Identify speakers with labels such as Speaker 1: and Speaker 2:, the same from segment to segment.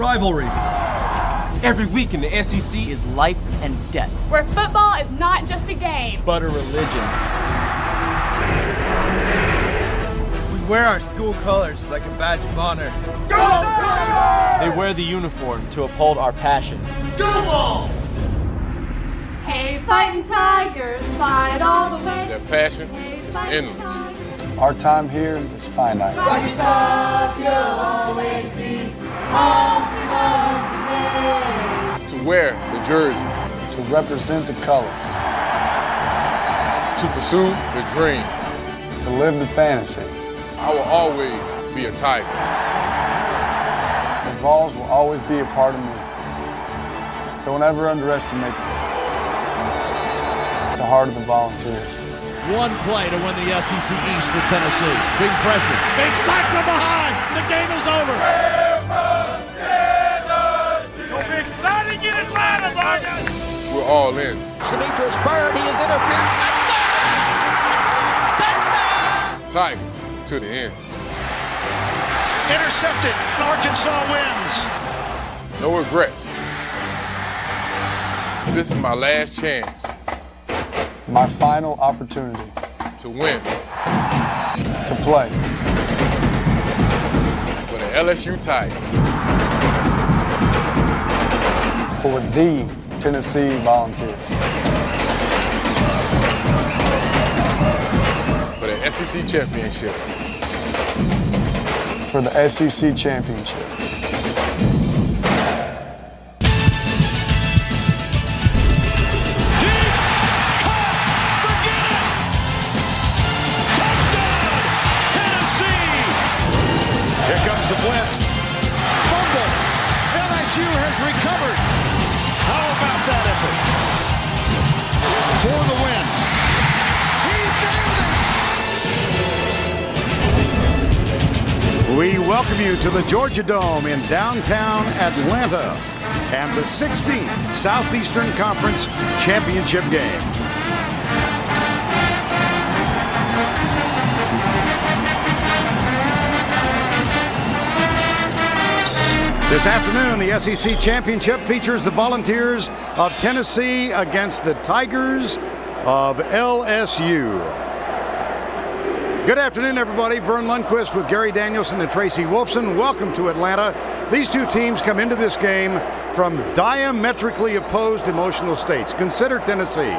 Speaker 1: rivalry.
Speaker 2: Every week in the SEC
Speaker 3: is life and death.
Speaker 4: Where football is not just a game,
Speaker 2: but a religion.
Speaker 5: We wear our school colors like a badge of honor.
Speaker 1: Go Tigers!
Speaker 2: They wear the uniform to uphold our passion.
Speaker 1: Go Vols!
Speaker 4: Hey, fighting Tigers, fight all the way.
Speaker 6: Their passion is endless.
Speaker 7: Our time here is finite.
Speaker 8: Rock it up, you'll always be
Speaker 6: To wear the jersey.
Speaker 7: To represent the colors.
Speaker 6: To pursue the dream.
Speaker 7: To live the fantasy.
Speaker 6: I will always be a Tiger.
Speaker 7: The Vols will always be a part of me. Don't ever underestimate the heart of the Volunteers.
Speaker 9: One play to win the SEC East for Tennessee. Big pressure. Big sack from behind. The game is over.
Speaker 10: It'll be exciting in Atlanta, Vargas.
Speaker 6: We're all in.
Speaker 11: Demetrius Byrd, he is interfered. Touchdown!
Speaker 6: Tigers to the end.
Speaker 12: Intercepted. Arkansas wins.
Speaker 6: No regrets. This is my last chance.
Speaker 7: My final opportunity.
Speaker 6: To win.
Speaker 7: To play.
Speaker 6: For the LSU Tigers.
Speaker 7: For the Tennessee Volunteers.
Speaker 6: For the SEC Championship.
Speaker 7: For the SEC Championship.
Speaker 12: Blitz. Fumble. LSU has recovered. How about that effort? For the win. He nailed it. We welcome you to the Georgia Dome in downtown Atlanta and the 16th Southeastern Conference Championship game. This afternoon, the SEC Championship features the Volunteers of Tennessee against the Tigers of LSU. Good afternoon, everybody. Vern Lundquist with Gary Danielson and Tracy Wolfson. Welcome to Atlanta. These two teams come into this game from diametrically opposed emotional states. Consider Tennessee.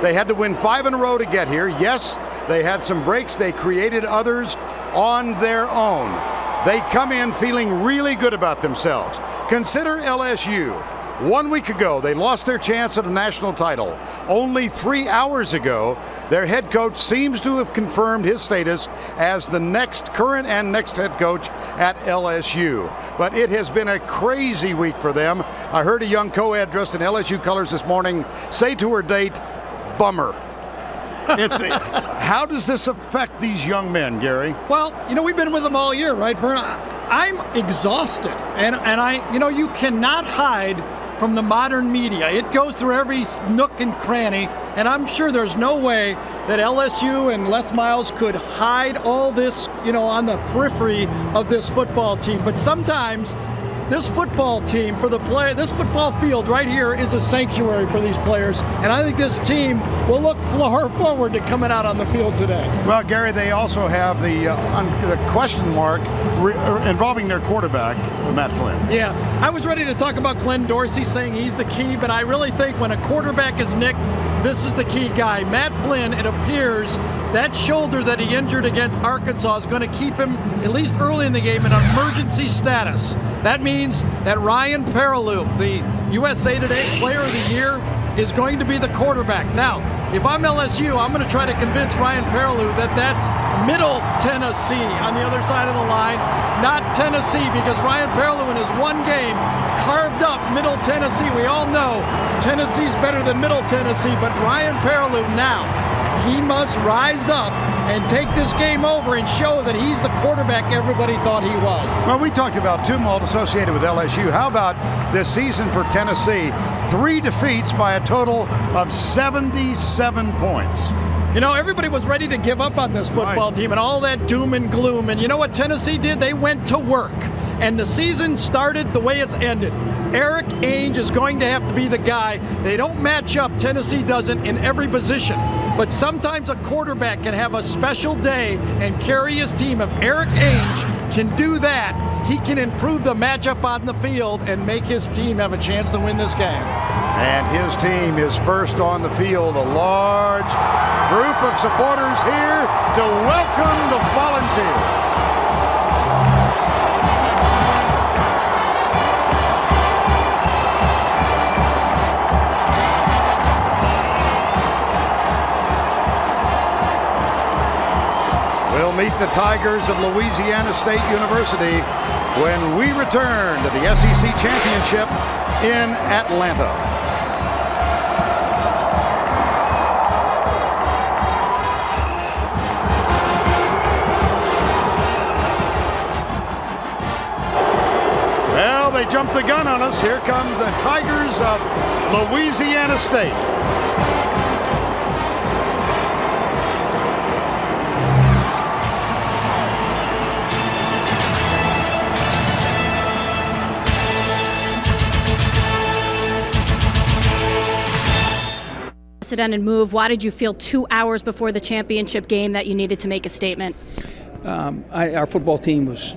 Speaker 12: They had to win 5 in a row to get here. Yes, they had some breaks. They created others on their own. They come in feeling really good about themselves. Consider LSU. 1 week ago, they lost their chance at a national title. Only 3 hours ago, their head coach seems to have confirmed his status as the current and next head coach at LSU. But it has been a crazy week for them. I heard a young co-ed dressed in LSU colors this morning say to her date, bummer. How does this affect these young men, Gary?
Speaker 13: Well, we've been with them all year, right, Vern? I'm exhausted, and you cannot hide from the modern media. It goes through every nook and cranny, and I'm sure there's no way that LSU and Les Miles could hide all this, on the periphery of this football team. But sometimes this football team, this football field right here is a sanctuary for these players, and I think this team will look forward to coming out on the field today.
Speaker 12: Well, Gary, they also have the question mark involving their quarterback, Matt Flynn.
Speaker 13: Yeah, I was ready to talk about Glenn Dorsey saying he's the key, but I really think when a quarterback is nicked, this is the key guy. Matt Flynn, it appears that shoulder that he injured against Arkansas is going to keep him, at least early in the game, in emergency status. That means that Ryan Perrilloux, the USA Today Player of the Year, is going to be the quarterback. Now, if I'm LSU, I'm going to try to convince Ryan Perrilloux that that's Middle Tennessee on the other side of the line, not Tennessee, because Ryan Perrilloux in his one game carved up Middle Tennessee. We all know Tennessee's better than Middle Tennessee, but Ryan Perrilloux now, he must rise up and take this game over and show that he's the quarterback everybody thought he was.
Speaker 12: Well, we talked about tumult associated with LSU. How about this season for Tennessee? 3 defeats by a total of 77 points.
Speaker 13: Everybody was ready to give up on this football team and all that doom and gloom. And you know what Tennessee did? They went to work. and the season started the way it's ended. Eric Ainge is going to have to be the guy. They don't match up, Tennessee doesn't, in every position. But sometimes a quarterback can have a special day and carry his team. If Eric Ainge can do that, he can improve the matchup on the field and make his team have a chance to win this game.
Speaker 12: And his team is first on the field. A large group of supporters here to welcome the Volunteers. We'll meet the Tigers of Louisiana State University when we return to the SEC Championship in Atlanta. Well, they jumped the gun on us. Here come the Tigers of Louisiana State.
Speaker 3: Unprecedented move. Why did you feel 2 hours before the championship game that you needed to make a statement?
Speaker 14: Our football team was,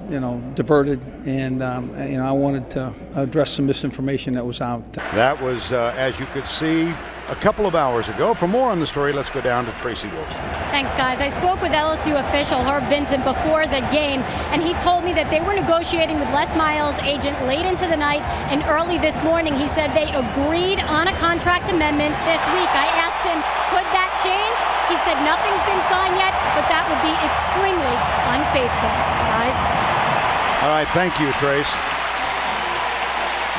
Speaker 14: diverted, and I wanted to address some misinformation that was out.
Speaker 12: That was, as you could see, a couple of hours ago. For more on the story, let's go down to Tracy Wilson.
Speaker 3: Thanks, guys. I spoke with LSU official Herb Vincent before the game, and he told me that they were negotiating with Les Miles' agent late into the night and early this morning. He said they agreed on a contract amendment this week. I asked him, could that change? He said nothing's been signed yet, but that would be extremely unfaithful. Guys?
Speaker 12: All right, thank you, Trace.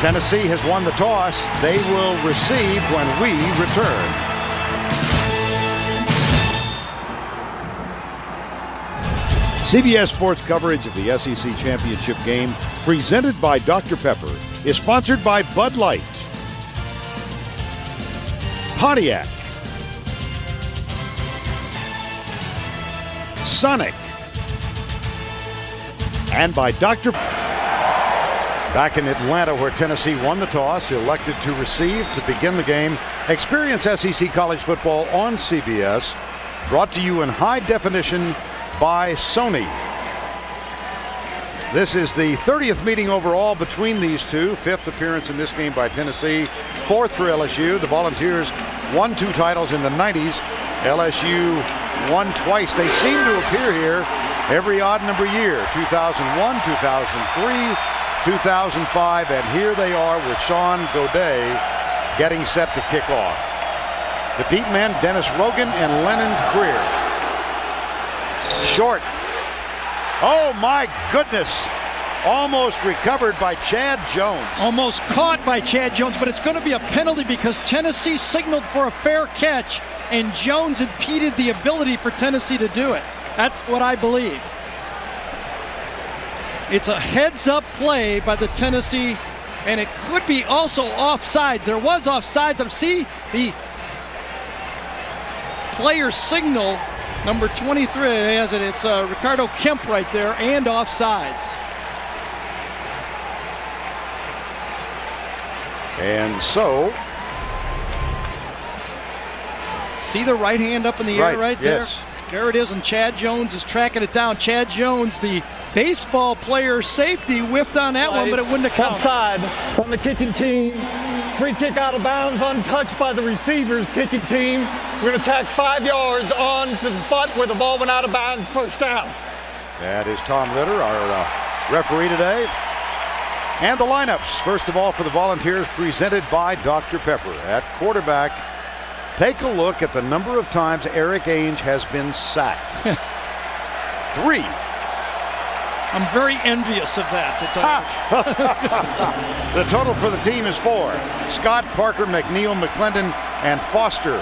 Speaker 12: Tennessee has won the toss. They will receive when we return. CBS Sports coverage of the SEC Championship game, presented by Dr. Pepper, is sponsored by Bud Light, Pontiac, Sonic, and by Dr. Back in Atlanta, where Tennessee won the toss, elected to receive to begin the game. Experience SEC college football on CBS, brought to you in high definition by Sony. This is the 30th meeting overall between these two. 5th appearance in this game by Tennessee, 4th for LSU. The Volunteers won 2 titles in the 90s. LSU won twice. They seem to appear here every odd number year, 2001, 2003, 2005, and here they are with Sean Godet getting set to kick off. The deep men, Dennis Rogan and Lennon Creer. Short. Oh my goodness. Almost recovered by Chad Jones.
Speaker 13: Almost caught by Chad Jones, but it's going to be a penalty because Tennessee signaled for a fair catch and Jones impeded the ability for Tennessee to do it. That's what I believe. It's a heads-up play by the Tennessee, and it could be also offsides. There was offsides. See the player signal, number 23 has it. It's Ricardo Kemp right there, and offsides.
Speaker 12: And so,
Speaker 13: see the right hand up in the air right there?
Speaker 12: Yes.
Speaker 13: There it is, and Chad Jones is tracking it down. Chad Jones, the baseball player safety, whiffed on that one, but it wouldn't have counted.
Speaker 15: Offside on the kicking team. Free kick out of bounds, untouched by the receivers kicking team. We're going to tack 5 yards on to the spot where the ball went out of bounds, first down.
Speaker 12: That is Tom Ritter, our referee today. And the lineups, first of all, for the Volunteers, presented by Dr. Pepper. At quarterback, take a look at the number of times Eric Ainge has been sacked. 3.
Speaker 13: I'm very envious of that, to tell you.
Speaker 12: The total for the team is 4. Scott, Parker, McNeil, McClendon, and Foster.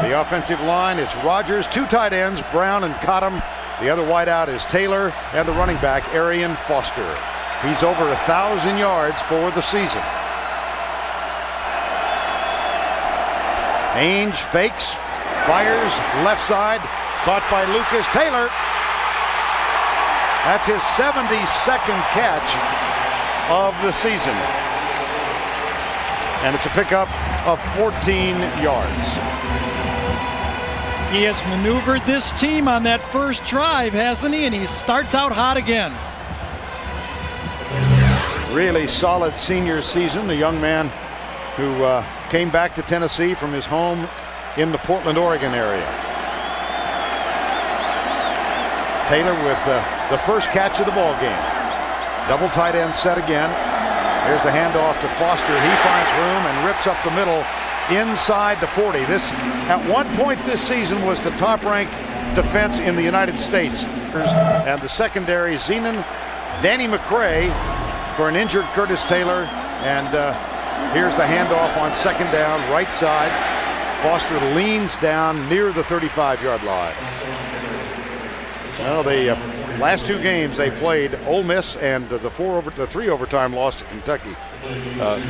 Speaker 12: The offensive line, it's Rogers, 2 tight ends, Brown and Cottom. The other wideout is Taylor, and the running back, Arian Foster. He's over 1,000 yards for the season. Ainge fakes, fires, left side, caught by Lucas Taylor. That's his 72nd catch of the season. And it's a pickup of 14 yards.
Speaker 13: He has maneuvered this team on that first drive, hasn't he? And he starts out hot again.
Speaker 12: Really solid senior season. The young man who came back to Tennessee from his home in the Portland, Oregon area. Taylor with the first catch of the ball game. Double tight end set again. Here's the handoff to Foster. He finds room and rips up the middle inside the 40. This, at one point this season, was the top-ranked defense in the United States. And the secondary, Zenon, Danny McCray for an injured Curtis Taylor. And here's the handoff on second down, right side. Foster leans down near the 35-yard line. Well, the last two games they played, Ole Miss and the 3 overtime loss to Kentucky,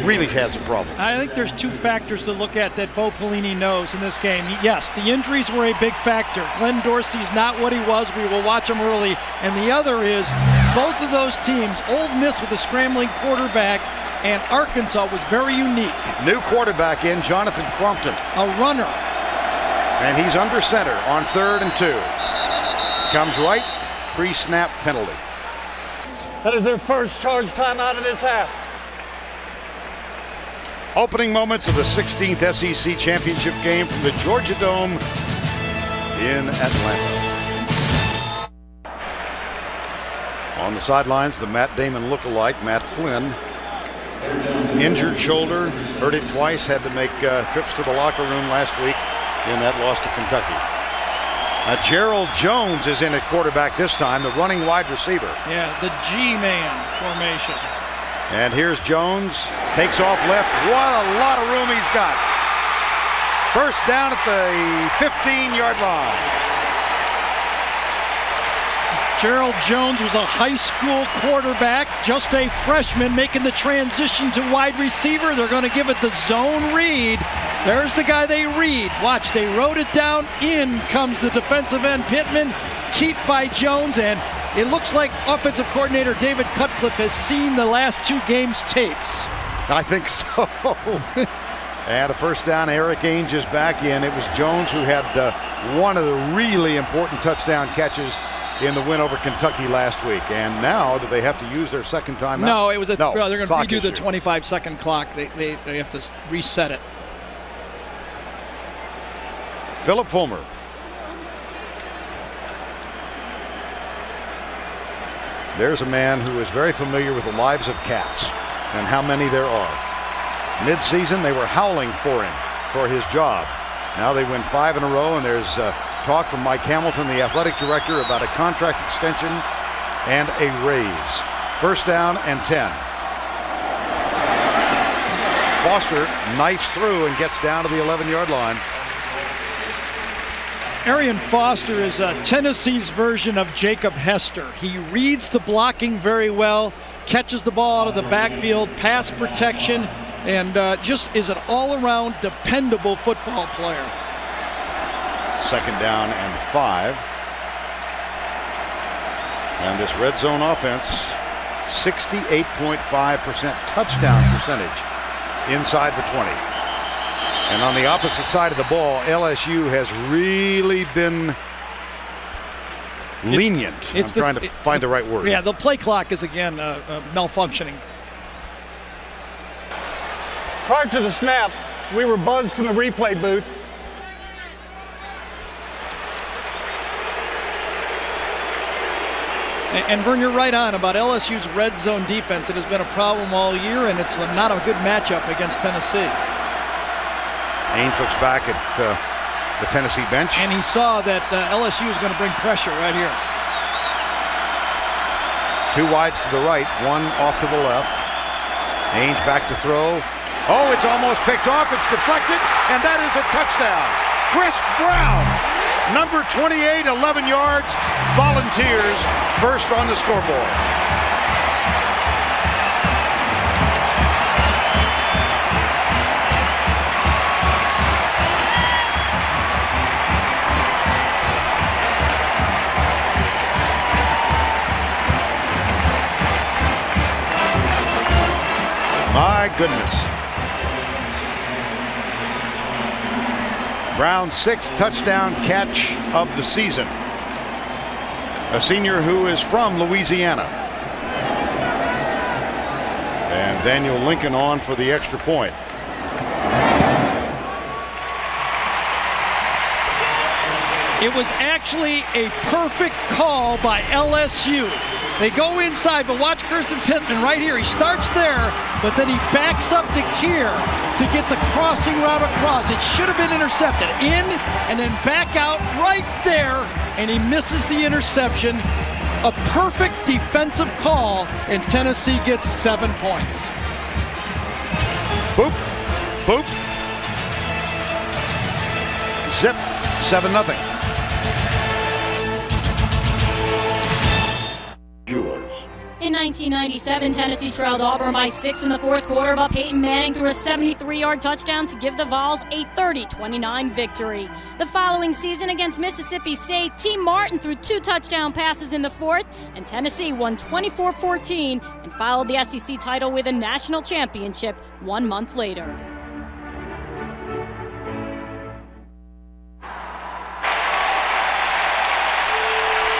Speaker 12: really has a problem.
Speaker 13: I think there's two factors to look at that Bo Pelini knows in this game. Yes, the injuries were a big factor. Glenn Dorsey's not what he was. We will watch him early. And the other is both of those teams, Ole Miss with a scrambling quarterback and Arkansas was very unique.
Speaker 12: New quarterback in, Jonathan Crumpton.
Speaker 13: A runner.
Speaker 12: And he's under center on 3rd and 2. Comes right, pre-snap penalty.
Speaker 15: That is their first charge timeout of this half.
Speaker 12: Opening moments of the 16th SEC championship game from the Georgia Dome in Atlanta. On the sidelines, the Matt Damon lookalike, Matt Flynn. Injured shoulder, hurt it twice, had to make trips to the locker room last week in that loss to Kentucky. Gerald Jones is in at quarterback this time, the running wide receiver.
Speaker 13: Yeah, the G-man formation.
Speaker 12: And here's Jones, takes off left. What a lot of room he's got. First down at the 15-yard line.
Speaker 13: Gerald Jones was a high school quarterback, just a freshman, making the transition to wide receiver. They're going to give it the zone read. There's the guy they read. Watch, they wrote it down. In comes the defensive end, Pittman. Keep by Jones, and it looks like offensive coordinator David Cutcliffe has seen the last two games' tapes.
Speaker 12: I think so. And a first down, Eric Ainge is back in. It was Jones who had one of the really important touchdown catches in the win over Kentucky last week. And now, do they have to use their second time?
Speaker 13: No, it was a,
Speaker 12: no,
Speaker 13: well, they're going to redo the
Speaker 12: issue.
Speaker 13: 25-second clock. They have to reset it.
Speaker 12: Philip Fulmer. There's a man who is very familiar with the lives of cats and how many there are. Mid-season, they were howling for him, for his job. Now they win 5 in a row, and there's talk from Mike Hamilton, the athletic director, about a contract extension and a raise. First down and 10. Foster knifes through and gets down to the 11-yard line.
Speaker 13: Arian Foster is Tennessee's version of Jacob Hester. He reads the blocking very well, catches the ball out of the backfield, pass protection, and just is an all-around dependable football player.
Speaker 12: Second down and 5. And this red zone offense, 68.5% touchdown percentage inside the 20. And on the opposite side of the ball, LSU has really been lenient. I'm trying to find the right word.
Speaker 13: Yeah, the play clock is again malfunctioning.
Speaker 15: Prior to the snap, we were buzzed from the replay booth.
Speaker 13: And Vern, you're right on about LSU's red zone defense. It has been a problem all year, and it's not a good matchup against Tennessee.
Speaker 12: Ainge looks back at the Tennessee bench.
Speaker 13: And he saw that LSU is going to bring pressure right here.
Speaker 12: 2 wides to the right, 1 off to the left. Ainge back to throw. Oh, it's almost picked off. It's deflected, and that is a touchdown. Chris Brown, number 28, 11 yards. Volunteers first on the scoreboard. My goodness. Brown's 6th touchdown catch of the season. A senior who is from Louisiana. And Daniel Lincoln on for the extra point.
Speaker 13: It was actually a perfect call by LSU. They go inside, but watch Kirsten Pittman right here. He starts there, but then he backs up to here to get the crossing route across. It should have been intercepted. In and then back out right there, and he misses the interception. A perfect defensive call, and Tennessee gets 7 points.
Speaker 12: Boop, boop. Zip, 7-0.
Speaker 3: In 1997, Tennessee trailed Auburn by 6 in the fourth quarter, but Peyton Manning threw a 73-yard touchdown to give the Vols a 30-29 victory. The following season against Mississippi State, Team Martin threw 2 touchdown passes in the fourth, and Tennessee won 24-14 and followed the SEC title with a national championship 1 month later.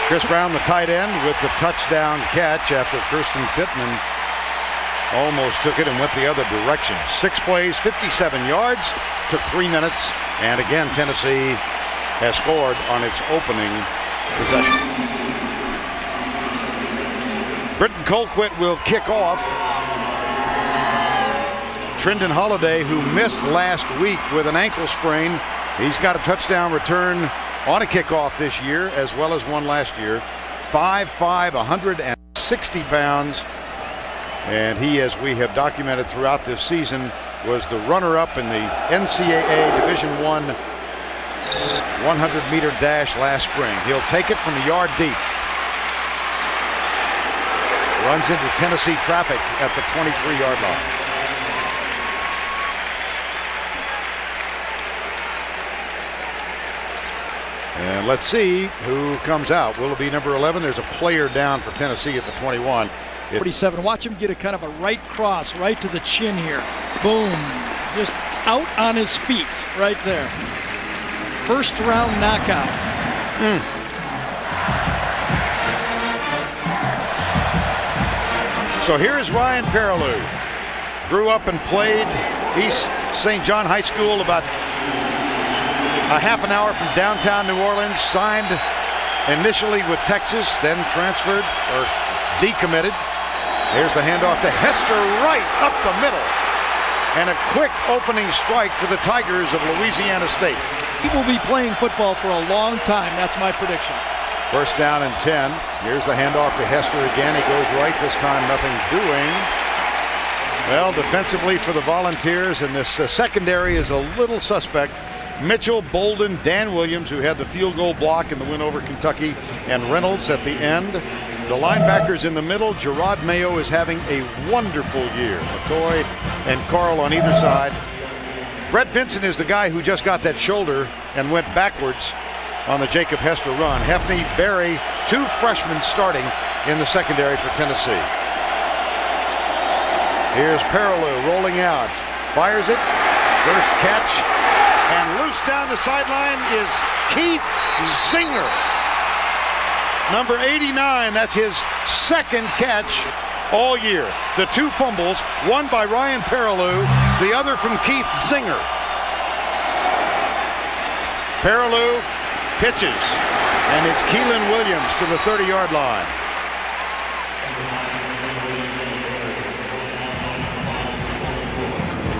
Speaker 12: Chris Brown, the tight end, with the touchdown catch after Kirsten Pittman almost took it and went the other direction. 6 plays, 57 yards, took 3 minutes, and again Tennessee has scored on its opening possession. Britton Colquitt will kick off. Trendon Holiday, who missed last week with an ankle sprain, he's got a touchdown return on a kickoff this year, as well as one last year. 5'5", 160 pounds. And he, as we have documented throughout this season, was the runner-up in the NCAA Division I 100-meter dash last spring. He'll take it from a yard deep. Runs into Tennessee traffic at the 23-yard line. And let's see who comes out. Will it be number 11? There's a player down for Tennessee at the 21.
Speaker 13: 47. Watch him get a kind of a right cross right to the chin here. Boom. Just out on his feet right there. First round knockout.
Speaker 12: So here's Ryan Perilou. Grew up and played East St. John High School, about a half an hour from downtown New Orleans. Signed initially with Texas, then transferred or decommitted. Here's the handoff to Hester, right up the middle. And a quick opening strike for the Tigers of Louisiana State.
Speaker 13: He will be playing football for a long time. That's my prediction.
Speaker 12: First down and 10. Here's the handoff to Hester again. He goes right this time. Nothing doing. Well, defensively for the Volunteers, and this secondary is a little suspect. Mitchell, Bolden, Dan Williams, who had the field goal block in the win over Kentucky, and Reynolds at the end. The linebackers in the middle. Gerard Mayo is having a wonderful year. McCoy and Carl on either side. Brett Vinson is the guy who just got that shoulder and went backwards on the Jacob Hester run. Hefney, Berry, 2 freshmen starting in the secondary for Tennessee. Here's Perilou rolling out. Fires it. First catch. And loose down the sideline is Keith Zinger. Number 89, that's his second catch all year. The 2 fumbles, one by Ryan Perilou, the other from Keith Zinger. Perilou pitches, and it's Keelan Williams to the 30-yard line.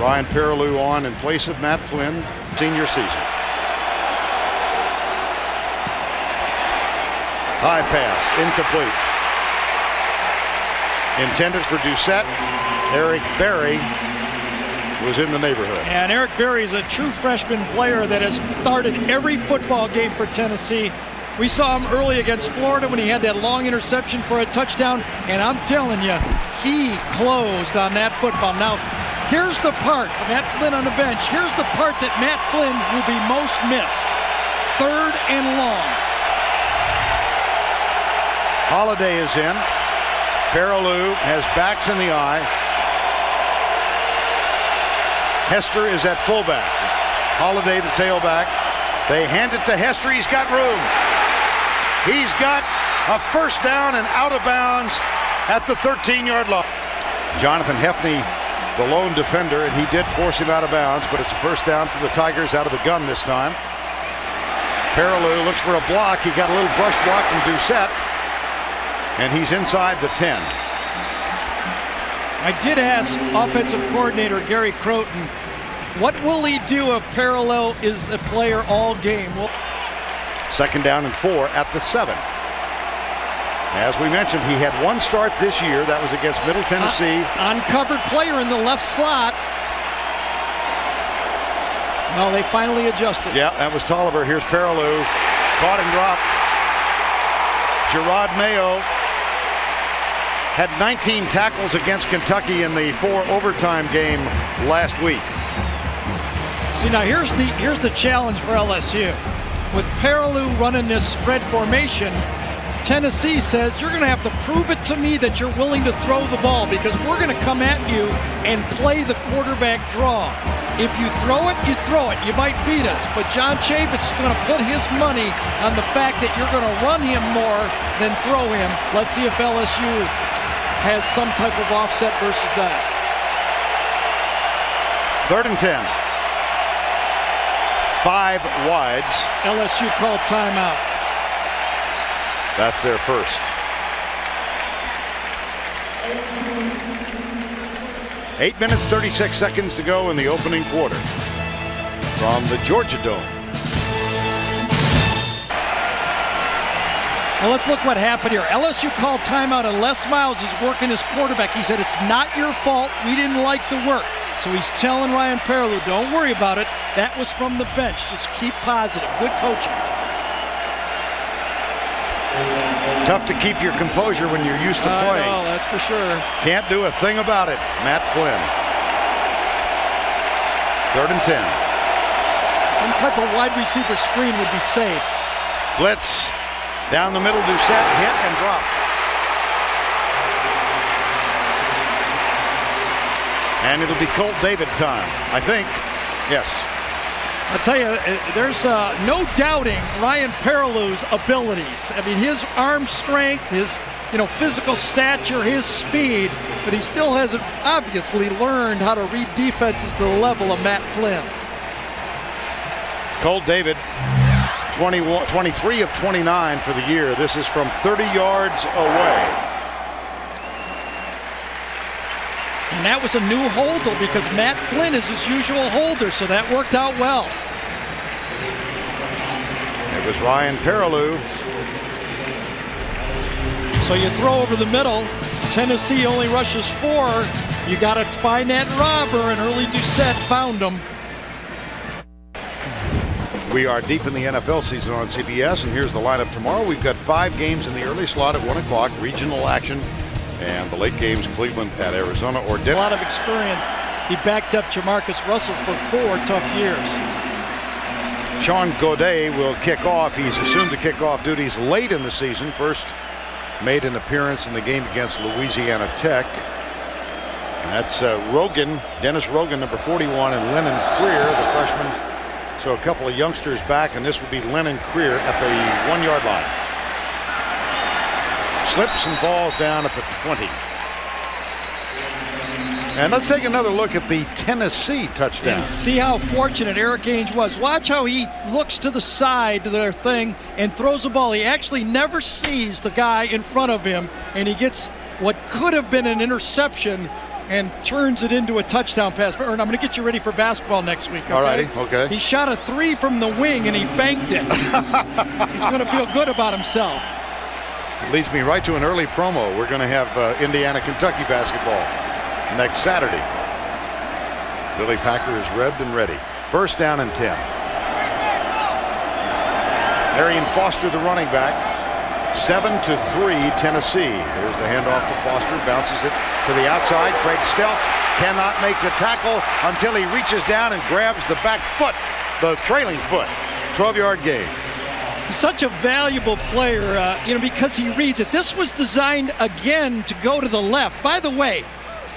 Speaker 12: Ryan Perilou on in place of Matt Flynn, senior season. High pass, incomplete. Intended for Doucette. Eric Berry was in the neighborhood.
Speaker 13: And Eric Berry is a true freshman player that has started every football game for Tennessee. We saw him early against Florida when he had that long interception for a touchdown, and I'm telling you, he closed on that football. Now, here's the part, Matt Flynn on the bench, here's the part that Matt Flynn will be most missed. 3rd and long.
Speaker 12: Holiday is in. Perilou has backs in the eye. Hester is at fullback. Holiday, the tailback. They hand it to Hester. He's got room. He's got a first down and out of bounds at the 13-yard line. Jonathan Hefney, the lone defender, and he did force him out of bounds, but it's a first down for the Tigers out of the gun this time. Perilou looks for a block. He got a little brush block from Doucette, and he's inside the 10.
Speaker 13: I did ask offensive coordinator Gary Croton, what will he do if Perilou is a player all game? Well,
Speaker 12: second down and 4 at the 7. As we mentioned, he had one start this year. That was against Middle Tennessee.
Speaker 13: Uncovered player in the left slot. Well, they finally adjusted.
Speaker 12: Yeah, that was Tolliver. Here's Perilou. Caught and dropped. Gerard Mayo had 19 tackles against Kentucky in the 4 overtime game last week.
Speaker 13: See, now here's the challenge for LSU. With Perilou running this spread formation, Tennessee says you're going to have to prove it to me that you're willing to throw the ball, because we're going to come at you and play the quarterback draw. If you throw it, you throw it. You might beat us, but John Chavis is going to put his money on the fact that you're going to run him more than throw him. Let's see if LSU has some type of offset versus that.
Speaker 12: 3rd and 10. 5 wides.
Speaker 13: LSU called timeout.
Speaker 12: That's their first. 8 minutes, 36 seconds to go in the opening quarter from the Georgia Dome.
Speaker 13: Well, let's look what happened here. LSU called timeout and Les Miles is working his quarterback. He said, it's not your fault. We didn't like the work. So he's telling Ryan Perilou, don't worry about it. That was from the bench. Just keep positive. Good coaching.
Speaker 12: Tough to keep your composure when you're used to playing.
Speaker 13: I know, that's for sure.
Speaker 12: Can't do a thing about it. Matt Flynn. 3rd and 10.
Speaker 13: Some type of wide receiver screen would be safe.
Speaker 12: Blitz. Down the middle, Doucette, hit and drop. And it'll be Colt David time, I think. Yes.
Speaker 13: I'll tell you, there's no doubting Ryan Perilou's abilities. I mean, his arm strength, his physical stature, his speed, but he still hasn't obviously learned how to read defenses to the level of Matt Flynn.
Speaker 12: Colt David, 23 of 29 for the year. This is from 30 yards away.
Speaker 13: And that was a new holder because Matt Flynn is his usual holder, so that worked out well.
Speaker 12: It was Ryan Perilou.
Speaker 13: So you throw over the middle. Tennessee only rushes 4. You got to find that robber, and early Doucette found him.
Speaker 12: We are deep in the NFL season on CBS, and here's the lineup tomorrow. We've got 5 games in the early slot at 1 o'clock, regional action. And the late games, Cleveland at Arizona or Denver.
Speaker 13: A lot of experience. He backed up Jamarcus Russell for 4 tough years.
Speaker 12: Sean Godet will kick off. He's assumed to kick off duties late in the season. First made an appearance in the game against Louisiana Tech. And that's Rogan, Dennis Rogan, number 41, and Lennon Creer, the freshman. So a couple of youngsters back, and this will be Lennon Creer at the 1-yard line. Slips and falls down at the 20. And let's take another look at the Tennessee touchdown.
Speaker 13: And see how fortunate Eric Ainge was. Watch how he looks to the side to their thing and throws the ball. He actually never sees the guy in front of him, and he gets what could have been an interception and turns it into a touchdown pass. And I'm going to get you ready for basketball next week. Okay?
Speaker 12: All righty, okay.
Speaker 13: He shot a 3 from the wing, and he banked it. He's going to feel good about himself.
Speaker 12: It leads me right to an early promo. We're going to have Indiana-Kentucky basketball next Saturday. Billy Packer is revved and ready. First down and 10. Arian Foster, the running back. 7-3 Tennessee. Here's the handoff to Foster. Bounces it to the outside. Craig Stelz cannot make the tackle until he reaches down and grabs the back foot, the trailing foot. 12-yard gain.
Speaker 13: He's such a valuable player, because he reads it. This was designed again to go to the left. By the way,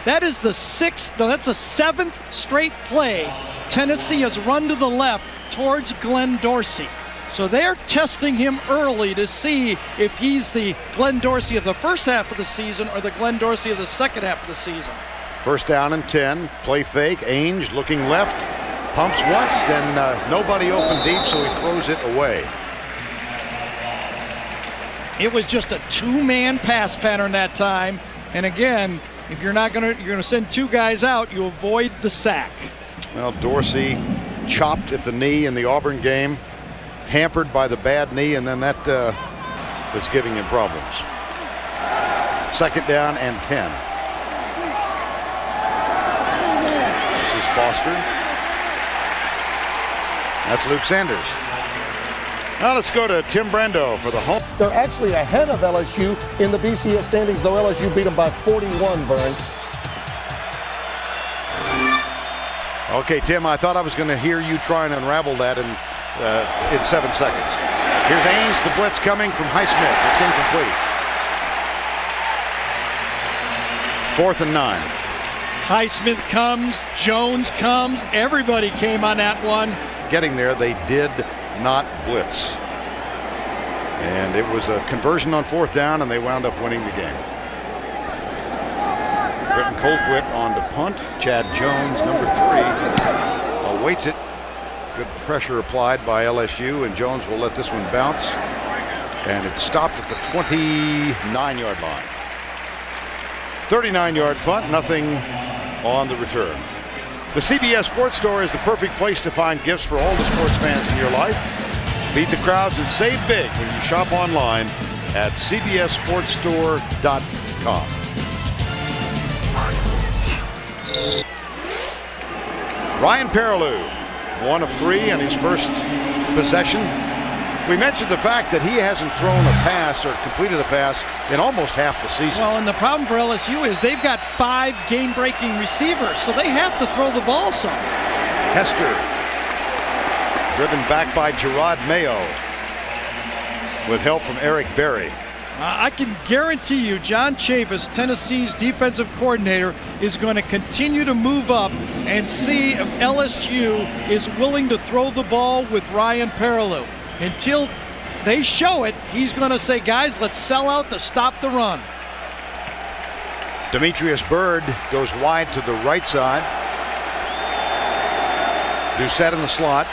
Speaker 13: That is the seventh straight play Tennessee has run to the left towards Glenn Dorsey. So they're testing him early to see if he's the Glenn Dorsey of the first half of the season or the Glenn Dorsey of the second half of the season.
Speaker 12: First down and 10. Play fake. Ainge looking left. Pumps once, then nobody open deep, so he throws it away.
Speaker 13: It was just a two-man pass pattern that time. And again, if you're gonna send two guys out, you avoid the sack.
Speaker 12: Well, Dorsey chopped at the knee in the Auburn game, hampered by the bad knee, and then that was giving him problems. Second down and 10. This is Foster. That's Luke Sanders. Now let's go to Tim Brando for the home.
Speaker 16: They're actually ahead of LSU in the BCS standings, though LSU beat them by 41, Vern.
Speaker 12: Okay, Tim, I thought I was going to hear you try and unravel that in 7 seconds. Here's Ainge, the blitz coming from Highsmith. It's incomplete. 4th and 9.
Speaker 13: Highsmith comes, Jones comes, everybody came on that one.
Speaker 12: Getting there, they did not blitz. And it was a conversion on 4th down, and they wound up winning the game. Britton Colquitt on to punt. Chad Jones, number 3, awaits it. Good pressure applied by LSU, and Jones will let this one bounce. And it's stopped at the 29-yard line. 39-yard punt, nothing on the return. The CBS Sports Store is the perfect place to find gifts for all the sports fans in your life. Beat the crowds and save big when you shop online at cbssportsstore.com. Ryan Perilou, 1 of 3 on his first possession. We mentioned the fact that he hasn't thrown a pass or completed a pass in almost half the season.
Speaker 13: Well, and the problem for LSU is they've got 5 game-breaking receivers, so they have to throw the ball some.
Speaker 12: Hester, driven back by Gerard Mayo with help from Eric Berry.
Speaker 13: I can guarantee you John Chavis, Tennessee's defensive coordinator, is going to continue to move up and see if LSU is willing to throw the ball with Ryan Perilou. Until they show it, he's going to say, guys, let's sell out to stop the run.
Speaker 12: Demetrius Byrd goes wide to the right side. Doucette in the slot.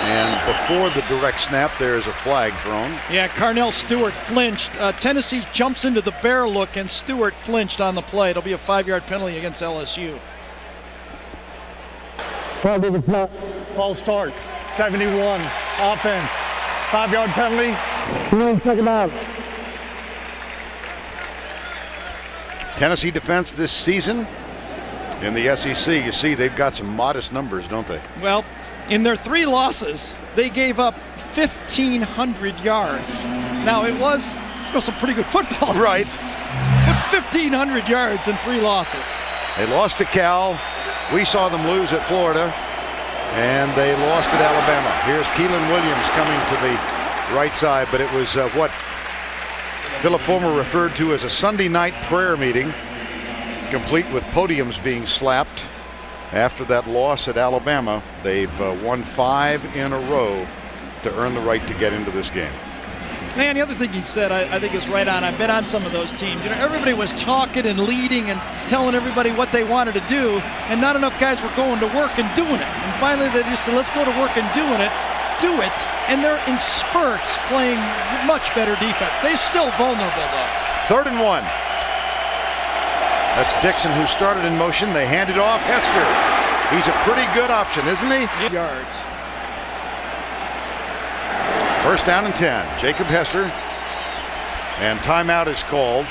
Speaker 12: And before the direct snap, there's a flag thrown.
Speaker 13: Yeah, Carnell Stewart flinched. Tennessee jumps into the bear look, and Stewart flinched on the play. It'll be a 5-yard penalty against LSU.
Speaker 15: False start. 71. Offense. 5-yard penalty. Second out.
Speaker 12: Tennessee defense this season in the SEC, you see they've got some modest numbers, don't they?
Speaker 13: Well, in their 3 losses, they gave up 1,500 yards. Now, it was some pretty good football teams,
Speaker 12: right?
Speaker 13: But 1,500 yards in 3 losses.
Speaker 12: They lost to Cal. We saw them lose at Florida. And they lost at Alabama. Here's Keelan Williams coming to the right side, but it was what Philip Fulmer referred to as a Sunday night prayer meeting, complete with podiums being slapped. After that loss at Alabama, they've won 5 in a row to earn the right to get into this game.
Speaker 13: Man, the other thing he said, I think is right on. I've been on some of those teams. You know, everybody was talking and leading and telling everybody what they wanted to do, and not enough guys were going to work and doing it. And finally, they just said, let's go to work and do it. And they're in spurts playing much better defense. They're still vulnerable, though.
Speaker 12: 3rd and 1. That's Dixon, who started in motion. They hand it off. Hester. He's a pretty good option, isn't he?
Speaker 13: Yards.
Speaker 12: First down and 10. Jacob Hester. And timeout is called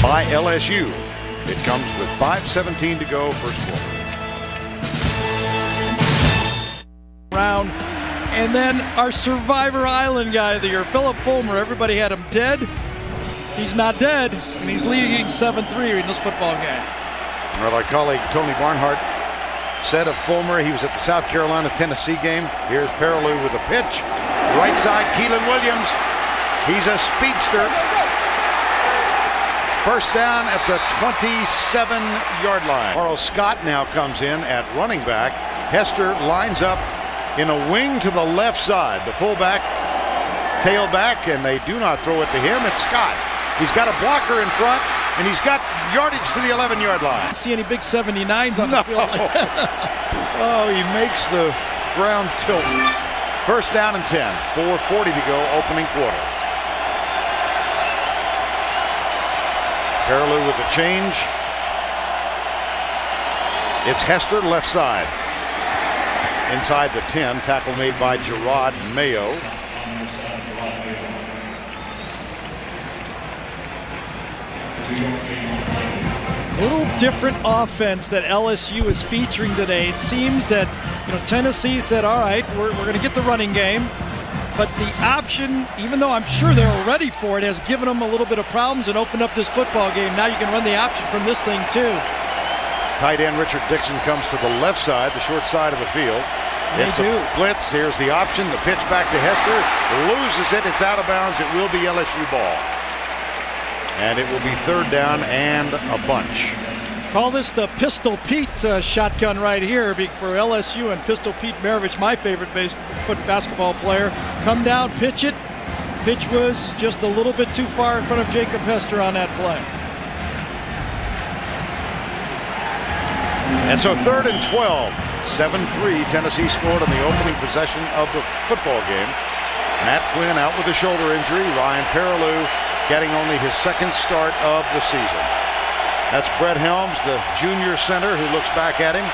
Speaker 12: by LSU. It comes with 5:17 to go, first quarter.
Speaker 13: Round. And then our Survivor Island guy of the year, Philip Fulmer. Everybody had him dead. He's not dead, and he's leading 7-3 in this football game.
Speaker 12: Well, our colleague Tony Barnhart said of Fulmer, he was at the South Carolina-Tennessee game. Here's Perilou with a pitch. Right side, Keelan Williams. He's a speedster. First down at the 27-yard line. Carl Scott now comes in at running back. Hester lines up in a wing to the left side. The fullback, tailback, and they do not throw it to him. It's Scott. He's got a blocker in front, and he's got yardage to the 11-yard line.
Speaker 13: See any big 79s on the field like that?
Speaker 12: Oh, he makes the ground tilt. First down and 10. 4:40 to go, opening quarter. Perilou with a change. It's Hester, left side. Inside the 10, tackle made by Gerard Mayo.
Speaker 13: A little different offense that LSU is featuring today. It seems that Tennessee said, all right, we're going to get the running game. But the option, even though I'm sure they were ready for it, has given them a little bit of problems and opened up this football game. Now you can run the option from this thing too.
Speaker 12: Tight end Richard Dixon comes to the left side, the short side of the field. It's a blitz. Here's the option. The pitch back to Hester. Loses it. It's out of bounds. It will be LSU ball. And it will be third down and a bunch.
Speaker 13: Call this the Pistol Pete shotgun right here for LSU and Pistol Pete Maravich, my favorite basketball player. Come down, pitch it. Pitch was just a little bit too far in front of Jacob Hester on that play.
Speaker 12: And so third and 12. 7-3. Tennessee scored on the opening possession of the football game. Matt Flynn out with a shoulder injury. Ryan Perilou getting only his second start of the season. That's Brett Helms, the junior center, who looks back at him.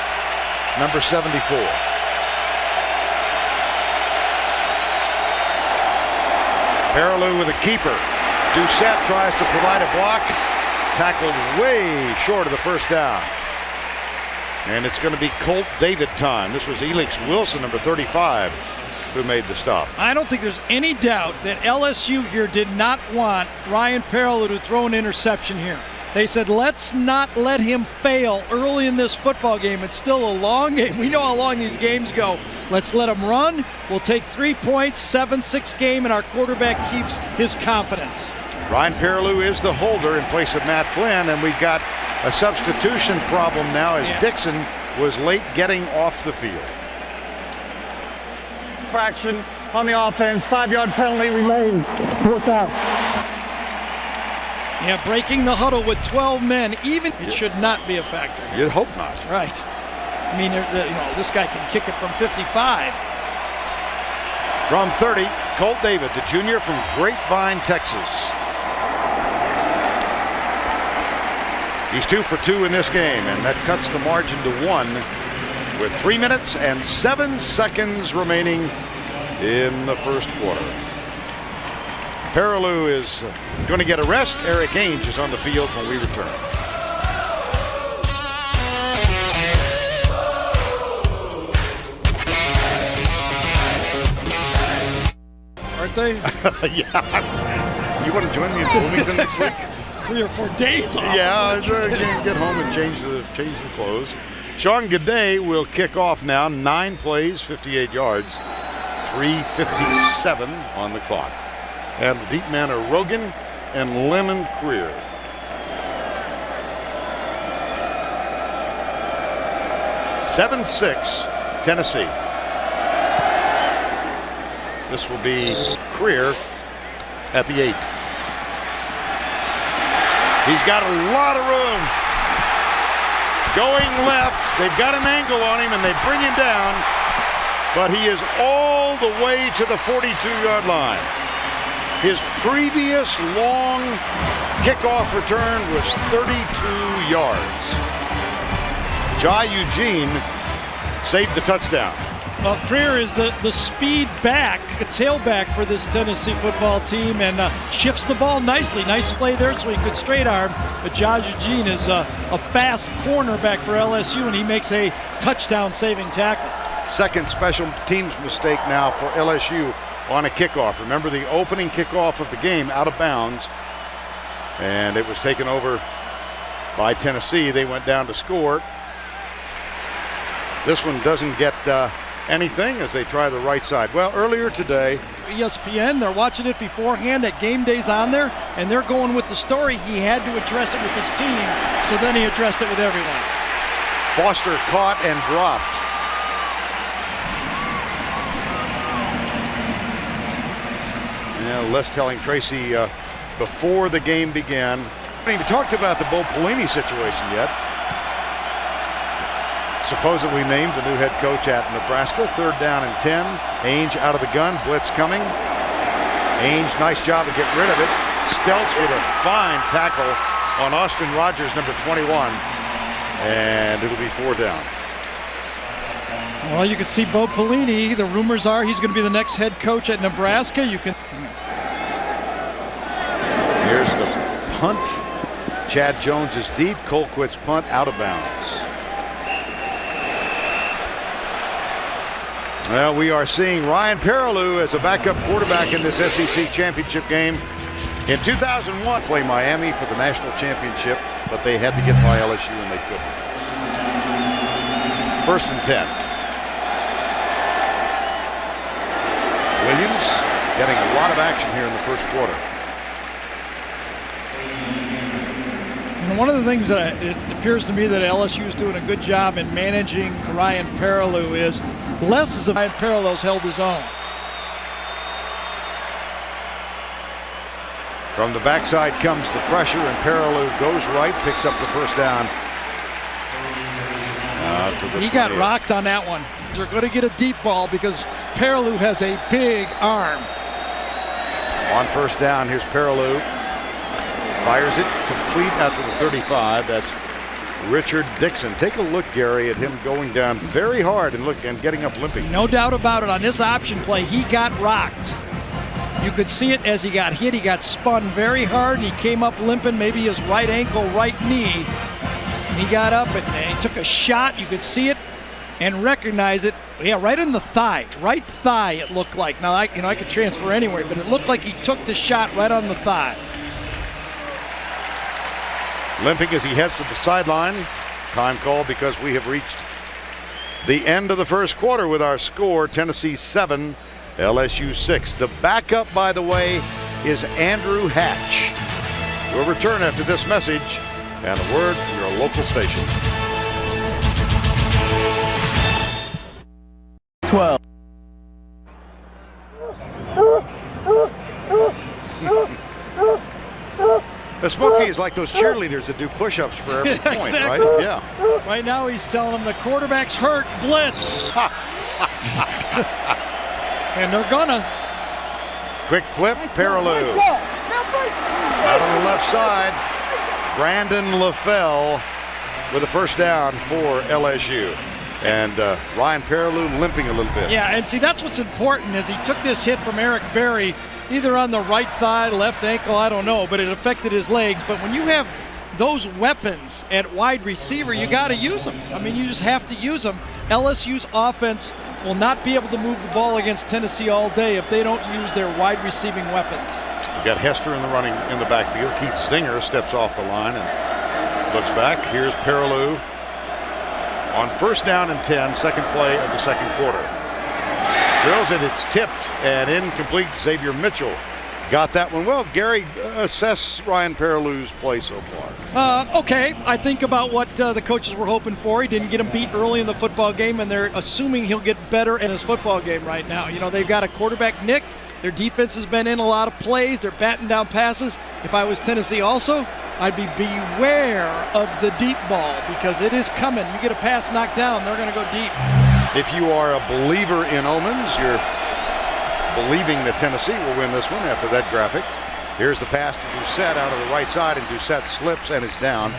Speaker 12: Number 74. Perilou with a keeper. Doucette tries to provide a block. Tackled way short of the first down. And it's going to be Colt David time. This was Elix Wilson, number 35, who made the stop.
Speaker 13: I don't think there's any doubt that LSU here did not want Ryan Perilou to throw an interception here. They said, let's not let him fail early in this football game. It's still a long game. We know how long these games go. Let's let him run. We'll take 3 points, 7-6 game, and our quarterback keeps his confidence.
Speaker 12: Ryan Perilou is the holder in place of Matt Flynn, and we've got a substitution problem now as Dixon was late getting off the field.
Speaker 15: Fraction on the offense, 5-yard penalty remains. Fourth out.
Speaker 13: Yeah, breaking the huddle with 12 men, even it should not be a factor.
Speaker 12: You'd hope not.
Speaker 13: Right. I mean, this guy can kick it from 55.
Speaker 12: From 30, Colt David, the junior from Grapevine, Texas. He's 2 for 2 in this game, and that cuts the margin to 1 with 3 minutes and 7 seconds remaining in the first quarter. Perilou is going to get a rest. Eric Ainge is on the field when we return.
Speaker 13: Aren't they?
Speaker 12: Yeah. You want to join me in Bloomington next week?
Speaker 13: 3 or 4 days off.
Speaker 12: Yeah, get home and change the clothes. Sean Gaudet will kick off now. 9 plays, 58 yards, 3:57 on the clock. And the deep men are Rogan and Lennon Creer. (7-6) Tennessee. This will be Creer at the 8. He's got a lot of room. Going left. They've got an angle on him and they bring him down. But he is all the way to the 42-yard line. His previous long kickoff return was 32 yards. Jai Eugene saved the touchdown.
Speaker 13: Well, Creer is the speed back, a tailback for this Tennessee football team, and shifts the ball nicely. Nice play there so he could straight arm. But Jai Eugene is a fast cornerback for LSU, and he makes a touchdown-saving tackle.
Speaker 12: Second special teams mistake now for LSU on a kickoff. Remember the opening kickoff of the game out of bounds, and it was taken over by Tennessee. They went down to score. This one doesn't get anything as they try the right side. Well, earlier today,
Speaker 13: ESPN. They're watching it beforehand. That game day's on there, and they're going with the story. He had to address it with his team, so then he addressed it with everyone.
Speaker 12: Foster caught and dropped. Les telling Tracy before the game began. We haven't even talked about the Bo Pelini situation yet. Supposedly named the new head coach at Nebraska. 3rd down and 10. Ainge out of the gun. Blitz coming. Ainge, nice job to get rid of it. Stelz with a fine tackle on Austin Rogers, number 21. And it'll be 4 down.
Speaker 13: Well, you can see Bo Pelini. The rumors are he's going to be the next head coach at Nebraska. You can.
Speaker 12: Here's the punt. Chad Jones is deep. Colquitt's punt out of bounds. Well, we are seeing Ryan Perrilloux as a backup quarterback in this SEC championship game. In 2001, play Miami for the national championship, but they had to get by LSU and they couldn't. 1st and 10. Williams getting a lot of action here in the first quarter.
Speaker 13: And one of the things that it appears to me that LSU is doing a good job in managing Ryan Perrilloux is less as Ryan Perrilloux's held his own.
Speaker 12: From the backside comes the pressure, and Perrilloux goes right, picks up the 1st down.
Speaker 13: He got rocked on that one. They're going to get a deep ball because Perrilloux has a big arm.
Speaker 12: On 1st down, here's Perrilloux. Fires it complete out to the 35. That's Richard Dixon. Take a look, Gary, at him going down very hard and getting up limping.
Speaker 13: No doubt about it. On this option play, he got rocked. You could see it as he got hit. He got spun very hard, and he came up limping, maybe his right ankle, right knee. And he got up and he took a shot. You could see it and recognize it. Yeah, right in the thigh. Right thigh, it looked like. Now, I could transfer anywhere, but it looked like he took the shot right on the thigh.
Speaker 12: Limping as he heads to the sideline. Time call because we have reached the end of the first quarter with our score, Tennessee 7, LSU 6. The backup, by the way, is Andrew Hatch. We'll return after this message and a word from your local station.
Speaker 2: 12.
Speaker 12: The Smokey is like those cheerleaders that do push-ups for every point,
Speaker 13: exactly.
Speaker 12: Right? Yeah.
Speaker 13: Right now he's telling them the quarterback's hurt, blitz. And they're gonna.
Speaker 12: Quick flip, Perrilloux. Out on the left side, Brandon LaFell with a 1st down for LSU. And Ryan Perrilloux limping a little bit.
Speaker 13: Yeah, and see, that's what's important is he took this hit from Eric Berry, either on the right thigh, left ankle, I don't know, but it affected his legs. But when you have those weapons at wide receiver, you got to use them. I mean, you just have to use them. LSU's offense will not be able to move the ball against Tennessee all day if they don't use their wide receiving weapons.
Speaker 12: We've got Hester in the running in the backfield. Keith Singer steps off the line and looks back. Here's Perrilloux on 1st down and 10, second play of the second quarter. Drills it, it's tipped and incomplete. Xavier Mitchell got that one. Well, Gary, assess Ryan Perrilloux's play so far.
Speaker 13: Okay, I think about what the coaches were hoping for. He didn't get him beat early in the football game, and they're assuming he'll get better in his football game right now. You know, they've got a quarterback, Nick. Their defense has been in a lot of plays. They're batting down passes. If I was Tennessee also, I'd be beware of the deep ball because it is coming. You get a pass knocked down, they're going to go deep.
Speaker 12: If you are a believer in omens, you're believing that Tennessee will win this one after that graphic. Here's the pass to Doucette out of the right side, and Doucette slips and is down.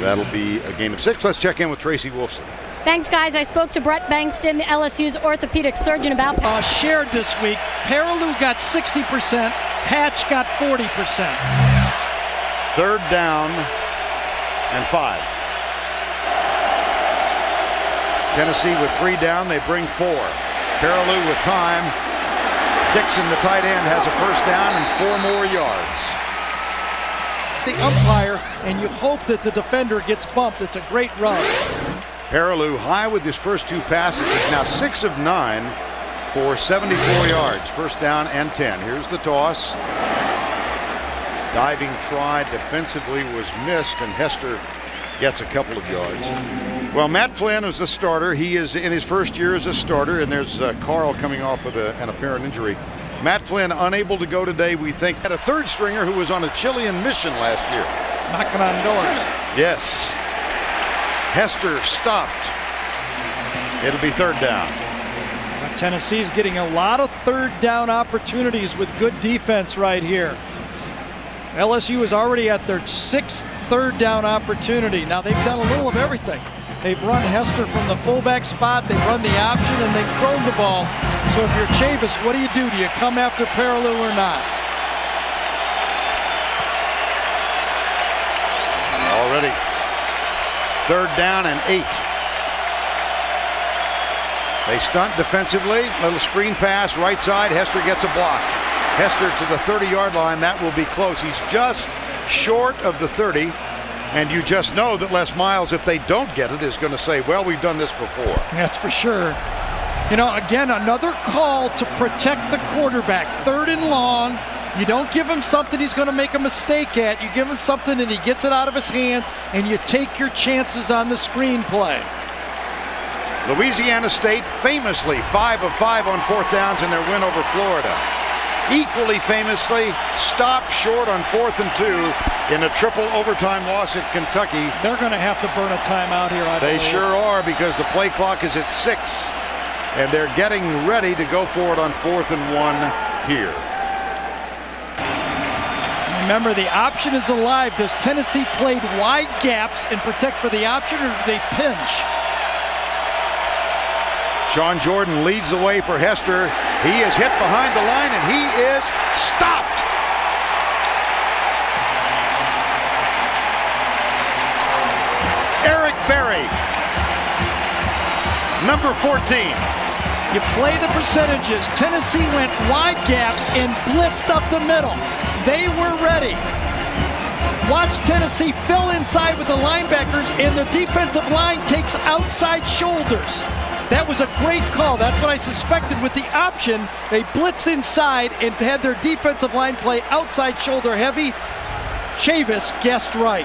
Speaker 12: That'll be a gain of 6. Let's check in with Tracy Wolfson.
Speaker 3: Thanks, guys. I spoke to Brett Bankston, the LSU's orthopedic surgeon, about
Speaker 13: shared this week. Perrilloux got 60%. Hatch got 40%.
Speaker 12: 3rd down and 5. Tennessee with 3 down. They bring 4. Perrilloux with time. Dixon, the tight end, has a 1st down and 4 more yards.
Speaker 13: The umpire, and you hope that the defender gets bumped. It's a great run.
Speaker 12: Perrilloux high with his first 2 passes. He's now 6 of 9 for 74 yards. First down and 10. Here's the toss. Diving try defensively was missed, and Hester gets a couple of yards. Well, Matt Flynn is the starter. He is in his first year as a starter, and there's Carl coming off with an apparent injury. Matt Flynn unable to go today, we think. Had a third stringer who was on a Chilean mission last year.
Speaker 13: Knocking on doors.
Speaker 12: Yes. Hester stopped. It'll be third down.
Speaker 13: Tennessee's getting a lot of third down opportunities with good defense right here. LSU is already at their 6th third down opportunity. Now they've done a little of everything. They've run Hester from the fullback spot, they've run the option, and they've thrown the ball. So if you're Chavis, what do? Do you come after parallel or not?
Speaker 12: Already third down and 8. They stunt defensively. Little screen pass right side. Hester gets a block. Hester to the 30-yard line. That will be close. He's just short of the 30. And you just know that Les Miles, if they don't get it, is going to say, well, we've done this before.
Speaker 13: That's for sure. You know, again, another call to protect the quarterback. 3rd and long. You don't give him something he's going to make a mistake at. You give him something and he gets it out of his hand, and you take your chances on the screenplay.
Speaker 12: Louisiana State famously 5 of 5 on 4th downs in their win over Florida. Equally famously stopped short on 4th and 2 in a triple overtime loss at Kentucky.
Speaker 13: They're going to have to burn a timeout here, I believe.
Speaker 12: They sure are, because the play clock is at 6, and they're getting ready to go for it on 4th and 1 here.
Speaker 13: Remember, the option is alive. Does Tennessee play wide gaps and protect for the option, or do they pinch?
Speaker 12: Sean Jordan leads the way for Hester. He is hit behind the line, and he is stopped. Eric Berry, number 14.
Speaker 13: You play the percentages. Tennessee went wide gap and blitzed up the middle. They were ready. Watch Tennessee fill inside with the linebackers, and the defensive line takes outside shoulders. That was a great call. That's what I suspected with the option. They blitzed inside and had their defensive line play outside shoulder heavy. Chavis guessed right.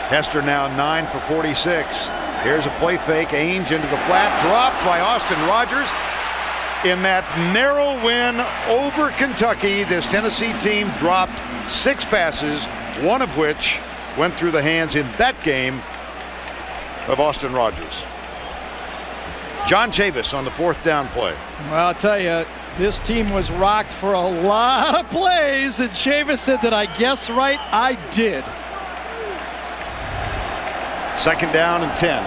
Speaker 12: Hester now 9 for 46. Here's a play fake. Ainge into the flat. Dropped by Austin Rogers. In that narrow win over Kentucky, this Tennessee team dropped 6 passes, one of which went through the hands in that game of Austin Rogers. John Chavis on the 4th down play.
Speaker 13: Well, I'll tell you, this team was rocked for a lot of plays, and Chavis said that I guessed right. I did.
Speaker 12: 2nd down and 10.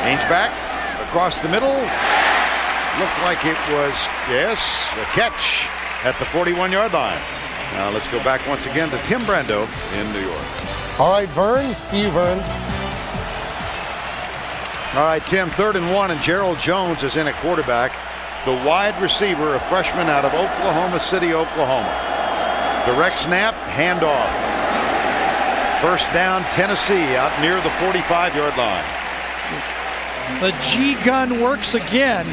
Speaker 12: Ainge back across the middle. Looked like it was, yes, a catch at the 41-yard line. Now let's go back once again to Tim Brando in New York.
Speaker 16: All right, Vern. To you, Vern.
Speaker 12: All right, Tim, 3rd and 1, and Gerald Jones is in at quarterback. The wide receiver, a freshman out of Oklahoma City, Oklahoma. Direct snap, handoff. 1st down, Tennessee, out near the 45-yard line.
Speaker 13: The G gun works again.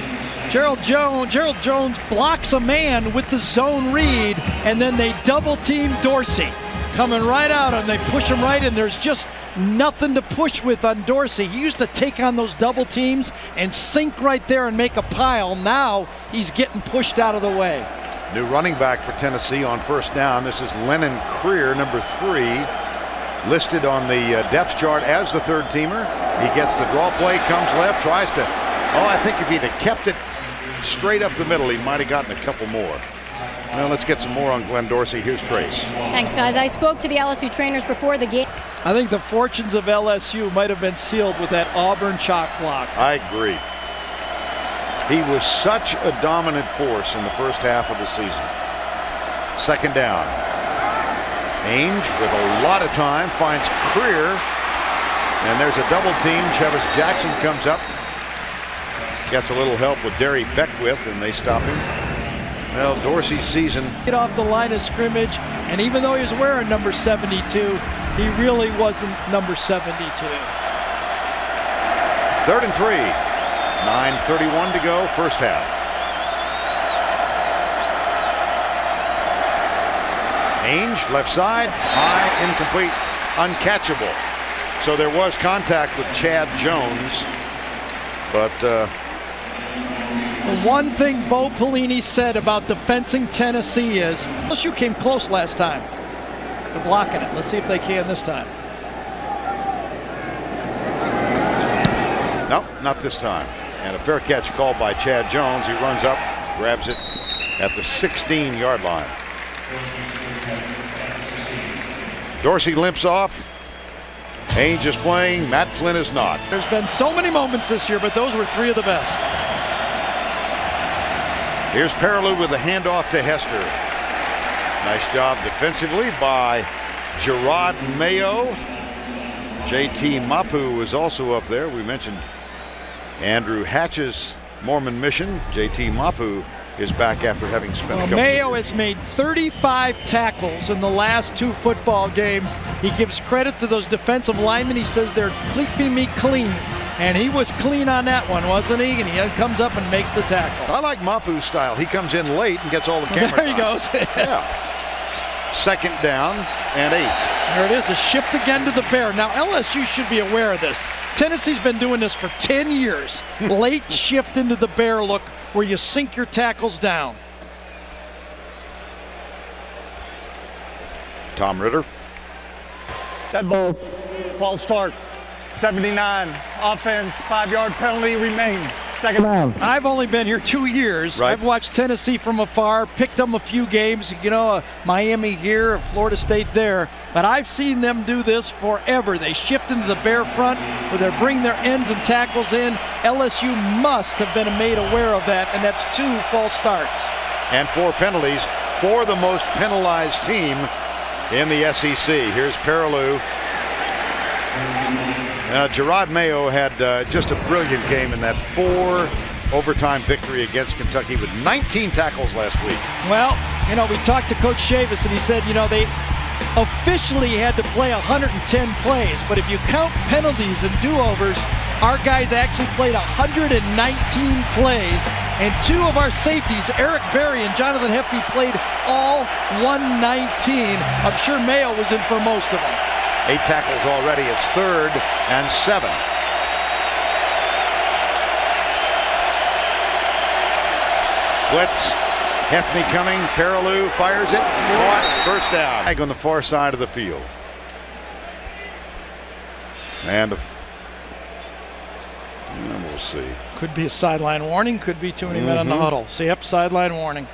Speaker 13: Gerald Jones blocks a man with the zone read, and then they double team Dorsey. Coming right out, and they push him right in. There's just nothing to push with on Dorsey. He used to take on those double teams and sink right there and make a pile. Now he's getting pushed out of the way.
Speaker 12: New running back for Tennessee on 1st down. This is Lennon Creer, number 3, listed on the depth chart as the 3rd teamer. He gets the draw play, comes left, tries to, I think if he'd have kept it straight up the middle, he might have gotten a couple more. Well, let's get some more on Glenn Dorsey. Here's Trace.
Speaker 3: Thanks, guys. I spoke to the LSU trainers before the game.
Speaker 13: I think the fortunes of LSU might have been sealed with that Auburn chalk block.
Speaker 12: I agree. He was such a dominant force in the first half of the season. 2nd down. Ainge with a lot of time finds Creer, and there's a double team. Chevis Jackson comes up, gets a little help with Derry Beckwith, and they stop him. Well, Dorsey's season.
Speaker 13: Get off the line of scrimmage, and even though he was wearing number 72, he really wasn't number 72.
Speaker 12: 3rd and 3. 9:31 to go, first half. Ainge, left side, high, incomplete, uncatchable. So there was contact with Chad Jones, but
Speaker 13: the one thing Bo Pelini said about defensing Tennessee is LSU came close last time to blocking it. Let's see if they can this time.
Speaker 12: No, not this time. And a fair catch called by Chad Jones. He runs up, grabs it at the 16-yard line. Dorsey limps off. Ainge is playing. Matt Flynn is not.
Speaker 13: There's been so many moments this year, but those were 3 of the best.
Speaker 12: Here's Perilou with the handoff to Hester. Nice job defensively by Gerard Mayo. JT Mapu was also up there. We mentioned Andrew Hatch's Mormon mission. JT Mapu is back after having spent a couple
Speaker 13: Mayo
Speaker 12: of years.
Speaker 13: has made 35 tackles in the last 2 football games. He gives credit to those defensive linemen. He says they're keeping me clean. And he was clean on that one, wasn't he? And he comes up and makes the tackle.
Speaker 12: I like Mapu's style. He comes in late and gets all the camera
Speaker 13: There he
Speaker 12: time.
Speaker 13: goes.
Speaker 12: Yeah. 2nd down and 8.
Speaker 13: There it is, a shift again to the bear. Now LSU should be aware of this. Tennessee's been doing this for 10 years. Late shift into the bear look where you sink your tackles down.
Speaker 12: Tom Ritter.
Speaker 15: That ball, false start. 79, offense, 5-yard penalty remains. 2nd down.
Speaker 13: I've only been here 2 years.
Speaker 12: Right.
Speaker 13: I've watched Tennessee from afar, picked them a few games, Miami here, Florida State there, but I've seen them do this forever. They shift into the bear front where they bring their ends and tackles in. LSU must have been made aware of that, and that's 2 false starts.
Speaker 12: And 4 penalties for the most penalized team in the SEC. Here's Perilou. Gerard Mayo had just a brilliant game in that 4 overtime victory against Kentucky with 19 tackles last week.
Speaker 13: Well, we talked to Coach Chavis, and he said, they officially had to play 110 plays, but if you count penalties and do-overs, our guys actually played 119 plays, and 2 of our safeties, Eric Berry and Jonathan Hefty, played all 119. I'm sure Mayo was in for most of them.
Speaker 12: 8 tackles already. It's 3rd and 7. Blitz. Hefty coming. Perilou fires it. Caught. First down. Flag on the far side of the field. And we'll see.
Speaker 13: Could be a sideline warning. Could be too many men on the huddle. So, yep, sideline warning.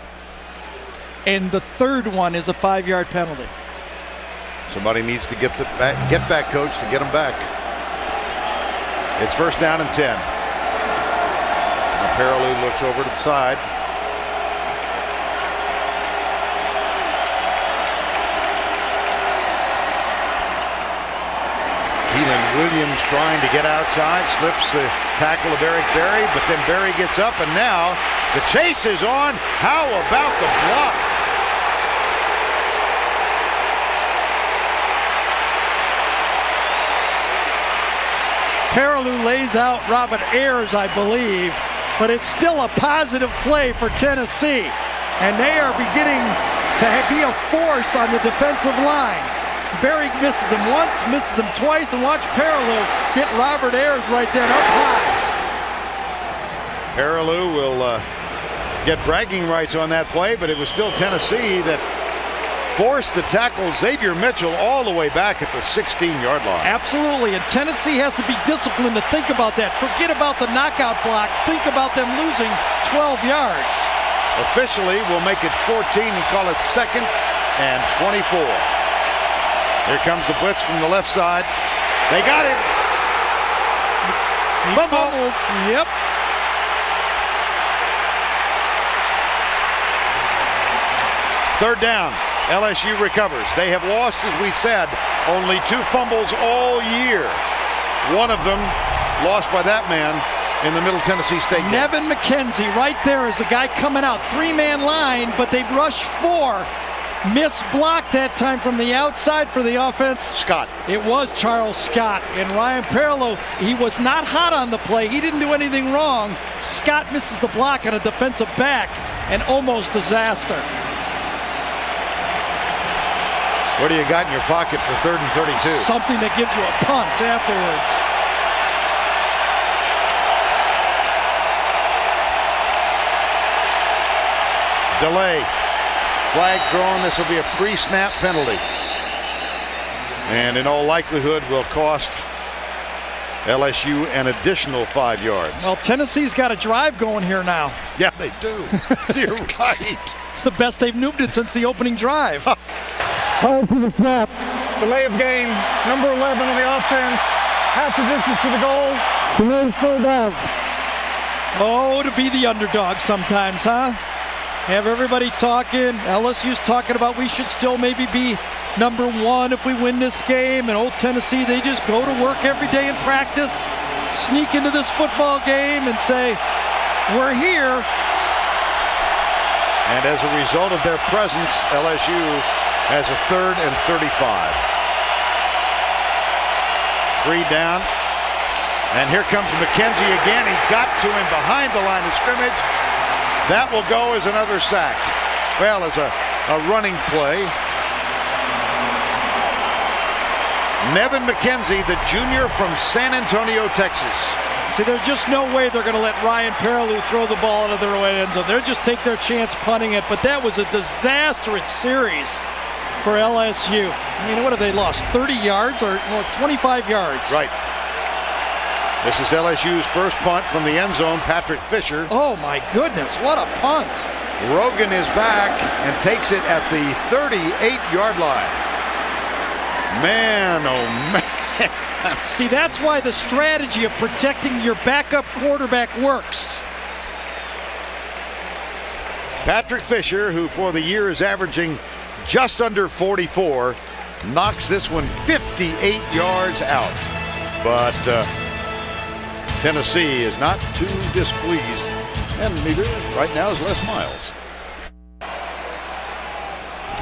Speaker 13: And the 3rd one is a 5-yard penalty.
Speaker 12: Somebody needs to get back coach to get them back. It's 1st down and 10. Now Perilou looks over to the side. Keelan Williams trying to get outside, slips the tackle of Eric Berry, but then Berry gets up, and now the chase is on. How about the block?
Speaker 13: Perilou lays out Robert Ayers, I believe, but it's still a positive play for Tennessee. And they are beginning to be a force on the defensive line. Berry misses him once, misses him twice, and watch Perilou get Robert Ayers right there up high.
Speaker 12: Perilou will get bragging rights on that play, but it was still Tennessee that forced the tackle Xavier Mitchell all the way back at the 16-yard line.
Speaker 13: Absolutely, and Tennessee has to be disciplined to think about that. Forget about the knockout block. Think about them losing 12 yards.
Speaker 12: Officially, we'll make it 14 and call it 2nd and 24. Here comes the blitz from the left side. They got him.
Speaker 13: Fumbled. Yep.
Speaker 12: Third down. LSU recovers. They have lost, as we said, only 2 fumbles all year. One of them lost by that man, in the Middle Tennessee State game.
Speaker 13: Nevin McKenzie right there is the guy coming out. 3-man line, but they rushed 4. Missed block that time from the outside for the offense.
Speaker 12: Scott.
Speaker 13: It was Charles Scott. And Ryan Perillo, he was not hot on the play. He didn't do anything wrong. Scott misses the block on a defensive back, and almost disaster.
Speaker 12: What do you got in your pocket for 3rd and 32?
Speaker 13: Something that gives you a punt afterwards.
Speaker 12: Delay. Flag thrown. This will be a pre-snap penalty. And in all likelihood will cost LSU an additional 5 yards.
Speaker 13: Well, Tennessee's got a drive going here now.
Speaker 12: Yeah, they do. You're right.
Speaker 13: It's the best they've moved it since the opening drive.
Speaker 15: Hold to the snap. Delay of game. Number 11 on the offense. Half the distance to the goal. Delay slow down.
Speaker 13: Oh, to be the underdog sometimes, huh? Have everybody talking. LSU's talking about we should still maybe be number 1 if we win this game. And Old Tennessee, they just go to work every day in practice, sneak into this football game and say, we're here.
Speaker 12: And as a result of their presence, LSU has a 3rd and 35. 3 down. And here comes McKenzie again. He got to him behind the line of scrimmage. That will go as another sack. Well, as a running play. Nevin McKenzie, the junior from San Antonio, Texas.
Speaker 13: See, there's just no way they're going to let Ryan Perillo throw the ball into their right end zone. They'll just take their chance punting it. But that was a disastrous series for LSU. I mean, what have they lost? 30 yards or 25 yards?
Speaker 12: Right. This is LSU's first punt from the end zone. Patrick Fisher.
Speaker 13: Oh my goodness, what a punt.
Speaker 12: Rogan is back and takes it at the 38-yard line. Man, oh man.
Speaker 13: See, that's why the strategy of protecting your backup quarterback works.
Speaker 12: Patrick Fisher, who for the year is averaging just under 44, knocks this one 58 yards out. But Tennessee is not too displeased, and neither right now is Les Miles.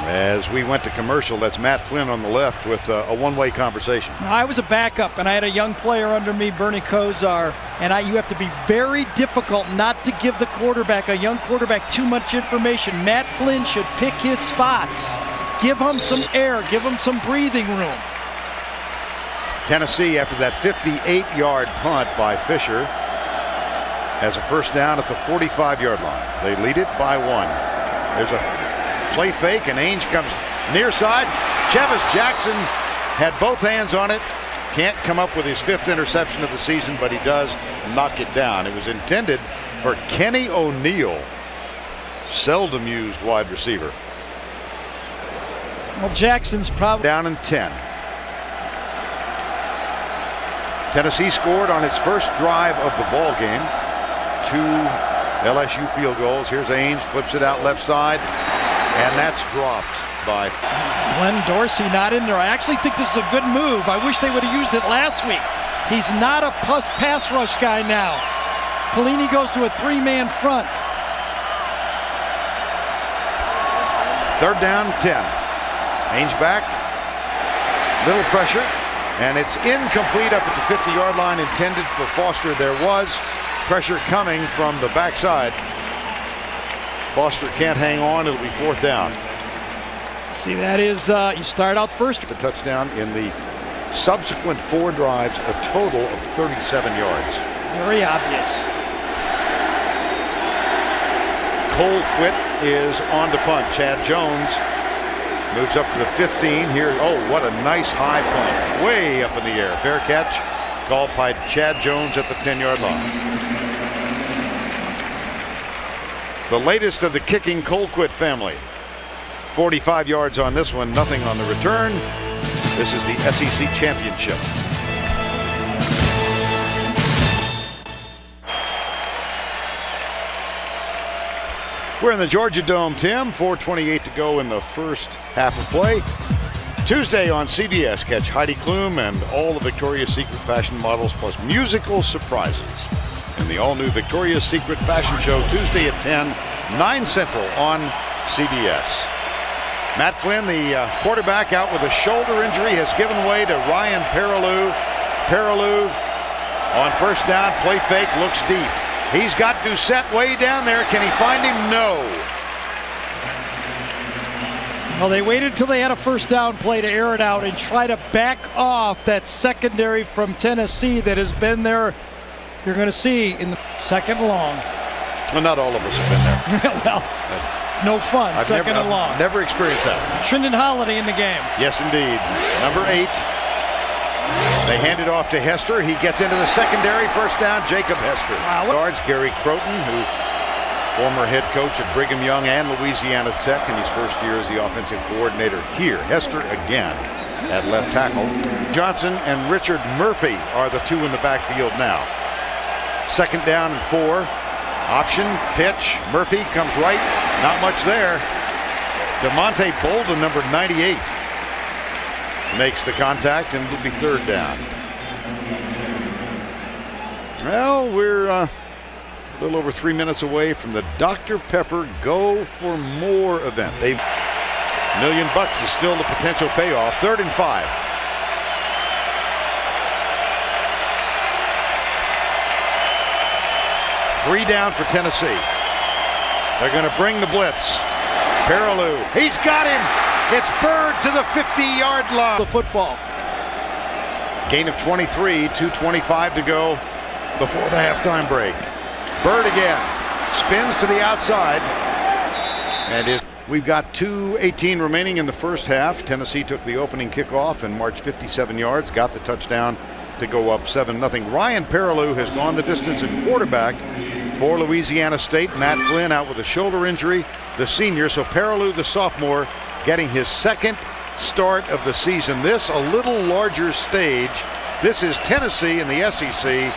Speaker 12: As we went to commercial, that's Matt Flynn on the left with a one-way conversation.
Speaker 13: Now, I was a backup, and I had a young player under me, Bernie Kosar, and you have to be very difficult not to give the quarterback, a young quarterback, too much information. Matt Flynn should pick his spots. Give him some air. Give him some breathing room.
Speaker 12: Tennessee, after that 58-yard punt by Fisher, has a first down at the 45-yard line. They lead it by 1. There's a play fake, and Ainge comes near side. Chevis Jackson had both hands on it. Can't come up with his 5th interception of the season, but he does knock it down. It was intended for Kenny O'Neill, seldom used wide receiver.
Speaker 13: Well, Jackson's probably
Speaker 12: down in 10. Tennessee scored on its first drive of the ball game. 2 LSU field goals. Here's Ainge, flips it out left side, and that's dropped by
Speaker 13: Glenn Dorsey. Not in there. I actually think this is a good move. I wish they would have used it last week. He's not a pass rush guy now. Pelini goes to a 3-man front.
Speaker 12: 3rd down, 10. Ainge back, little pressure, and it's incomplete up at the 50-yard line, intended for Foster. There was pressure coming from the backside. Foster can't hang on. It'll be 4th down.
Speaker 13: See, that is, you start out first.
Speaker 12: The touchdown in the subsequent 4 drives, a total of 37 yards.
Speaker 13: Very obvious.
Speaker 12: Colquitt is on to punt. Chad Jones moves up to the 15 here. Oh, what a nice high punt. Way up in the air. Fair catch. Called by Chad Jones at the 10-yard line. The latest of the kicking Colquitt family. 45 yards on this one, nothing on the return. This is the SEC Championship. We're in the Georgia Dome, Tim. 4:28 to go in the first half of play. Tuesday on CBS, catch Heidi Klum and all the Victoria's Secret fashion models plus musical surprises in the all-new Victoria's Secret Fashion Show, Tuesday at 10, 9 Central on CBS. Matt Flynn, the quarterback, out with a shoulder injury, has given way to Ryan Perilou. Perilou on first down, play fake, looks deep. He's got Doucette way down there. Can he find him? No.
Speaker 13: Well, they waited until they had a first down play to air it out and try to back off that secondary from Tennessee that has been there. You're going to see in the second long.
Speaker 12: Well, not all of us have been there.
Speaker 13: Well, it's no fun. Second and long.
Speaker 12: Never experienced that.
Speaker 13: Trindon Holiday in the game.
Speaker 12: Yes, indeed. Number 8. They hand it off to Hester. He gets into the secondary. First down, Jacob Hester.
Speaker 13: Wow.
Speaker 12: Guards Gary Croton, who former head coach at Brigham Young and Louisiana Tech in his first year as the offensive coordinator here. Hester again at left tackle. Johnson and Richard Murphy are the two in the backfield now. Second down and 4. Option, pitch. Murphy comes right. Not much there. DeMonte Bolden, number 98, makes the contact, and it'll be third down. Well, we're a little over 3 minutes away from the Dr. Pepper Go for More event. $1 million is still the potential payoff. 3rd and 5. Three down for Tennessee. They're going to bring the blitz. Perilou, he's got him. It's Bird to the 50-yard line.
Speaker 13: The football.
Speaker 12: Gain of 23, 2:25 to go before the halftime break. Bird again, spins to the outside, and we've got 2:18 remaining in the first half. Tennessee took the opening kickoff and marched 57 yards, got the touchdown to go up 7-0. Ryan Perilou has gone the distance at quarterback for Louisiana State. Matt Flynn out with a shoulder injury, the senior. So Perilou, the sophomore, getting his second start of the season. This a little larger stage. This is Tennessee in the SEC.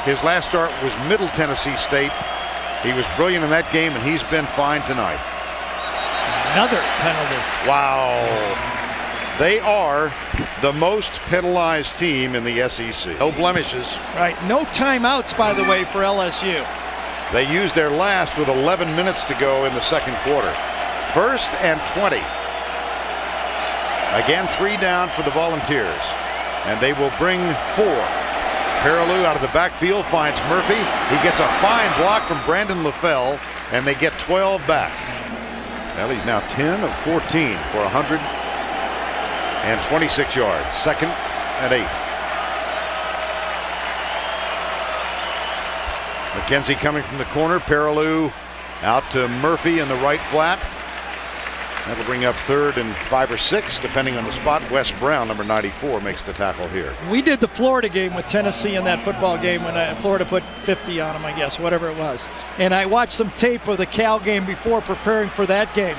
Speaker 12: His last start was Middle Tennessee State. He was brilliant in that game, and he's been fine tonight.
Speaker 13: Another penalty.
Speaker 12: Wow. They are the most penalized team in the SEC. No blemishes.
Speaker 13: Right. No timeouts, by the way, for LSU.
Speaker 12: They used their last with 11 minutes to go in the second quarter. 1st and 20. Again, 3 down for the Volunteers. And they will bring 4. Perilou out of the backfield finds Murphy. He gets a fine block from Brandon LaFell, and they get 12 back. Well, he's now 10 of 14 for 126 yards. 2nd and 8. McKenzie coming from the corner. Perilou out to Murphy in the right flat. That'll bring up 3rd and 5 or 6, depending on the spot. Wes Brown, number 94, makes the tackle here.
Speaker 13: We did the Florida game with Tennessee in that football game when Florida put 50 on them, I guess, whatever it was. And I watched some tape of the Cal game before preparing for that game.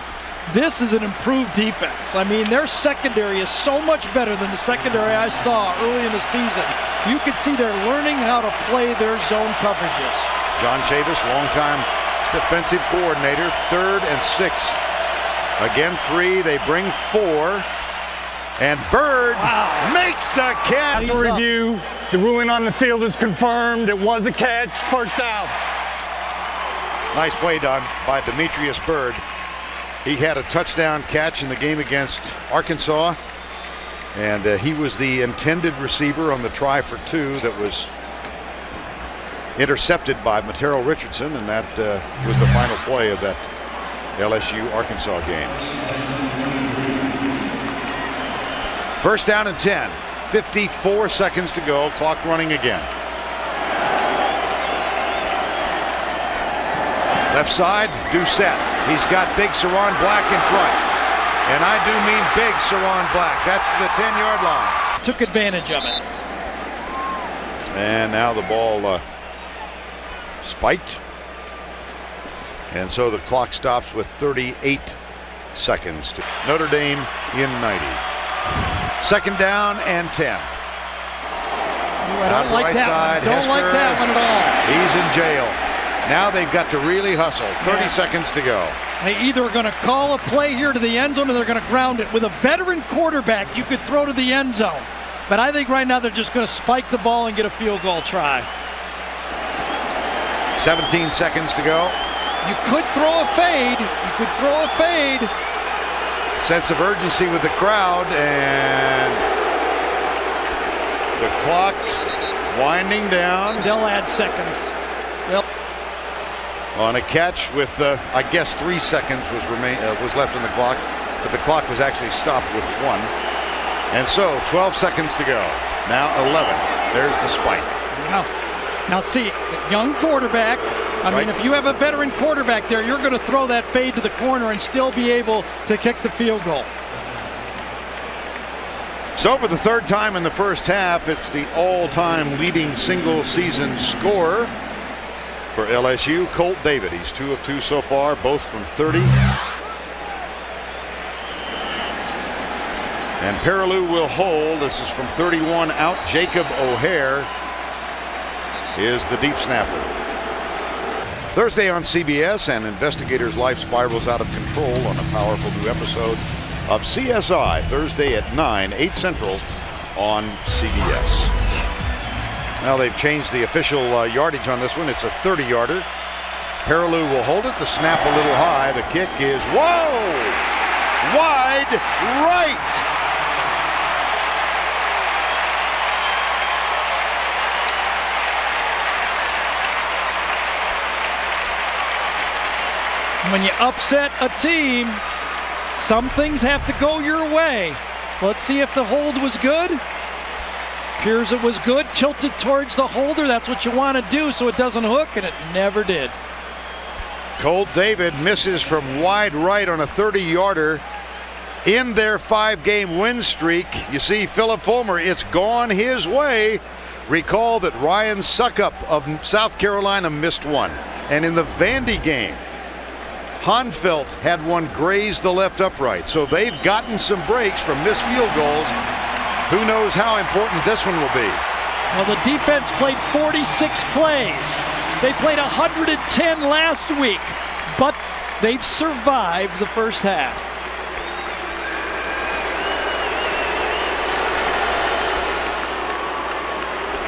Speaker 13: This is an improved defense. I mean, their secondary is so much better than the secondary I saw early in the season. You can see they're learning how to play their zone coverages.
Speaker 12: John Chavis, longtime defensive coordinator. 3rd and 6. Again, 3. They bring 4. And Bird makes the catch.
Speaker 15: After review, the ruling on the field is confirmed. It was a catch. First down.
Speaker 12: Nice play done by Demetrius Bird. He had a touchdown catch in the game against Arkansas. And he was the intended receiver on the try for 2 that was intercepted by Matero Richardson. And that was the final play of that LSU-Arkansas game. 1st down and 10. 54 seconds to go. Clock running again. Left side, Doucette. He's got big Saron Black in front. And I do mean big Saron Black. That's the 10-yard line.
Speaker 13: Took advantage of it.
Speaker 12: And now the ball spiked. And so the clock stops with 38 seconds. Notre Dame in 90. 2nd down and 10.
Speaker 13: I don't like that one. Don't like that one at all.
Speaker 12: He's in jail. Now they've got to really hustle. 30 seconds to go.
Speaker 13: They either are going to call a play here to the end zone or they're going to ground it. With a veteran quarterback, you could throw to the end zone. But I think right now they're just going to spike the ball and get a field goal try.
Speaker 12: 17 seconds to go.
Speaker 13: You could throw a fade.
Speaker 12: Sense of urgency with the crowd, and the clock winding down.
Speaker 13: They'll add seconds.
Speaker 12: On a catch with, I guess, 3 seconds was left on the clock, but the clock was actually stopped with 1. And so 12 seconds to go. Now 11. There's the spike.
Speaker 13: Now see, young quarterback. I mean, if you have a veteran quarterback there, you're going to throw that fade to the corner and still be able to kick the field goal.
Speaker 12: So for the third time in the first half, it's the all-time leading single-season scorer for LSU, Colt David. He's 2 of 2 so far, both from 30. And Perilou will hold. This is from 31 out. Jacob O'Hare is the deep snapper. Thursday on CBS, an investigator's life spirals out of control on a powerful new episode of CSI, Thursday at 9, 8 Central on CBS. Now they've changed the official yardage on this one. It's a 30-yarder. Perilou will hold it. The snap a little high. The kick is, whoa! Wide right!
Speaker 13: When you upset a team, some things have to go your way. Let's see if the hold was good. Appears it was good. Tilted towards the holder. That's what you want to do so it doesn't hook, and it never did.
Speaker 12: Colt David misses from wide right on a 30-yarder in their 5-game win streak. You see Philip Fulmer, it's gone his way. Recall that Ryan Suckup of South Carolina missed one. And in the Vandy game, Hanfelt had one graze the left upright. So they've gotten some breaks from missed field goals. Who knows how important this one will be?
Speaker 13: Well, the defense played 46 plays. They played 110 last week, but they've survived the first half.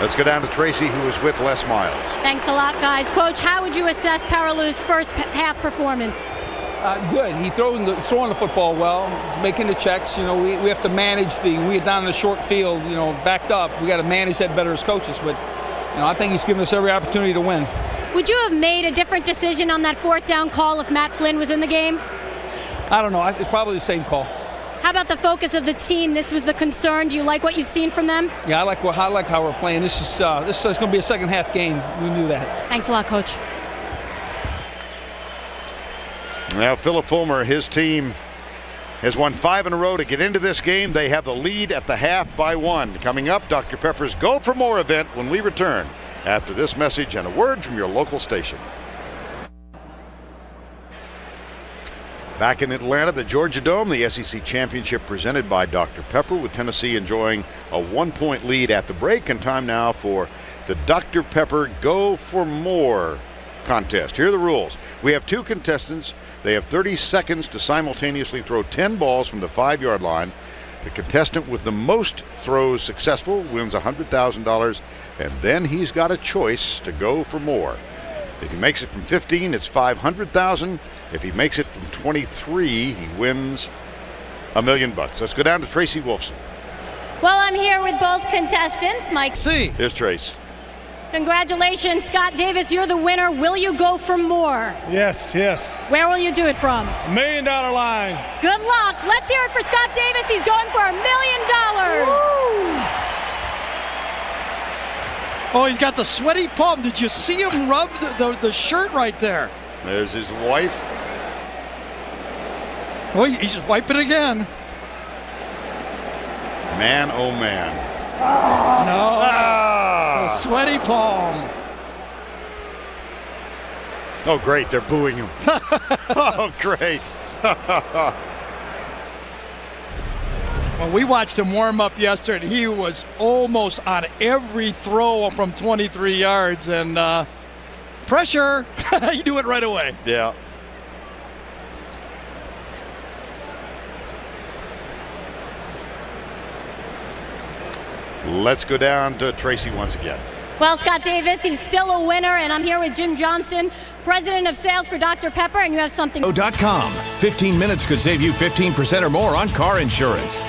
Speaker 12: Let's go down to Tracy, who is with Les Miles.
Speaker 3: Thanks a lot, guys. Coach, how would you assess Perilou's first half performance?
Speaker 14: Good. He's throwing the football well. He's making the checks. You know, we have to manage we're down in the short field, you know, backed up. We got to manage that better as coaches. But, you know, I think he's given us every opportunity to win.
Speaker 3: Would you have made a different decision on that 4th down call if Matt Flynn was in the game?
Speaker 14: I don't know. It's probably the same call.
Speaker 3: How about the focus of the team? This was the concern. Do you like what you've seen from them?
Speaker 14: Yeah, I like how we're playing. This is going to be a second half game. We knew that.
Speaker 3: Thanks a lot, Coach.
Speaker 12: Now, Philip Fulmer, his team has won 5 in a row to get into this game. They have the lead at the half by 1. Coming up, Dr. Pepper's Go For More event when we return after this message and a word from your local station. Back in Atlanta, the Georgia Dome, the SEC Championship presented by Dr. Pepper, with Tennessee enjoying a 1-point lead at the break. And time now for the Dr. Pepper Go For More contest. Here are the rules. We have 2 contestants. They have 30 seconds to simultaneously throw 10 balls from the 5-yard line. The contestant with the most throws successful wins $100,000, and then he's got a choice to go for more. If he makes it from 15, it's $500,000. If he makes it from 23, he wins $1 million. Let's go down to Tracy Wolfson.
Speaker 3: Well, I'm here with both contestants. Mike
Speaker 13: C.
Speaker 12: Here's Trace.
Speaker 3: Congratulations, Scott Davis. You're the winner. Will you go for more?
Speaker 10: Yes.
Speaker 3: Where will you do it from?
Speaker 10: $1 million line.
Speaker 3: Good luck. Let's hear it for Scott Davis. He's going for $1 million.
Speaker 10: Woo!
Speaker 13: Oh, he's got the sweaty palm. Did you see him rub the shirt right there?
Speaker 12: There's his wife.
Speaker 13: Oh, he's just wiping again.
Speaker 12: Man, oh man.
Speaker 13: No.
Speaker 12: Ah!
Speaker 13: The sweaty palm.
Speaker 12: Oh, great. They're booing him. Oh, great.
Speaker 13: Well, we watched him warm up yesterday. He was almost on every throw from 23 yards. And pressure. You do it right away.
Speaker 12: Yeah. Let's go down to Tracy once again.
Speaker 3: Well, Scott Davis, he's still a winner, and I'm here with Jim Johnston, President of Sales for Dr. Pepper, and you have something.
Speaker 17: .com. 15 minutes could save you 15% or more on car insurance.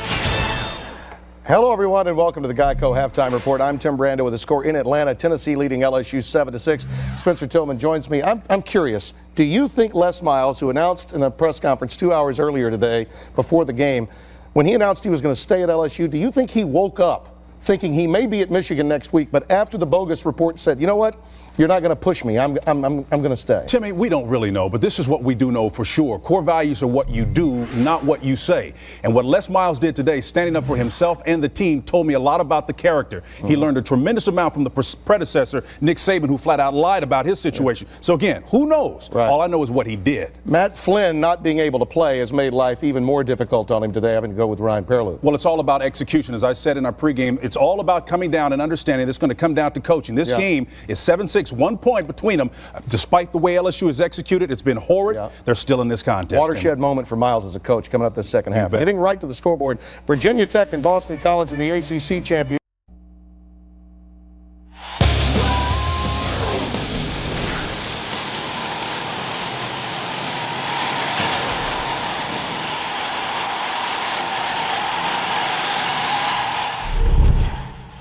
Speaker 16: Hello, everyone, and welcome to the Geico Halftime Report. I'm Tim Brando with a score in Atlanta. Tennessee leading LSU 7-6. Spencer Tillman joins me. I'm curious, do you think Les Miles, who announced in a press conference 2 hours earlier today before the game, when he announced he was going to stay at LSU, do you think he woke up thinking he may be at Michigan next week, but after the bogus report said, you know what, you're not going to push me, I'm going to stay?
Speaker 18: Timmy, we don't really know, but this is what we do know for sure. Core values are what you do, not what you say. And what Les Miles did today, standing up for himself and the team, told me a lot about the character. He learned a tremendous amount from the predecessor, Nick Saban, who flat out lied about his situation. So again, who knows? Right. All I know is what he did.
Speaker 16: Matt Flynn not being able to play has made life even more difficult on him today, having to go with Ryan Perlew.
Speaker 18: Well, it's all about execution. As I said in our pregame, it's all about coming down and understanding it's going to come down to coaching. This game is 7-6, 1 point between them. Despite the way LSU is executed, it's been horrid. They're still in this contest.
Speaker 16: Watershed moment for Miles as a coach coming up this second half. Getting right to the scoreboard, Virginia Tech and Boston College in the ACC championship.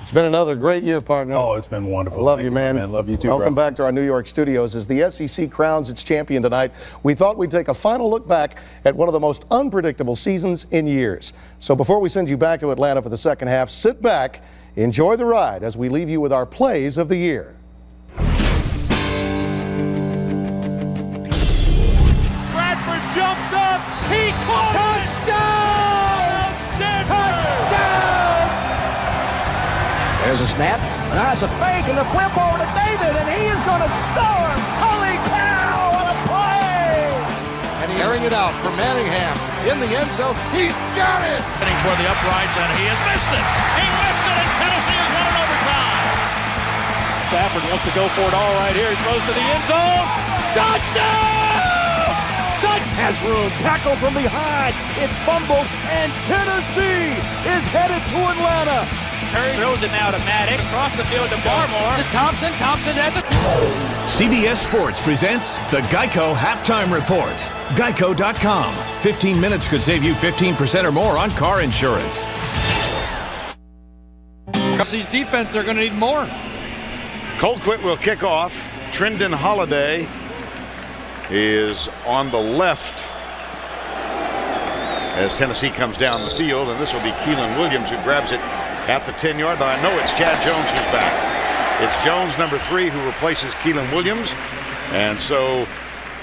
Speaker 16: It's been another great year, partner.
Speaker 18: Oh, it's been wonderful.
Speaker 16: I love you, man.
Speaker 18: Love you too,
Speaker 16: Welcome back to our New York studios. As the SEC crowns its champion tonight, we thought we'd take a final look back at one of the most unpredictable seasons in years. So before we send you back to Atlanta for the second half, sit back, enjoy the ride as we leave you with our plays of the year.
Speaker 10: Bradford jumps up. He caught it. Touchdown! Touchdown!
Speaker 11: There's a snap, and that's a fake, and a flip over to David, and he is going to score! Holy cow, what a play!
Speaker 19: And he's airing it out for Manningham in the end zone. He's got it!
Speaker 9: Heading toward the uprights, and he has missed it! He missed it, and Tennessee has won in overtime!
Speaker 10: Stafford wants to go for it all right here. He throws to the end zone. Touchdown!
Speaker 20: Has room, tackle from behind. It's fumbled, and Tennessee is headed to Atlanta.
Speaker 10: Perry throws it now to Maddox, across the field to Barmore, to Thompson. Thompson at the...
Speaker 17: CBS Sports presents the Geico Halftime Report. Geico.com. 15 minutes could save you 15% or more on car insurance.
Speaker 13: Tennessee's defense, they're going to need more.
Speaker 12: Colquitt will kick off. Trendon Holiday is on the left as Tennessee comes down the field, and this will be Keelan Williams who grabs it at the 10-yard line. No, it's Chad Jones who's back. It's Jones, number 3, who replaces Keelan Williams. And so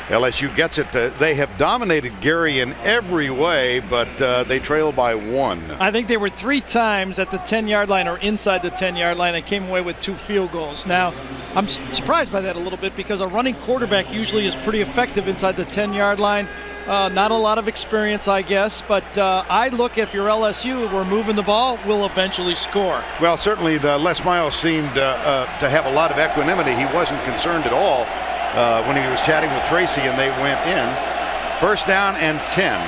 Speaker 12: LSU gets it. They have dominated Gary in every way, but they trail by 1.
Speaker 13: I think they were 3 times at the 10-yard line or inside the 10-yard line and came away with 2 field goals. Now, I'm surprised by that a little bit because a running quarterback usually is pretty effective inside the 10-yard line. Not a lot of experience, I guess, but I look, if you're LSU, we're moving the ball, we'll eventually score.
Speaker 12: Well, certainly Les Miles seemed to have a lot of equanimity. He wasn't concerned at all when he was chatting with Tracy, and they went in. First down and 10.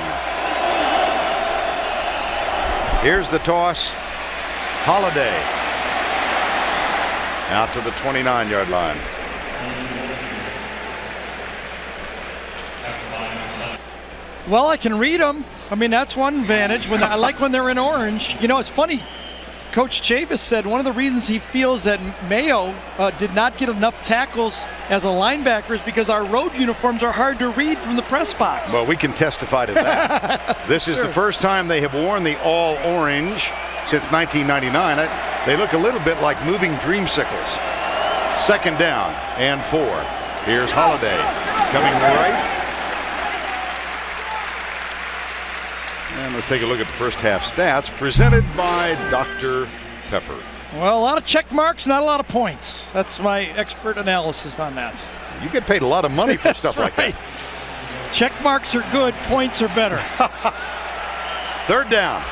Speaker 12: Here's the toss. Holiday out to the 29-yard line.
Speaker 13: Well, I can read them. I mean, that's one advantage. I like when they're in orange. You know, it's funny. Coach Chavis said one of the reasons he feels that Mayo did not get enough tackles as a linebacker is because our road uniforms are hard to read from the press box.
Speaker 12: Well, we can testify to that. This is the first time they have worn the all orange since 1999. They look a little bit like moving dreamsicles. Second down and 4. Here's Holiday coming right. And let's take a look at the first half stats presented by Dr. Pepper.
Speaker 13: Well, a lot of check marks, not a lot of points. That's my expert analysis on that.
Speaker 12: You get paid a lot of money for stuff like that.
Speaker 13: Check marks are good, points are better.
Speaker 12: Third down.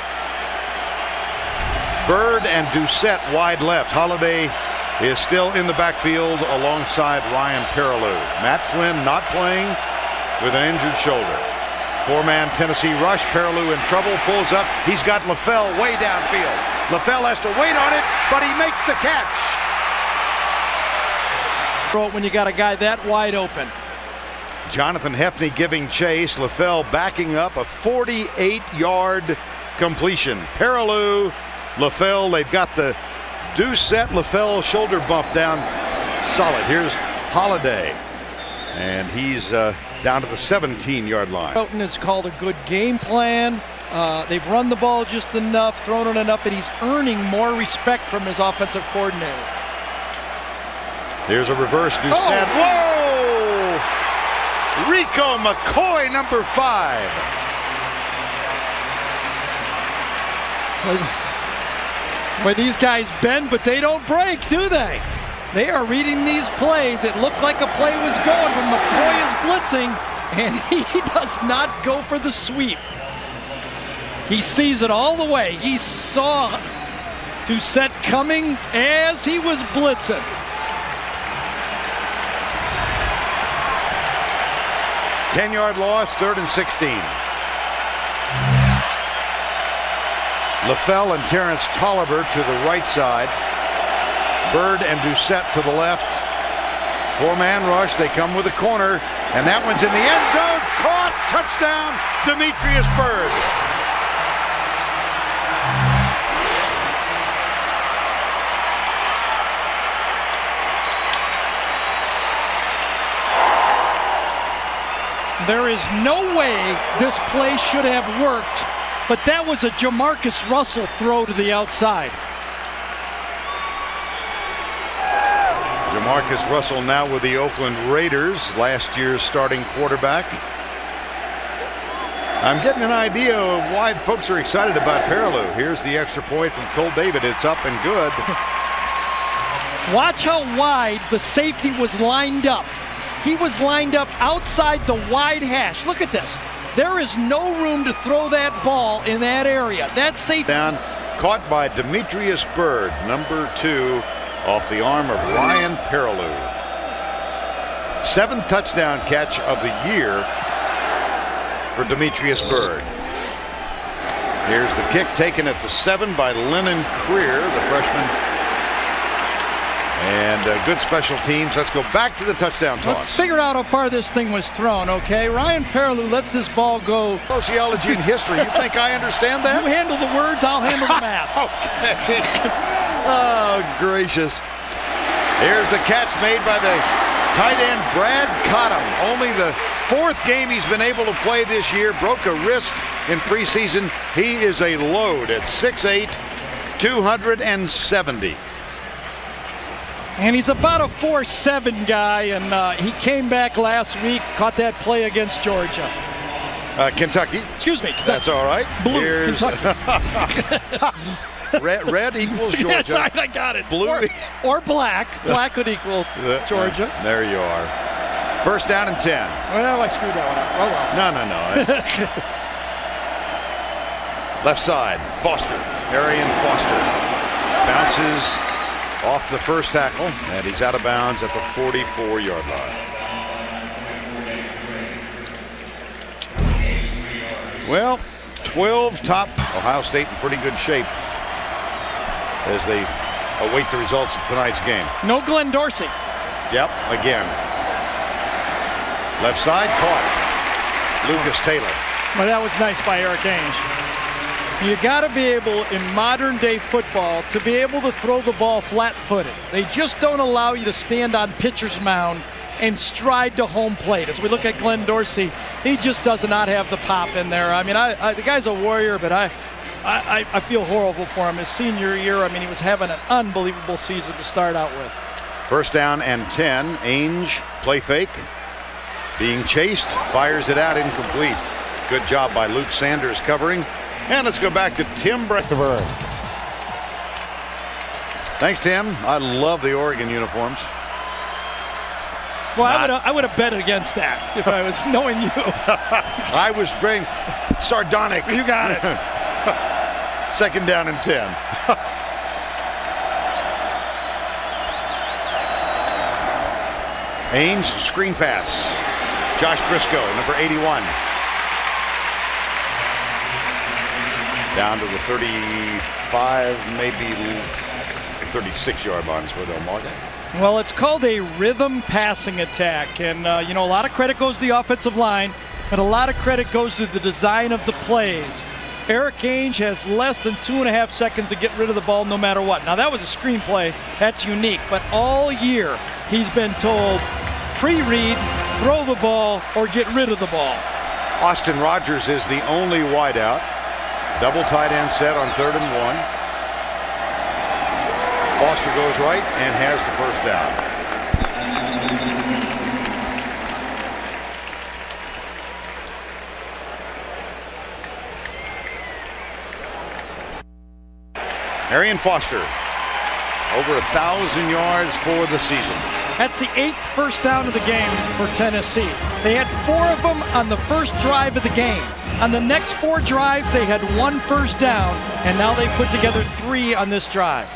Speaker 12: Bird and Doucette wide left. Holiday is still in the backfield alongside Ryan Perlew. Matt Flynn not playing with an injured shoulder. 4-man Tennessee rush. Perlew in trouble, pulls up. He's got LaFell way downfield. LaFell has to wait on it, but he makes the catch.
Speaker 13: Throw it when you got a guy that wide open.
Speaker 12: Jonathan Hefney giving chase. LaFell backing up a 48-yard completion. Perilou, LaFell, they've got the Doucette LaFell shoulder bump down solid. Here's Holiday, and he's down to the 17-yard line.
Speaker 13: Houghton has called a good game plan. They've run the ball just enough, thrown it enough, and he's earning more respect from his offensive coordinator.
Speaker 12: There's a reverse Doucette.
Speaker 13: Oh.
Speaker 12: Whoa! Rico McCoy, number 5.
Speaker 13: Where these guys bend, but they don't break, do they? They are reading these plays. It looked like a play was going when McCoy is blitzing, and he does not go for the sweep. He sees it all the way. He saw Doucette coming as he was blitzing.
Speaker 12: Ten-yard loss, 3rd and 16. LaFell and Terrence Tolliver to the right side. Bird and Doucette to the left. 4-man rush. They come with a corner, and that one's in the end zone. Caught. Touchdown, Demetrius Bird.
Speaker 13: There is no way this play should have worked, but that was a Jamarcus Russell throw to the outside.
Speaker 12: Jamarcus Russell now with the Oakland Raiders, last year's starting quarterback. I'm getting an idea of why folks are excited about Perilou. Here's the extra point from Cole David. It's up and good.
Speaker 13: Watch how wide the safety was lined up. He was lined up outside the wide hash. Look at this. There is no room to throw that ball in that area. That safety.
Speaker 12: Down, caught by Demetrius Bird, number 2, off the arm of Ryan Perilou. 7th touchdown catch of the year for Demetrius Bird. Here's the kick taken at the 7 by Lennon Creer, the freshman. And good special teams. Let's go back to the touchdown toss.
Speaker 13: Let's figure out how far this thing was thrown, okay? Ryan Perilou lets this ball go.
Speaker 12: Sociology and history. You think I understand that?
Speaker 13: You handle the words, I'll handle the math.
Speaker 12: Okay. Oh, gracious. Here's the catch made by the tight end Brad Cottom. Only the 4th game he's been able to play this year. Broke a wrist in preseason. He is a load at 6'8", 270.
Speaker 13: And he's about a 4'7" guy, and he came back last week, caught that play against Georgia.
Speaker 12: Kentucky.
Speaker 13: Excuse me. Kentucky.
Speaker 12: That's all right.
Speaker 13: Blue, Kentucky.
Speaker 12: red equals Georgia.
Speaker 13: Yes, I got it.
Speaker 12: Blue.
Speaker 13: Or black. Black would equal Georgia.
Speaker 12: There you are. First down and 10.
Speaker 13: Well, I screwed that one up. Oh, well.
Speaker 12: No. Left side, Foster. Arian Foster bounces off the first tackle, and he's out of bounds at the 44-yard line. Well, 12 top. Ohio State in pretty good shape as they await the results of tonight's game.
Speaker 13: No Glenn Dorsey.
Speaker 12: Yep, again. Left side, caught. Lucas Taylor.
Speaker 13: Well, that was nice by Eric Ainge. You got to be able, in modern day football, to be able to throw the ball flat-footed. They just don't allow you to stand on pitcher's mound and stride to home plate. As we look at Glenn Dorsey, he just does not have the pop in there. I mean, the guy's a warrior, but I feel horrible for him. His senior year, I mean, he was having an unbelievable season to start out with.
Speaker 12: First down and 10. Ainge, play fake. Being chased, fires it out, incomplete. Good job by Luke Sanders covering. And let's go back to Tim Brechtevern. Thanks, Tim. I love the Oregon uniforms.
Speaker 13: Well, I would have bet against that if I was knowing you.
Speaker 12: I was being sardonic.
Speaker 13: You got it.
Speaker 12: Second down and 10. Ainge, screen pass. Josh Briscoe, number 81. Down to the 35, maybe 36-yard line is where they'll mark it.
Speaker 13: Well, it's called a rhythm passing attack. And, a lot of credit goes to the offensive line, and a lot of credit goes to the design of the plays. Eric Ainge has less than 2.5 seconds to get rid of the ball no matter what. Now, that was a screenplay. That's unique. But all year, he's been told, pre-read, throw the ball, or get rid of the ball.
Speaker 12: Austin Rogers is the only wideout. Double tight end set on 3rd and 1. Foster goes right and has the first down. Arian Foster, over 1,000 yards for the season.
Speaker 13: That's the 8th first down of the game for Tennessee. They had 4 of them on the first drive of the game. On the next 4 drives, they had 1 first down, and now they put together 3 on this drive.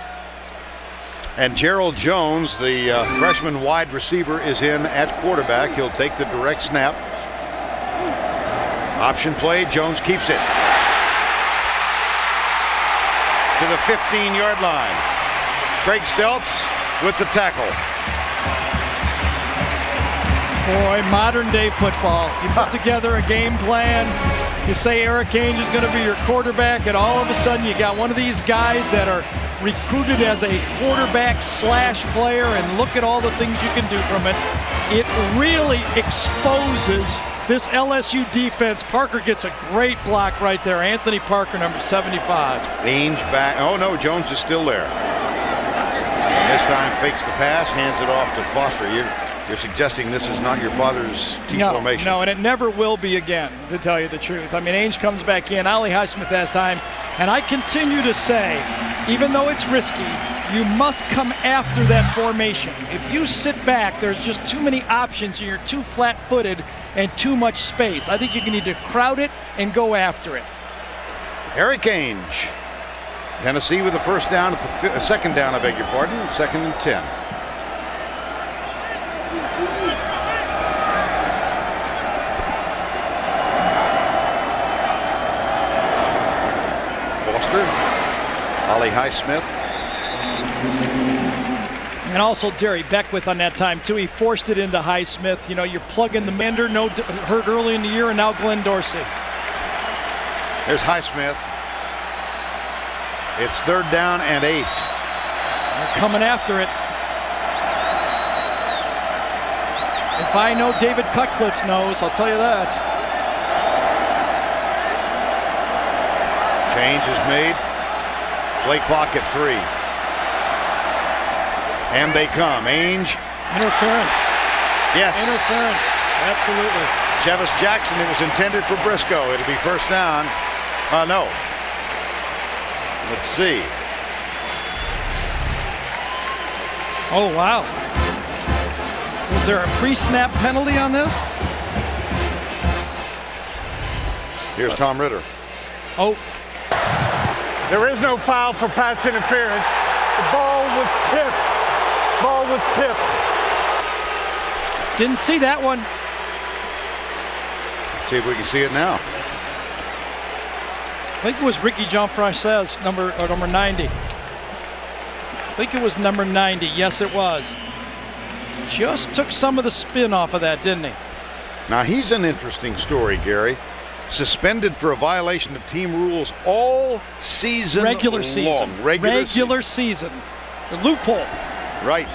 Speaker 12: And Gerald Jones, the freshman wide receiver, is in at quarterback. He'll take the direct snap. Option play, Jones keeps it to the 15-yard line. Craig Stelz with the tackle.
Speaker 13: Boy, modern day football. You put together a game plan. You say Eric Ainge is going to be your quarterback, and all of a sudden you got one of these guys that are recruited as a quarterback / player, and look at all the things you can do from it. It really exposes this LSU defense. Parker gets a great block right there. Anthony Parker, number 75.
Speaker 12: Ainge back. Oh, no, Jones is still there. And this time fakes the pass, hands it off to Foster. You're suggesting this is not your father's T formation.
Speaker 13: No, and it never will be again, to tell you the truth. I mean, Ainge comes back in. Ali Highsmith has time. And I continue to say, even though it's risky, you must come after that formation. If you sit back, there's just too many options and you're too flat-footed and too much space. I think you need to crowd it and go after it.
Speaker 12: Eric Ainge. Tennessee with the first down at the second down, I beg your pardon, 2nd and 10. Ollie Highsmith.
Speaker 13: And also Derry Beckwith on that time, too. He forced it into Highsmith. You're plugging the Mender, no hurt early in the year, and now Glenn Dorsey.
Speaker 12: Here's Highsmith. It's 3rd down and 8.
Speaker 13: They're coming after it. If I know David Cutcliffe's knows, I'll tell you that.
Speaker 12: Change is made. Play clock at 3. And they come. Ainge.
Speaker 13: Interference.
Speaker 12: Yes.
Speaker 13: Interference. Absolutely.
Speaker 12: Chevis Jackson, it was intended for Briscoe. It'll be first down. No. Let's see.
Speaker 13: Oh, wow. Was there a pre-snap penalty on this?
Speaker 12: Here's Tom Ritter.
Speaker 13: Oh.
Speaker 15: There is no foul for pass interference. The ball was tipped. Ball was tipped.
Speaker 13: Didn't see that one.
Speaker 12: Let's see if we can see it now.
Speaker 13: I think it was Ricky Jean-François, number 90. I think it was number 90. Yes, it was. Just took some of the spin off of that, didn't he?
Speaker 12: Now, he's an interesting story, Gary. Suspended for a violation of team rules all season
Speaker 13: Regular
Speaker 12: long.
Speaker 13: Season. Regular season. The loophole.
Speaker 12: Right.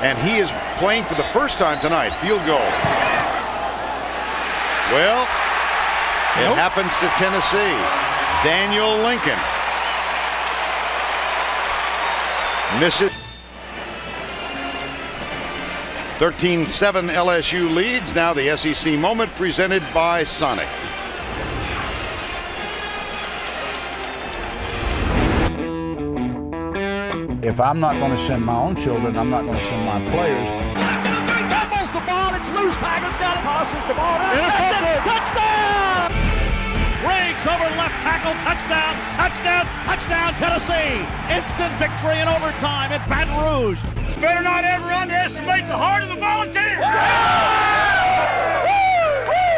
Speaker 12: And he is playing for the first time tonight. Field goal. Well, it happens to Tennessee. Daniel Lincoln misses. 13-7 LSU leads. Now the SEC moment presented by Sonic.
Speaker 21: If I'm not going to send my own children, I'm not going to send my players.
Speaker 11: Fumbles the ball. It's loose. Tigers got it. Tosses the ball. Touchdown! Riggs over left tackle. Touchdown. Touchdown. Touchdown, Tennessee. Instant victory in overtime at Baton Rouge.
Speaker 10: Better not ever underestimate the heart of the Volunteers.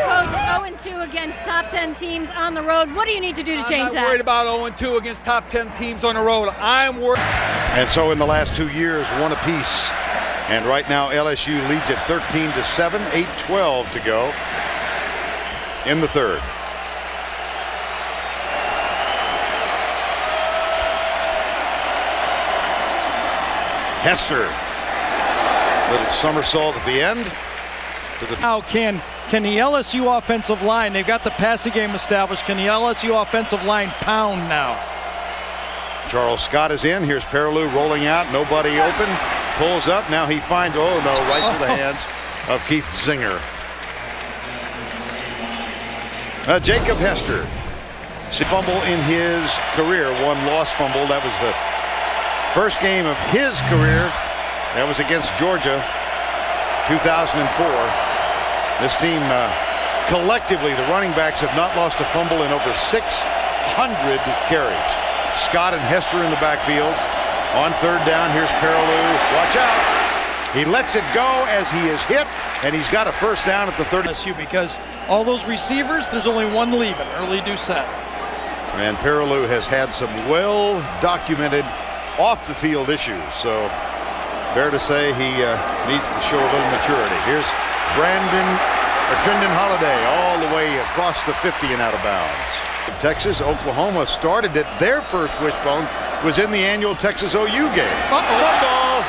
Speaker 3: Coach, 0-2 against top 10 teams on the road. What do you need to do to change that?
Speaker 14: I'm not worried about 0-2 against top 10 teams on the road. I'm worried.
Speaker 12: And so in the last 2 years, one apiece. And right now LSU leads it 13-7, 8:12 to go in the third. Hester, little somersault at the end.
Speaker 13: Now can the LSU offensive line, they've got the passing game established, can the LSU offensive line pound now?
Speaker 12: Charles Scott is in. Here's Perilou rolling out. Nobody open. Pulls up. Now he finds, oh no, right to the hands of Keith Singer. Jacob Hester. Fumble in his career. One lost fumble. That was the first game of his career. That was against Georgia, 2004. This team, collectively, the running backs have not lost a fumble in over 600 carries. Scott and Hester in the backfield. On third down, here's Perilou. Watch out. He lets it go as he is hit, and he's got a first down at the 30.
Speaker 13: Because all those receivers, there's only one leaving, Early Doucette.
Speaker 12: And Perilou has had some well-documented off-the-field issues, so fair to say he needs to show a little maturity. Here's Trendon Holiday all the way across the 50 and out of bounds. Texas, Oklahoma started it. Their first wishbone was in the annual Texas OU game. Football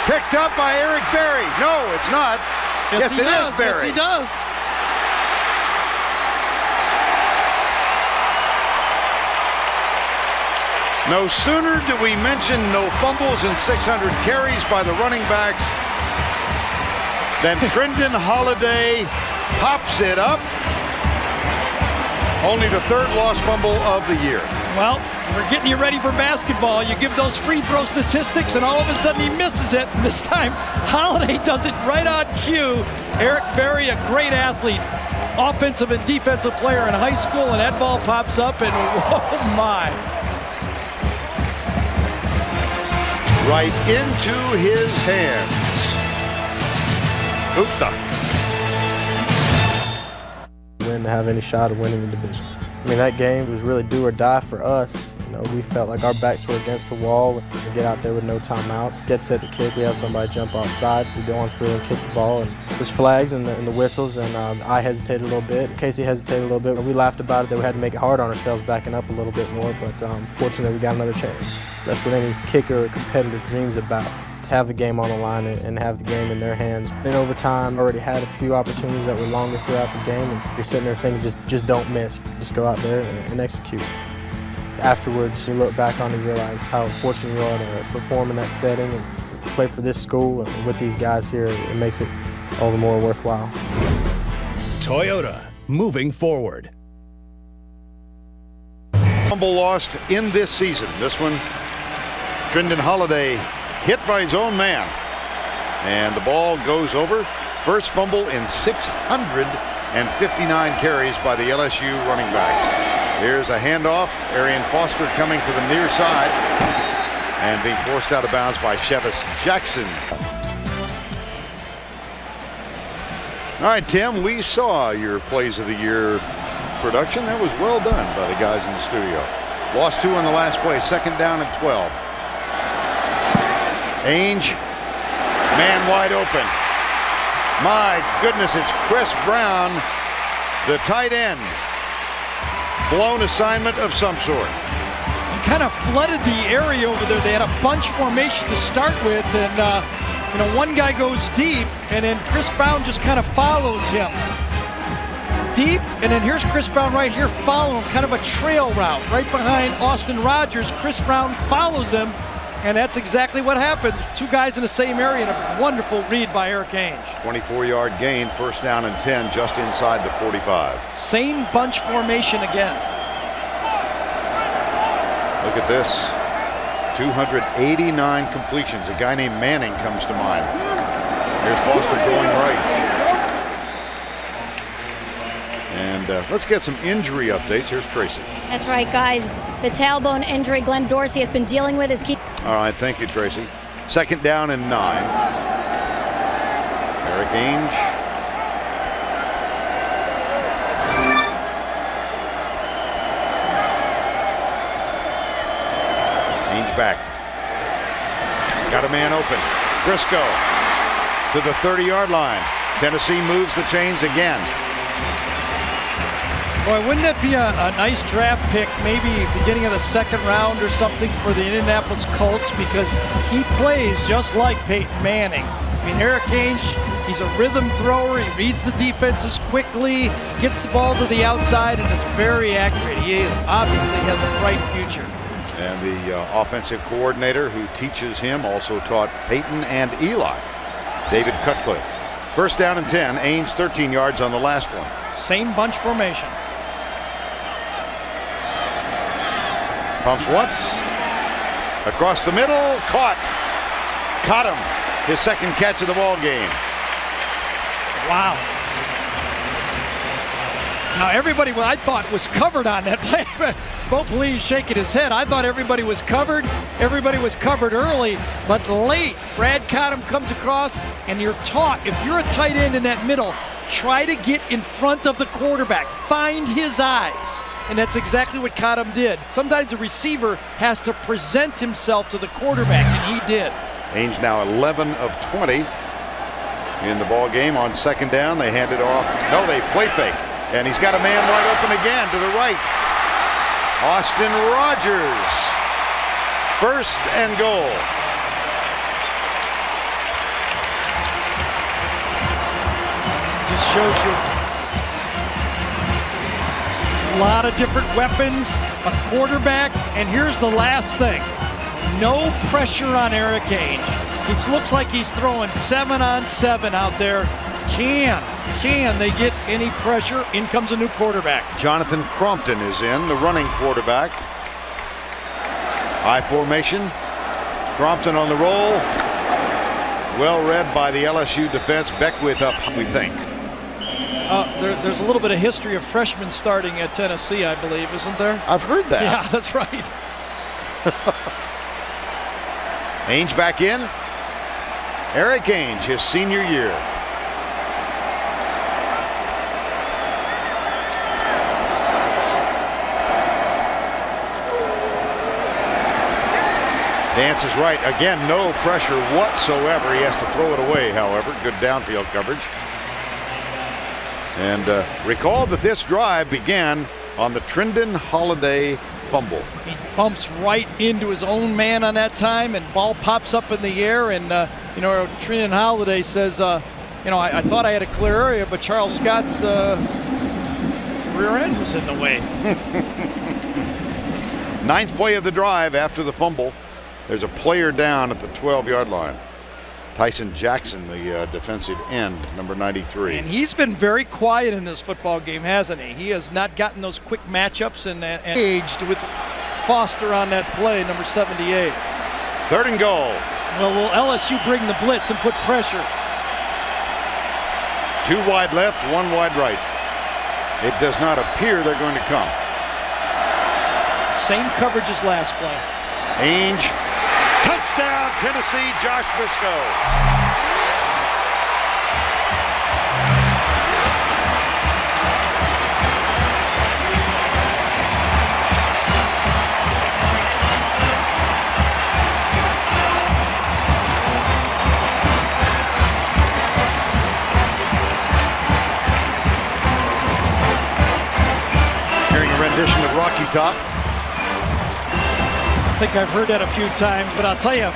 Speaker 12: picked up by Eric Berry. No, it's not. Yes, it is Berry.
Speaker 13: Yes, he does.
Speaker 12: No sooner do we mention no fumbles and 600 carries by the running backs than Trendon Holiday pops it up. Only the third lost fumble of the year.
Speaker 13: Well, we're getting you ready for basketball. You give those free throw statistics, and all of a sudden he misses it. And this time, Holiday does it right on cue. Eric Berry, a great athlete, offensive and defensive player in high school, and that ball pops up, and oh my.
Speaker 12: Right into his hands. Oofta.
Speaker 5: Win to have any shot of winning the division. I mean, that game was really do or die for us. You know, we felt like our backs were against the wall. We get out there with no timeouts, get set to kick. We have somebody jump off sides. We go on through and kick the ball. And there's flags and the whistles, and I hesitated a little bit. Casey hesitated a little bit. We laughed about it that we had to make it hard on ourselves, backing up a little bit more. But fortunately, we got another chance. That's what any kicker or competitor dreams about. To have the game on the line and have the game in their hands. In overtime, already had a few opportunities that were longer throughout the game, and you're sitting there thinking, just don't miss. Just go out there and execute. Afterwards, you look back on and realize how fortunate you are to perform in that setting and play for this school and with these guys here. It makes it all the more worthwhile.
Speaker 17: Toyota, moving forward.
Speaker 12: Fumble lost in this season. This one, Trendon Holiday hit by his own man, and the ball goes over. First fumble in 659 carries by the LSU running backs. Here's a handoff. Arian Foster coming to the near side and being forced out of bounds by Chevis Jackson. All right, Tim, we saw your Plays of the Year production. That was well done by the guys in the studio. Lost 2 on the last play, second down and 12. Ainge, man wide open. My goodness, it's Chris Brown, the tight end. Blown assignment of some sort.
Speaker 13: He kind of flooded the area over there. They had a bunch formation to start with, and one guy goes deep, and then Chris Brown just kind of follows him. Deep, and then here's Chris Brown right here following him, kind of a trail route. Right behind Austin Rogers, Chris Brown follows him. And that's exactly what happens. Two guys in the same area, and a wonderful read by Eric Ainge.
Speaker 12: 24-yard gain, first down and 10, just inside the 45.
Speaker 13: Same bunch formation again.
Speaker 12: Look at this. 289 completions. A guy named Manning comes to mind. Here's Foster going right. And let's get some injury updates. Here's Tracy.
Speaker 3: That's right, guys. The tailbone injury Glenn Dorsey has been dealing with is key.
Speaker 12: All right, thank you, Tracy. Second down and 9. Eric Ainge. Ainge back. Got a man open. Briscoe to the 30-yard line. Tennessee moves the chains again.
Speaker 13: Boy, wouldn't that be a nice draft pick, maybe beginning of the second round or something for the Indianapolis Colts, because he plays just like Peyton Manning. I mean, Eric Ainge, he's a rhythm thrower. He reads the defenses quickly, gets the ball to the outside, and is very accurate. He obviously has a bright future.
Speaker 12: And the offensive coordinator who teaches him also taught Peyton and Eli, David Cutcliffe. First down and 10. Ainge 13 yards on the last one.
Speaker 13: Same bunch formation.
Speaker 12: Pumps once. Across the middle. Caught him. His second catch of the ball game.
Speaker 13: Wow. Now everybody, I thought, was covered on that play. Both Lee's shaking his head. I thought everybody was covered. Everybody was covered early, but late. Brad Cottom comes across, and you're taught, if you're a tight end in that middle, try to get in front of the quarterback. Find his eyes. And that's exactly what Cottom did. Sometimes the receiver has to present himself to the quarterback, and he did.
Speaker 12: Ainge now 11 of 20 in the ball game. On second down, they hand it off. No, they play fake. And he's got a man wide open again to the right. Austin Rogers. First and goal.
Speaker 13: Just shows you a lot of different weapons, a quarterback, and here's the last thing. No pressure on Eric Ainge. It looks like he's throwing 7-on-7 out there. Can they get any pressure? In comes a new quarterback.
Speaker 12: Jonathan Crompton is in, the running quarterback. High formation. Crompton on the roll. Well read by the LSU defense. Beckwith up, we think.
Speaker 13: There's a little bit of history of freshmen starting at Tennessee, I believe, isn't there?
Speaker 12: I've heard that.
Speaker 13: Yeah, that's right.
Speaker 12: Ainge back in. Eric Ainge, his senior year. Dance is right. Again, no pressure whatsoever. He has to throw it away, however. Good downfield coverage. And recall that this drive began on the Trendon Holiday fumble.
Speaker 13: He bumps right into his own man on that time, and ball pops up in the air. And, Trendon Holiday says, I thought I had a clear area, but Charles Scott's rear end was in the way.
Speaker 12: Ninth play of the drive after the fumble. There's a player down at the 12-yard line. Tyson Jackson, the defensive end, number 93.
Speaker 13: And he's been very quiet in this football game, hasn't he? He has not gotten those quick matchups and engaged with Foster on that play, number 78.
Speaker 12: Third and goal.
Speaker 13: Well, will LSU bring the blitz and put pressure?
Speaker 12: 2 wide left, 1 wide right. It does not appear they're going to come.
Speaker 13: Same coverage as last play.
Speaker 12: Ainge. Touchdown, Tennessee, Josh Briscoe. Hearing a rendition of Rocky Top.
Speaker 13: I think I've heard that a few times, but I'll tell you,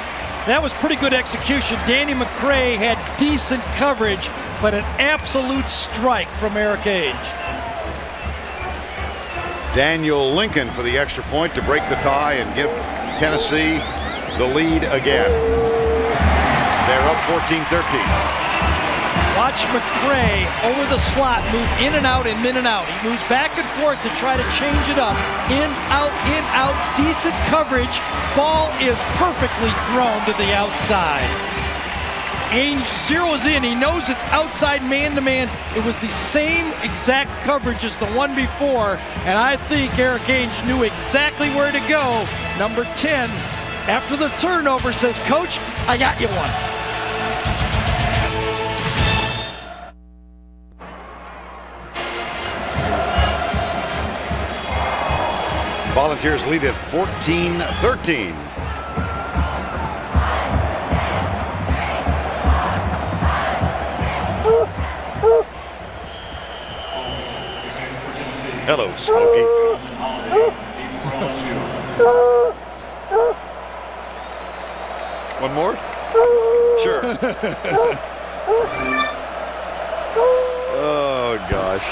Speaker 13: that was pretty good execution. Danny McCray had decent coverage, but an absolute strike from Eric Ainge.
Speaker 12: Daniel Lincoln for the extra point to break the tie and give Tennessee the lead again. They're up 14-13.
Speaker 13: Watch McCray over the slot move in and out and in and out. He moves back and forth to try to change it up. In, out, decent coverage. Ball is perfectly thrown to the outside. Ainge zeroes in. He knows it's outside man-to-man. It was the same exact coverage as the one before, and I think Eric Ainge knew exactly where to go. Number 10, after the turnover, says, "Coach, I got you one."
Speaker 12: Volunteers lead at 14-13. Hello, Smokey. One more? Sure. Oh, gosh.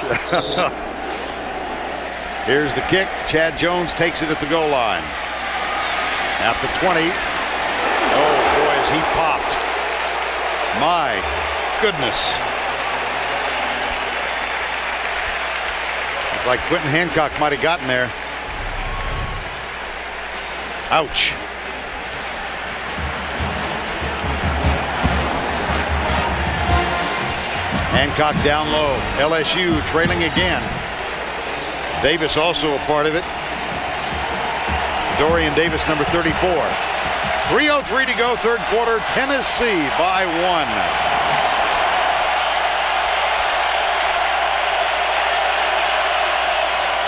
Speaker 12: Here's the kick. Chad Jones takes it at the goal line. At the 20. Oh, boy, as he popped. My goodness. Looked like Quentin Hancock might have gotten there. Ouch. Hancock down low. LSU trailing again. Davis also a part of it. Dorian Davis, number 34. 3:03 to go, third quarter. Tennessee by 1.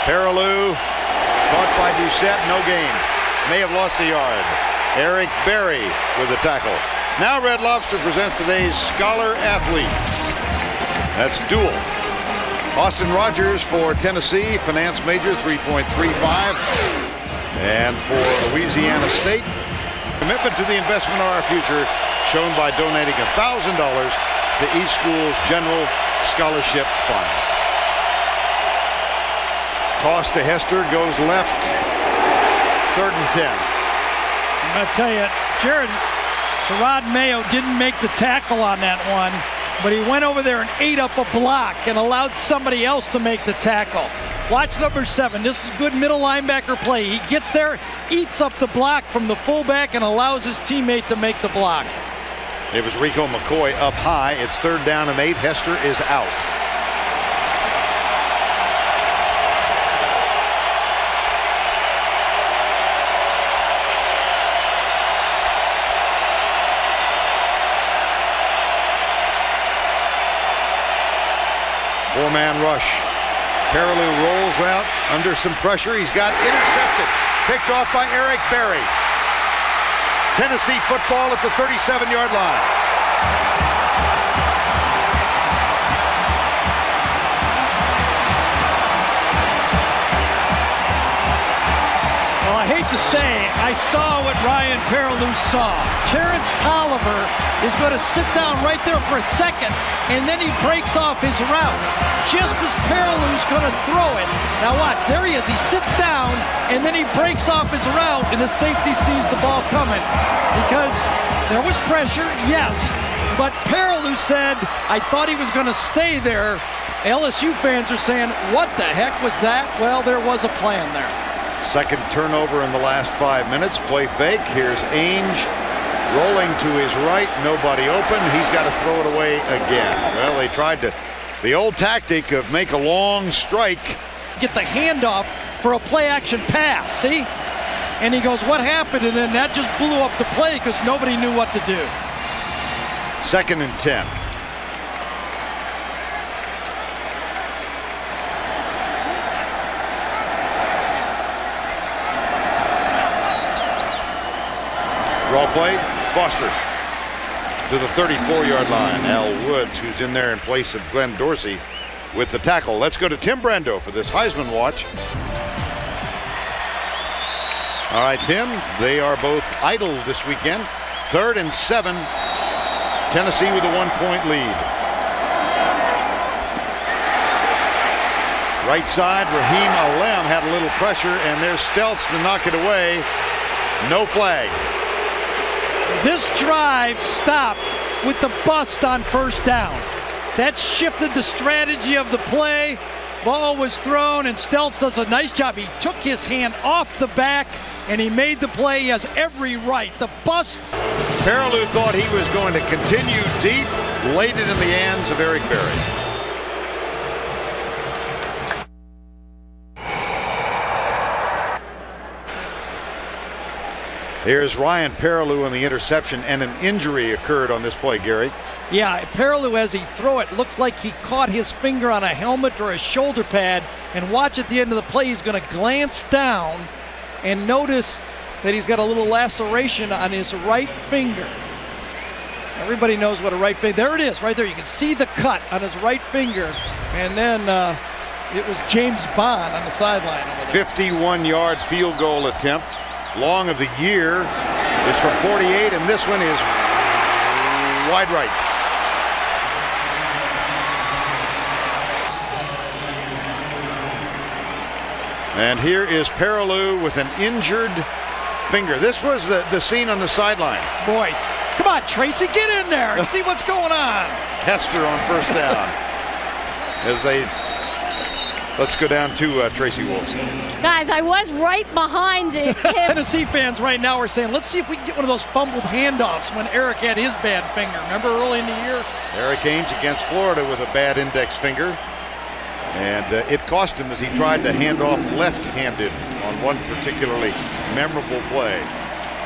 Speaker 12: Perilou caught by Doucette, no gain. May have lost a yard. Eric Berry with the tackle. Now Red Lobster presents today's Scholar Athletes. That's dual. Austin Rogers for Tennessee, finance major, 3.35. And for Louisiana State, commitment to the investment of our future shown by donating $1,000 to each school's general scholarship fund. Toss to Hester, goes left, 3rd and 10.
Speaker 13: I'm going to tell you, Gerard Mayo didn't make the tackle on that one, but he went over there and ate up a block and allowed somebody else to make the tackle. Watch number 7. This is good middle linebacker play. He gets there, eats up the block from the fullback, and allows his teammate to make the block.
Speaker 12: It was Rico McCoy up high. It's 3rd down and 8. Hester is out. Four-man rush. Perilou rolls out under some pressure. He's got intercepted. Picked off by Eric Berry. Tennessee football at the 37-yard line.
Speaker 13: Well, I hate to say, I saw what Ryan Perilou saw. Terrence Tolliver is going to sit down right there for a second, and then he breaks off his route. Just as Perilou's going to throw it. Now watch, there he is. He sits down, and then he breaks off his route, and the safety sees the ball coming. Because there was pressure, yes, but Perilou said, I thought he was going to stay there. LSU fans are saying, what the heck was that? Well, there was a plan there.
Speaker 12: Second turnover in the last 5 minutes. Play fake. Here's Ainge rolling to his right. Nobody open. He's got to throw it away again. Well, they tried to, the old tactic of make a long strike.
Speaker 13: Get the handoff for a play action pass, see? And he goes, what happened? And then that just blew up the play because nobody knew what to do.
Speaker 12: 2nd and 10. Draw play, Foster to the 34-yard line. Al Woods, who's in there in place of Glenn Dorsey, with the tackle. Let's go to Tim Brando for this Heisman watch. All right, Tim, they are both idle this weekend. 3rd and 7. Tennessee with a 1-point lead. Right side, Raheem Alem had a little pressure, and there's Stelz to knock it away. No flag.
Speaker 13: This drive stopped with the bust on 1st down. That shifted the strategy of the play. Ball was thrown, and Stelz does a nice job. He took his hand off the back, and he made the play. He has every right. The bust.
Speaker 12: Perilou thought he was going to continue deep, laid it in the hands of Eric Berry. Here's Ryan Perilou on the interception, and an injury occurred on this play, Gary.
Speaker 13: Yeah, Perilou, as he throw it, looks like he caught his finger on a helmet or a shoulder pad. And watch at the end of the play, he's going to glance down and notice that he's got a little laceration on his right finger. Everybody knows what a right finger, there it is, right there. You can see the cut on his right finger. And then It was James Bond on the sideline.
Speaker 12: 51-yard field goal attempt. Long of the year is from 48, and this one is wide right. And here is Perilou with an injured finger. This was the scene on the sideline.
Speaker 13: Boy, come on, Tracy, get in there and see what's going on.
Speaker 12: Hester on first down. As they, let's go down to Tracy Wolfson.
Speaker 3: Guys, I was right behind him.
Speaker 13: Tennessee fans right now are saying, let's see if we can get one of those fumbled handoffs when Eric had his bad finger. Remember early in the year?
Speaker 12: Eric Ainge against Florida with a bad index finger. And it cost him as he tried to hand off left-handed on one particularly memorable play.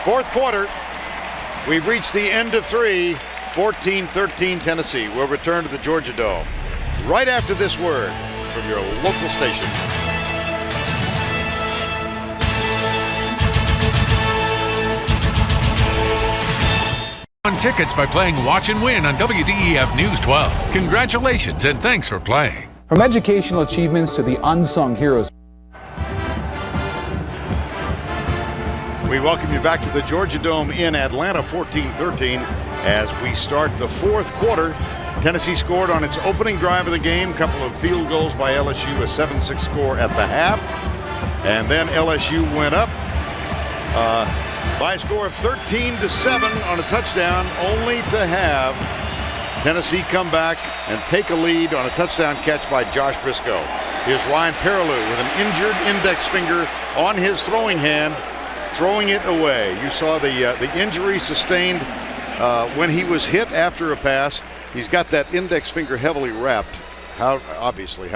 Speaker 12: Fourth quarter, we've reached the end of 3, 14-13 Tennessee. We'll return to the Georgia Dome right after this word from your local station.
Speaker 1: On tickets by playing Watch and Win on WDEF News 12. Congratulations and thanks for playing.
Speaker 22: From educational achievements to the unsung heroes.
Speaker 12: We welcome you back to the Georgia Dome in Atlanta, 14-13, as we start the fourth quarter. Tennessee scored on its opening drive of the game, a couple of field goals by LSU, a 7-6 score at the half. And then LSU went up by a score of 13-7 on a touchdown, only to have Tennessee come back and take a lead on a touchdown catch by Josh Briscoe. Here's Ryan Perilou with an injured index finger on his throwing hand, throwing it away. You saw the injury sustained when he was hit after a pass. He's got that index finger heavily wrapped. How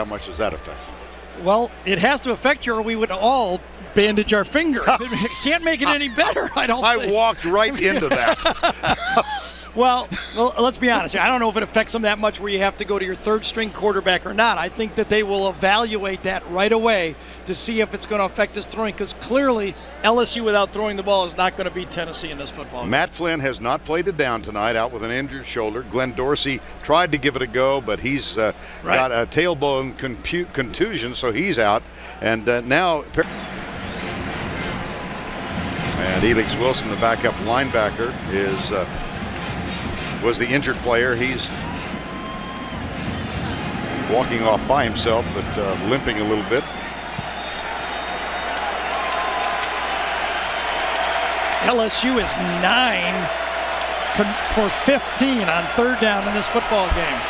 Speaker 12: much does that affect him?
Speaker 13: Well, it has to affect you or we would all bandage our fingers. It can't make it any better, I don't think.
Speaker 12: I walked right into that.
Speaker 13: Well, let's be honest. I don't know if it affects them that much where you have to go to your third string quarterback or not. I think that they will evaluate that right away to see if it's going to affect his throwing, because clearly LSU without throwing the ball is not going to beat Tennessee in this football game.
Speaker 12: Matt Flynn has not played it down tonight, out with an injured shoulder. Glenn Dorsey tried to give it a go, but he's got a tailbone contusion, so he's out. And now... And Elix Wilson, the backup linebacker, was the injured player. He's walking off by himself, but limping a little bit.
Speaker 13: LSU is 9 for 15 on third down in this football game.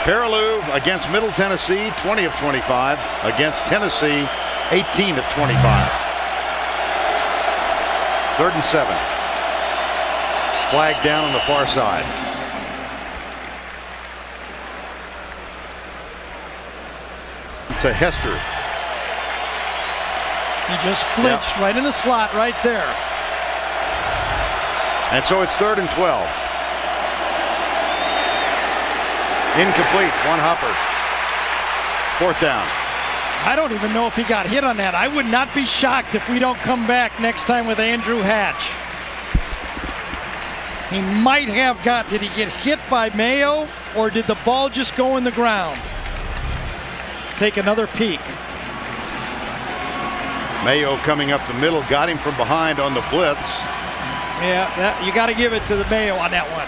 Speaker 12: Perilou against Middle Tennessee, 20 of 25. Against Tennessee, 18 of 25. 3rd and 7. Flag down on the far side. To Hester.
Speaker 13: He just flinched right in the slot right there.
Speaker 12: And so it's 3rd and 12. Incomplete, one hopper. 4th down.
Speaker 13: I don't even know if he got hit on that. I would not be shocked if we don't come back next time with Andrew Hatch. He might have did he get hit by Mayo, or did the ball just go in the ground? Take another peek.
Speaker 12: Mayo coming up the middle, got him from behind on the blitz.
Speaker 13: Yeah, you got to give it to the Mayo on that one.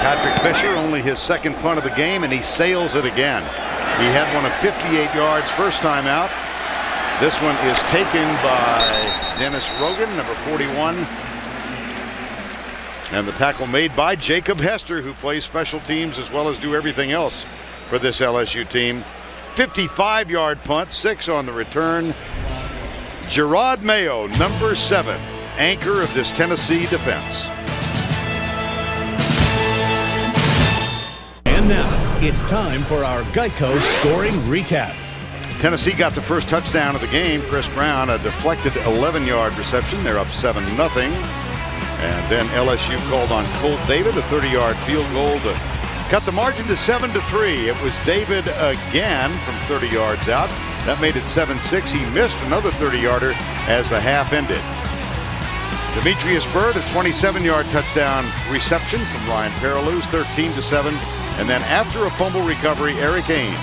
Speaker 12: Patrick Fisher, only his second punt of the game, and he sails it again. He had one of 58 yards first time out. This one is taken by Dennis Rogan, number 41. And the tackle made by Jacob Hester, who plays special teams as well as do everything else for this LSU team. 55-yard punt, 6 on the return. Gerard Mayo, number 7, anchor of this Tennessee defense.
Speaker 17: And now it's time for our Geico scoring recap.
Speaker 12: Tennessee got the first touchdown of the game. Chris Brown, a deflected 11-yard reception. They're up 7-0. And then LSU called on Colt David, a 30-yard field goal to cut the margin to 7-3. It was David again from 30 yards out. That made it 7-6. He missed another 30-yarder as the half ended. Demetrius Byrd, a 27-yard touchdown reception from Ryan Perilou, 13-7. And then after a fumble recovery, Eric Ainge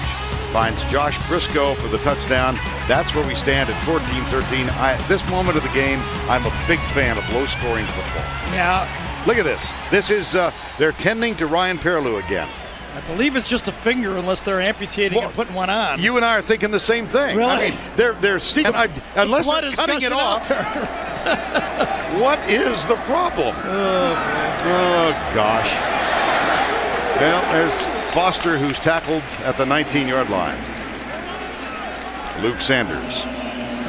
Speaker 12: finds Josh Briscoe for the touchdown. That's where we stand at 14-13. At this moment of the game, I'm a big fan of low-scoring football.
Speaker 13: Yeah.
Speaker 12: Look at this. This is, they're tending to Ryan Perilou again.
Speaker 13: I believe it's just a finger unless they're amputating and putting one on.
Speaker 12: You and I are thinking the same thing.
Speaker 13: Really?
Speaker 12: I mean, they're seeking, unless they're cutting it off. What is the problem? Oh, gosh. Well, there's Foster, who's tackled at the 19-yard line. Luke Sanders.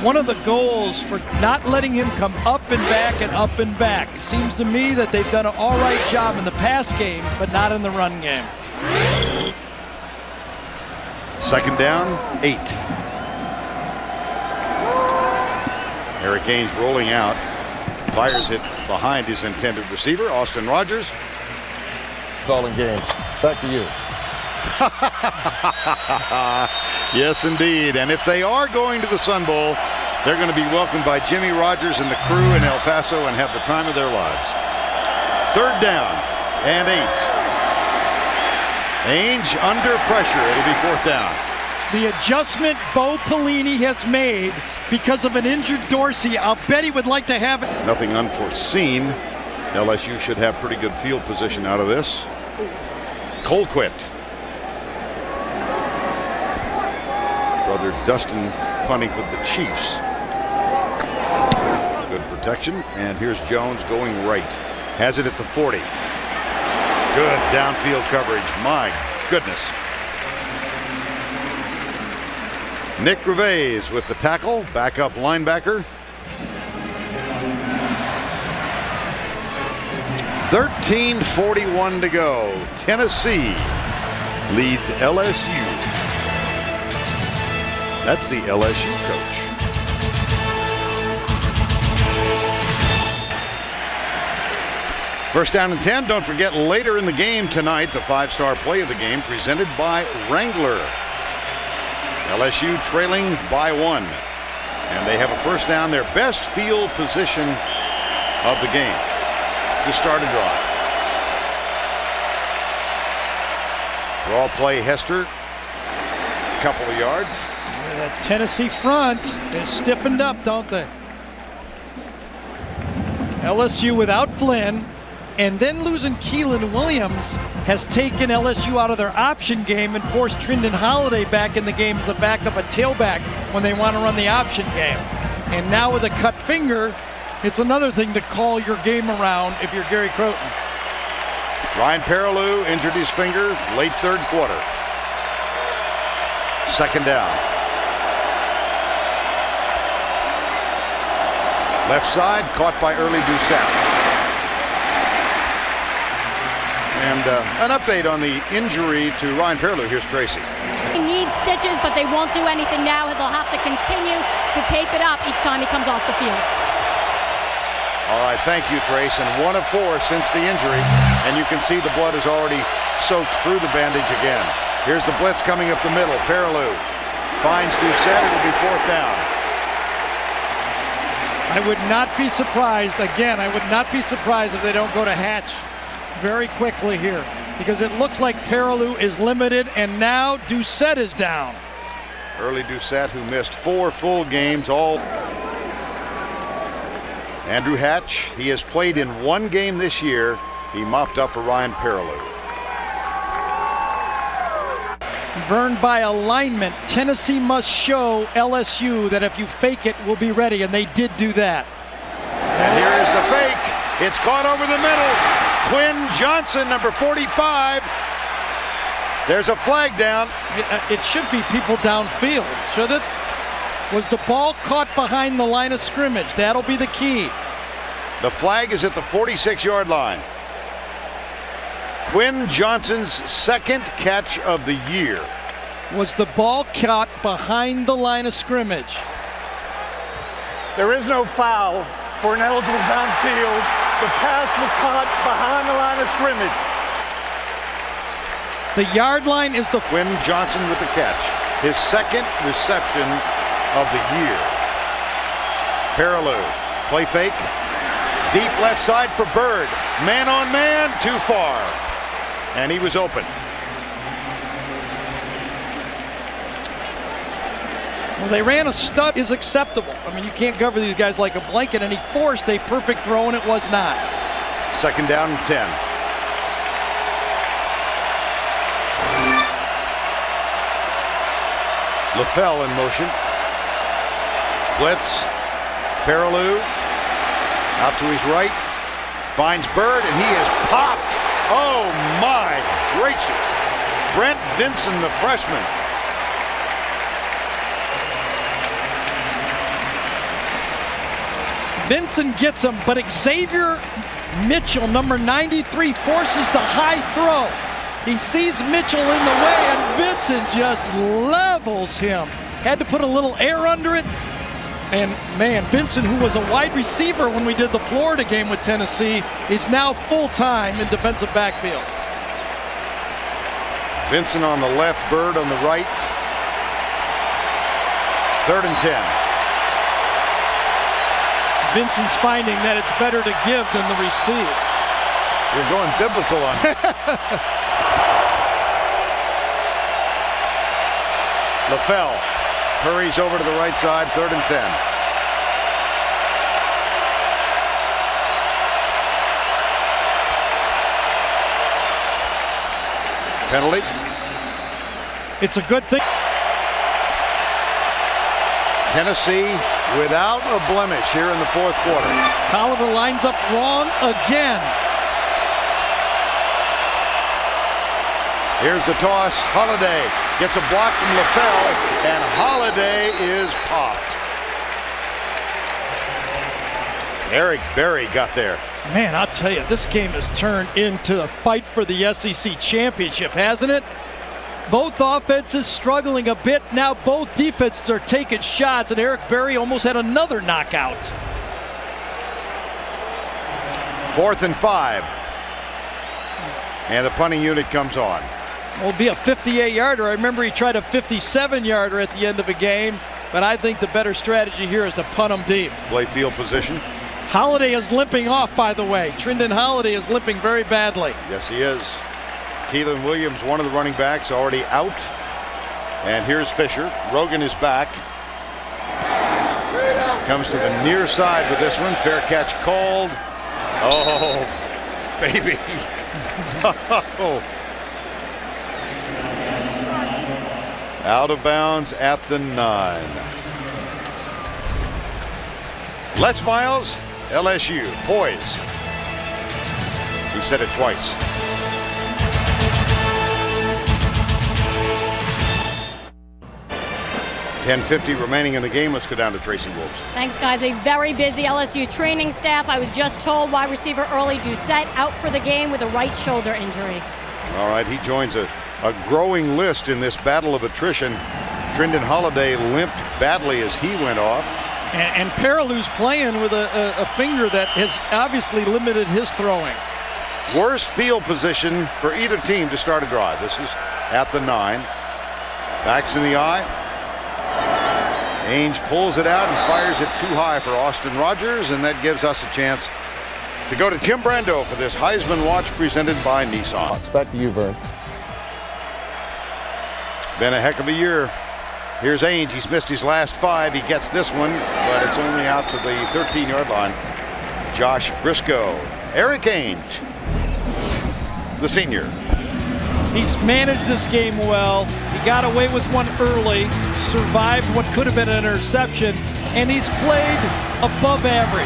Speaker 13: One of the goals for not letting him come up and back and up and back. Seems to me that they've done an all right job in the pass game, but not in the run game.
Speaker 12: Second down, 8. Eric Ainge rolling out. Fires it behind his intended receiver, Austin Rogers.
Speaker 19: Calling games. Back to you.
Speaker 12: Yes, indeed. And if they are going to the Sun Bowl, they're going to be welcomed by Jimmy Rogers and the crew in El Paso and have the time of their lives. Third down and 8. Ainge under pressure. It'll be fourth down.
Speaker 13: The adjustment Bo Pelini has made because of an injured Dorsey, I'll bet he would like to have it.
Speaker 12: Nothing unforeseen. LSU should have pretty good field position out of this. Colquitt. Brother Dustin punting for the Chiefs. Good protection. And here's Jones going right. Has it at the 40. Good downfield coverage. My goodness. Nick Gervais with the tackle. Backup linebacker. 13:41 to go. Tennessee leads LSU. That's the LSU coach. First down and 10. Don't forget, later in the game tonight, the 5-star play of the game presented by Wrangler. LSU trailing by 1. And they have a first down, their best field position of the game to start a drive. Draw play, Hester. A couple of yards.
Speaker 13: That Tennessee front is stiffened up, don't they? LSU without Flynn, and then losing Keelan Williams has taken LSU out of their option game and forced Trindon Holiday back in the game as a backup, a tailback, when they want to run the option game. And now with a cut finger, it's another thing to call your game around if you're Gary Croton.
Speaker 12: Ryan Perilou injured his finger late third quarter. Second down. Left side, caught by Early Doucette. And an update on the injury to Ryan Perilou. Here's Tracy.
Speaker 3: He needs stitches, but they won't do anything now. They'll have to continue to tape it up each time he comes off the field.
Speaker 12: All right, thank you, Trace. And 1 of 4 since the injury. And you can see the blood is already soaked through the bandage again. Here's the blitz coming up the middle. Perilou finds Doucette. It'll be fourth down.
Speaker 13: I would not be surprised, again, I would not be surprised if they don't go to Hatch very quickly here, because it looks like Perilou is limited, and now Doucette is down.
Speaker 12: Early Doucette, who missed 4 full games, all. Andrew Hatch, he has played in 1 game this year. He mopped up for Ryan Perilou.
Speaker 13: Burned by alignment, Tennessee must show LSU that if you fake it, we'll be ready, and they did do that.
Speaker 12: And here is the fake. It's caught over the middle. Quinn Johnson, number 45. There's a flag down.
Speaker 13: It should be people downfield, should it? Was the ball caught behind the line of scrimmage? That'll be the key.
Speaker 12: The flag is at the 46-yard line. Quinn Johnson's second catch of the year.
Speaker 13: Was the ball caught behind the line of scrimmage?
Speaker 15: There is no foul for an eligible downfield. The pass was caught behind the line of scrimmage.
Speaker 13: The yard line is the...
Speaker 12: Quinn Johnson with the catch. His second reception of the year. Perilou, play fake. Deep left side for Bird. Man on man, too far. And he was open.
Speaker 13: Well, they ran a stud is acceptable. I mean, you can't cover these guys like a blanket, and he forced a perfect throw, and it was not.
Speaker 12: Second down and 10. LaFell in motion. Blitz. Perilou. Out to his right. Finds Bird, and he is popped. Oh, my gracious. Brent Vinson, the freshman.
Speaker 13: Vinson gets him, but Xavier Mitchell, number 93, forces the high throw. He sees Mitchell in the way, and Vincent just levels him. Had to put a little air under it. And man, Vincent, who was a wide receiver when we did the Florida game with Tennessee, is now full-time in defensive backfield.
Speaker 12: Vincent on the left, Bird on the right. 3rd and 10.
Speaker 13: Vincent's finding that it's better to give than to receive.
Speaker 12: You're going biblical on it. LaFell hurries over to the right side, 3rd and 10. Penalty.
Speaker 13: It's a good thing.
Speaker 12: Tennessee without a blemish here in the 4th quarter.
Speaker 13: Tolliver lines up wrong again.
Speaker 12: Here's the toss. Holiday gets a block from LaFell, and Holiday is popped. Eric Berry got there.
Speaker 13: Man, I'll tell you, this game has turned into a fight for the SEC championship, hasn't it? Both offenses struggling a bit. Now both defenses are taking shots, and Eric Berry almost had another knockout.
Speaker 12: 4th and 5. And the punting unit comes on.
Speaker 13: Well, it'll be a 58-yarder. I remember he tried a 57-yarder at the end of a game, but I think the better strategy here is to punt him deep.
Speaker 12: Play field position.
Speaker 13: Holiday is limping off, by the way. Trindon Holiday is limping very badly.
Speaker 12: Yes, he is. Keelan Williams, one of the running backs, already out. And here's Fisher. Rogan is back. Comes to the near side with this one. Fair catch called. Oh, baby. Oh. Out of bounds at the 9. Les Miles, LSU, poised. He said it twice. .10:50 remaining in the game. Let's go down to Tracy Wolves.
Speaker 3: Thanks, guys. A very busy LSU training staff. I was just told wide receiver Early Doucette out for the game with a right shoulder injury.
Speaker 12: All right, he joins a growing list in this battle of attrition. Trindon Holiday limped badly as he went off.
Speaker 13: And Perilou's playing with a finger that has obviously limited his throwing.
Speaker 12: Worst field position for either team to start a drive. This is at the 9. Backs in the eye. Ainge pulls it out and fires it too high for Austin Rogers, and that gives us a chance to go to Tim Brando for this Heisman Watch presented by Nissan.
Speaker 16: It's back to you, Vern.
Speaker 12: Been a heck of a year. Here's Ainge. He's missed his last 5. He gets this one, but it's only out to the 13-yard line. Josh Briscoe. Eric Ainge, the senior.
Speaker 13: He's managed this game well. He got away with one early, survived what could have been an interception, and he's played above average.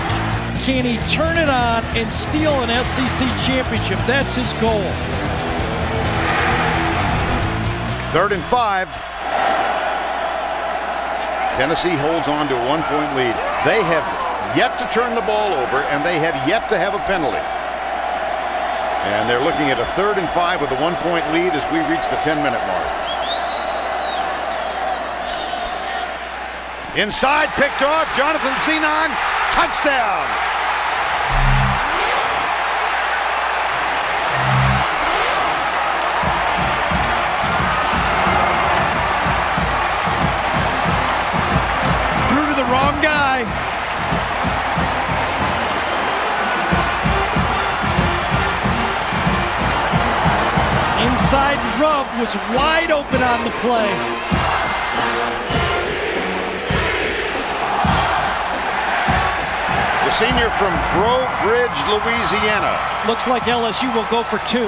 Speaker 13: Can he turn it on and steal an SEC championship? That's his goal.
Speaker 12: 3rd and 5. Tennessee holds on to a 1-point lead. They have yet to turn the ball over, and they have yet to have a penalty. And they're looking at a 3rd and 5 with a 1-point lead as we reach the 10-minute mark. Inside, picked off, Jonathan Zenon, touchdown!
Speaker 13: Threw to the wrong guy. Inside rub was wide open on the play.
Speaker 12: the senior from Breaux Bridge, Louisiana.
Speaker 13: Looks like LSU will go for 2.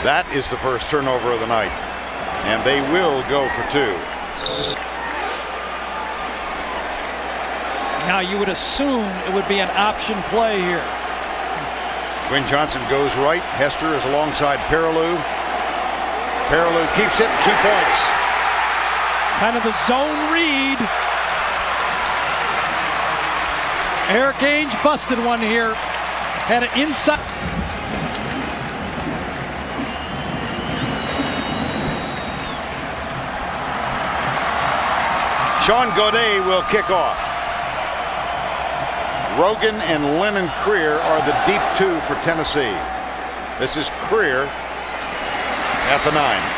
Speaker 12: That is the first turnover of the night, and they will go for 2.
Speaker 13: Now you would assume it would be an option play here.
Speaker 12: Quinn Johnson goes right. Hester is alongside Perilou. Perilou keeps it, 2 points.
Speaker 13: Kind of the zone read. Eric Ainge busted one here. Had it inside.
Speaker 12: Sean Godet will kick off. Rogan and Lennon Creer are the deep 2 for Tennessee. This is Creer at the 9.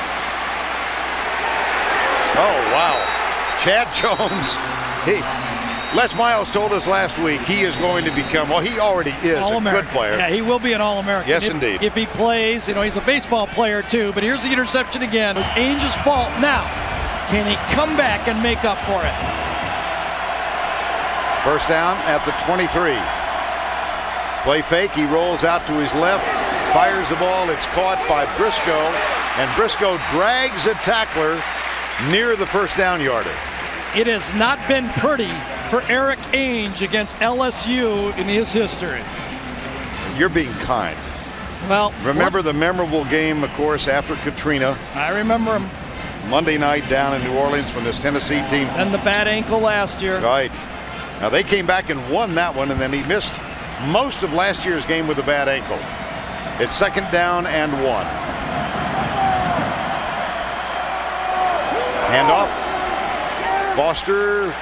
Speaker 12: Oh, wow. Chad Jones. Les Miles told us last week he is going to become, well, he already is a good player.
Speaker 13: Yeah, he will be an All-American.
Speaker 12: Yes, indeed.
Speaker 13: If he plays, he's a baseball player too, but here's the interception again. It was Ainge's fault. Now, can he come back and make up for it?
Speaker 12: First down at the 23. Play fake. He rolls out to his left, fires the ball. It's caught by Briscoe, and Briscoe drags a tackler near the first down yarder.
Speaker 13: It has not been pretty for Eric Ainge against LSU in his history.
Speaker 12: You're being kind.
Speaker 13: Well,
Speaker 12: remember the memorable game, of course, after Katrina.
Speaker 13: I remember him.
Speaker 12: Monday night down in New Orleans when this Tennessee team.
Speaker 13: And the bad ankle last year.
Speaker 12: Right. Now they came back and won that one, and then he missed most of last year's game with a bad ankle. It's second down and 1. Handoff. Foster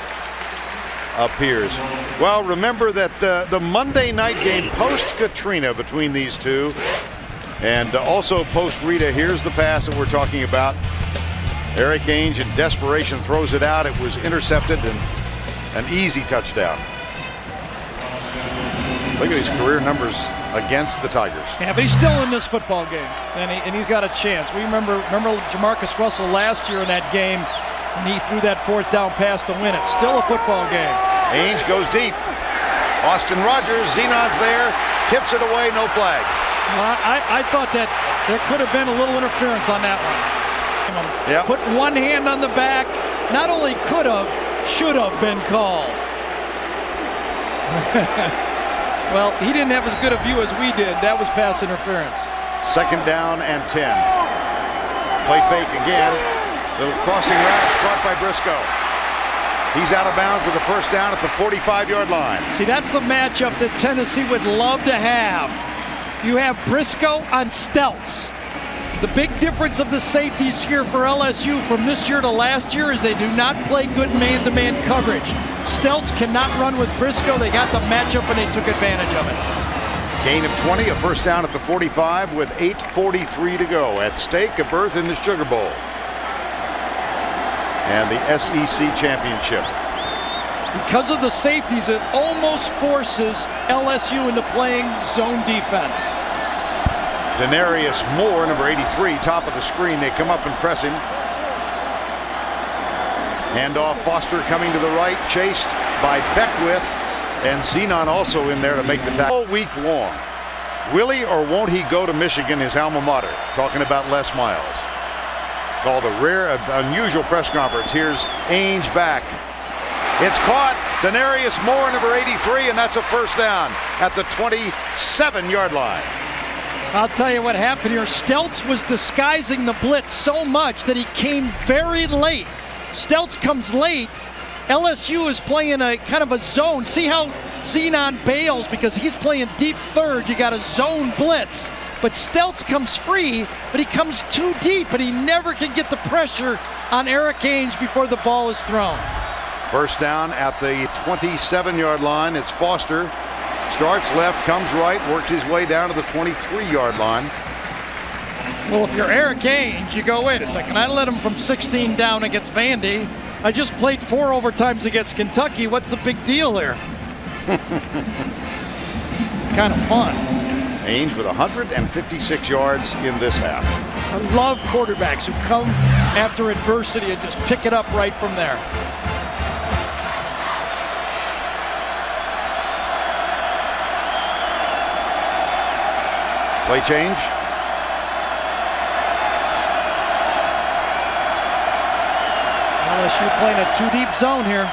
Speaker 12: appears. Well, remember that the Monday night game post-Katrina between these two, and also post-Rita, here's the pass that we're talking about. Eric Ainge in desperation throws it out. It was intercepted and an easy touchdown. Look at his career numbers against the Tigers.
Speaker 13: Yeah, but he's still in this football game, and he's got a chance. We remember Jamarcus Russell last year in that game, and he threw that 4th down pass to win it. Still a football game.
Speaker 12: Ainge goes deep. Austin Rogers, Zenon's there, tips it away, no flag.
Speaker 13: Well, I thought that there could have been a little interference on that one.
Speaker 12: Yep.
Speaker 13: Put one hand on the back. Not only could have, should have been called. Well, he didn't have as good a view as we did. That was pass interference.
Speaker 12: Second down and 10. Play fake again. Little crossing route caught by Briscoe. He's out of bounds with the first down at the 45-yard line.
Speaker 13: See, that's the matchup that Tennessee would love to have. You have Briscoe on Steltz. The big difference of the safeties here for LSU from this year to last year is they do not play good man-to-man coverage. Steltz cannot run with Briscoe. They got the matchup and they took advantage of it.
Speaker 12: Gain of 20, a first down at the 45 with 8:43 to go. At stake, a berth in the Sugar Bowl and the SEC championship.
Speaker 13: Because of the safeties, it almost forces LSU into playing zone defense.
Speaker 12: Denarius Moore, number 83, top of the screen. They come up and press him. Handoff, Foster coming to the right, chased by Beckwith, and Zenon also in there to make the tackle. All week long, will he or won't he go to Michigan, his alma mater? Talking about Les Miles. Called a rare, unusual press conference. Here's Ainge back. It's caught. Denarius Moore, number 83, and that's a first down at the 27-yard line.
Speaker 13: I'll tell you what happened here. Steltz was disguising the blitz so much that he came very late. Steltz comes late. LSU is playing a kind of a zone. See how Zenon bails because he's playing deep third. You got a zone blitz. But Steltz comes free, but he comes too deep, and he never can get the pressure on Eric Ainge before the ball is thrown.
Speaker 12: First down at the 27-yard line. It's Foster. Starts left, comes right, works his way down to the 23-yard line.
Speaker 13: Well, if you're Eric Ainge, you go, wait a second, I led him from 16 down against Vandy. I just played 4 overtimes against Kentucky. What's the big deal here? It's kind of fun.
Speaker 12: Ainge with 156 yards in this half.
Speaker 13: I love quarterbacks who come after adversity and just pick it up right from there.
Speaker 12: Play change.
Speaker 13: LSU playing a two-deep zone here.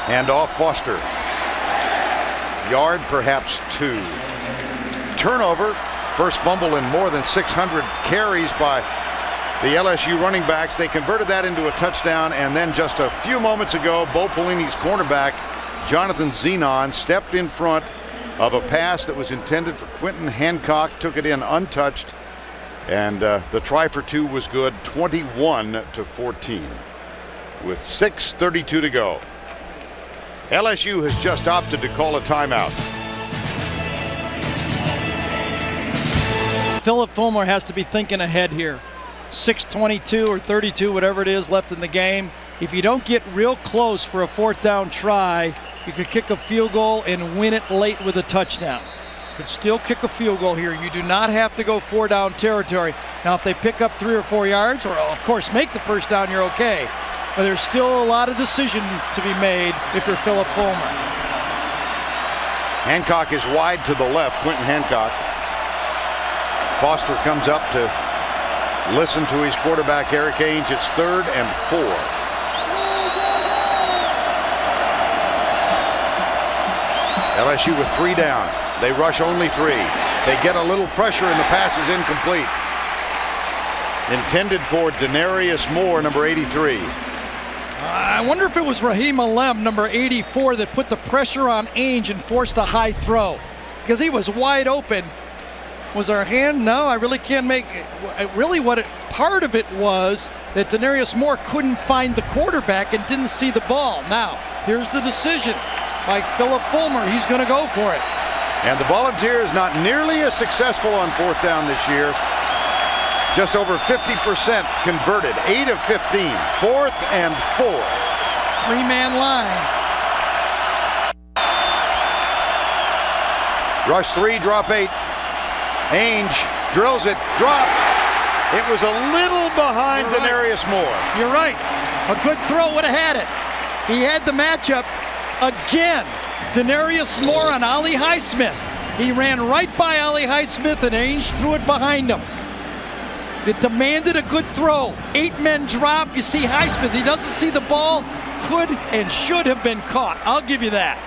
Speaker 12: Hand off Foster. Yard, perhaps 2. Turnover. First fumble in more than 600 carries by the LSU running backs. They converted that into a touchdown, and then just a few moments ago, Bo Pelini's cornerback, Jonathan Zenon, stepped in front of a pass that was intended for Quentin Hancock, took it in untouched, and the try for 2 was good, 21-14, with 6:32 to go. LSU has just opted to call a timeout.
Speaker 13: Philip Fulmer has to be thinking ahead here. 6:22 or 32, whatever it is, left in the game. If you don't get real close for a 4th down try, you could kick a field goal and win it late with a touchdown. Could still kick a field goal here. You do not have to go 4 down territory. Now, if they pick up 3 or 4 yards, or of course make the 1st down, you're okay. But there's still a lot of decisions to be made if you're Philip Fulmer.
Speaker 12: Hancock is wide to the left, Quentin Hancock. Foster comes up to listen to his quarterback, Eric Ainge. It's 3rd and 4. LSU with 3 down. They rush only 3. They get a little pressure and the pass is incomplete. Intended for Denarius Moore, number 83.
Speaker 13: I wonder if it was Raheem Alem, number 84, that put the pressure on Ainge and forced a high throw. Because he was wide open. Was our hand? No, I really can't make it. Really part of it was that Denarius Moore couldn't find the quarterback and didn't see the ball. Now, here's the decision by Philip Fulmer. He's going to go for it.
Speaker 12: And the Volunteers not nearly as successful on 4th down this year. Just over 50% converted, 8 of 15, 4th and 4.
Speaker 13: 3-man line.
Speaker 12: Rush 3, drop 8. Ainge drills it, dropped. It was a little behind Denarius Moore.
Speaker 13: You're right. A good throw would have had it. He had the matchup again. Denarius Moore on Ali Highsmith. He ran right by Ali Highsmith and Ainge threw it behind him. It demanded a good throw. 8 men drop. You see Highsmith. He doesn't see the ball. Could and should have been caught. I'll give you that.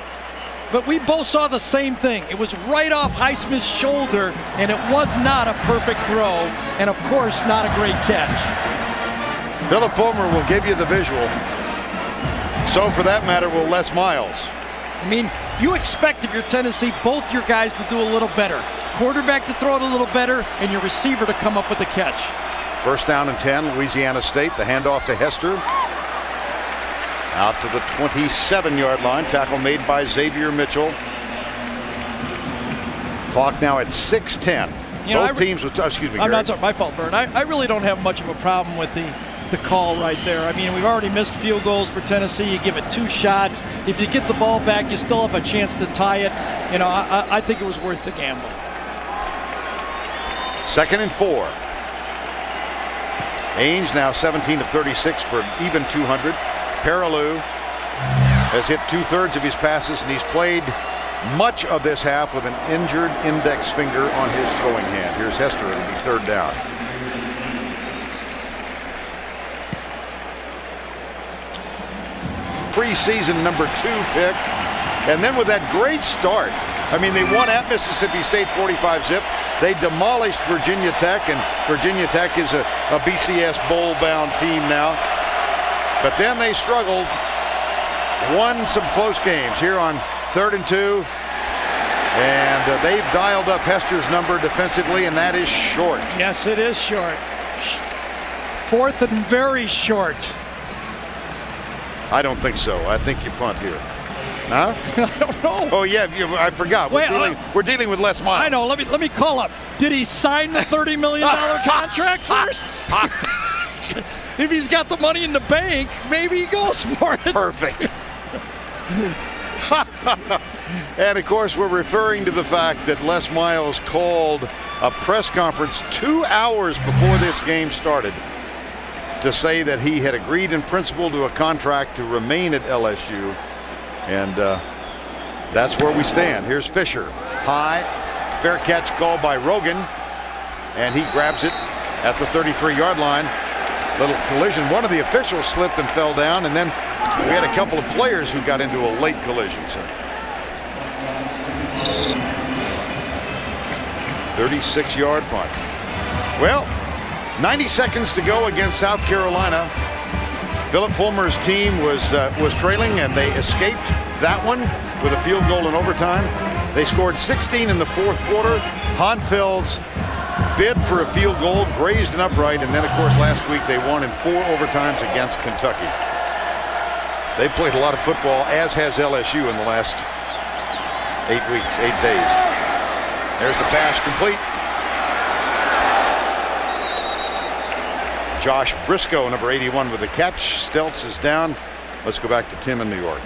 Speaker 13: But we both saw the same thing. It was right off Highsmith's shoulder, and it was not a perfect throw, and of course, not a great catch.
Speaker 12: Philip Fulmer will give you the visual. So, for that matter, will Les Miles.
Speaker 13: I mean, you expect if you're Tennessee, both your guys to do a little better. Quarterback to throw it a little better, and your receiver to come up with the catch.
Speaker 12: 1st down and 10, Louisiana State. The handoff to Hester. Out to the 27-yard line. Tackle made by Xavier Mitchell. Clock now at 6:10. Both teams with, excuse me,
Speaker 13: I'm not sorry, my fault, Bern. I really don't have much of a problem with the call right there. I mean, we've already missed field goals for Tennessee. You give it 2 shots. If you get the ball back, you still have a chance to tie it. You know, I think it was worth the gamble.
Speaker 12: 2nd and 4. Ainge now 17 of 36 for an even 200. Perilou has hit 2/3 of his passes, and he's played much of this half with an injured index finger on his throwing hand. Here's Hester. It'll be 3rd down. Preseason number 2 pick. And then with that great start, I mean, they won at Mississippi State 45-zip. They demolished Virginia Tech, and Virginia Tech is a BCS bowl-bound team now. But then they struggled, won some close games here on 3rd and 2. And they've dialed up Hester's number defensively, and that is short.
Speaker 13: Yes, it is short. 4th and very short.
Speaker 12: I don't think so. I think you punt here. Huh?
Speaker 13: I don't know.
Speaker 12: Oh, yeah, I forgot. We're dealing with Les Miles.
Speaker 13: I know. Let me call up. Did he sign the $30 million contract first? If he's got the money in the bank, maybe he goes for it.
Speaker 12: Perfect. And, of course, we're referring to the fact that Les Miles called a press conference 2 hours before this game started to say that he had agreed in principle to a contract to remain at LSU. And that's where we stand. Here's Fisher. High, Fair catch called by Rogan, and he grabs it at the 33-yard line. Little collision. One of the officials slipped and fell down, and then we had a couple of players who got into a late collision. So 36-yard punt. Well, 90 seconds to go against South Carolina. Philip Fulmer's team was trailing, and they escaped that one with a field goal in overtime. They scored 16 in the fourth quarter. Honfeld's bid for a field goal grazed an upright, and then, of course, last week they won in 4 overtimes against Kentucky. They played a lot of football, as has LSU in the last 8 days. There's the pass complete. Josh Briscoe, number 81, with the catch. Stelz is down. Let's go back to Tim in New York.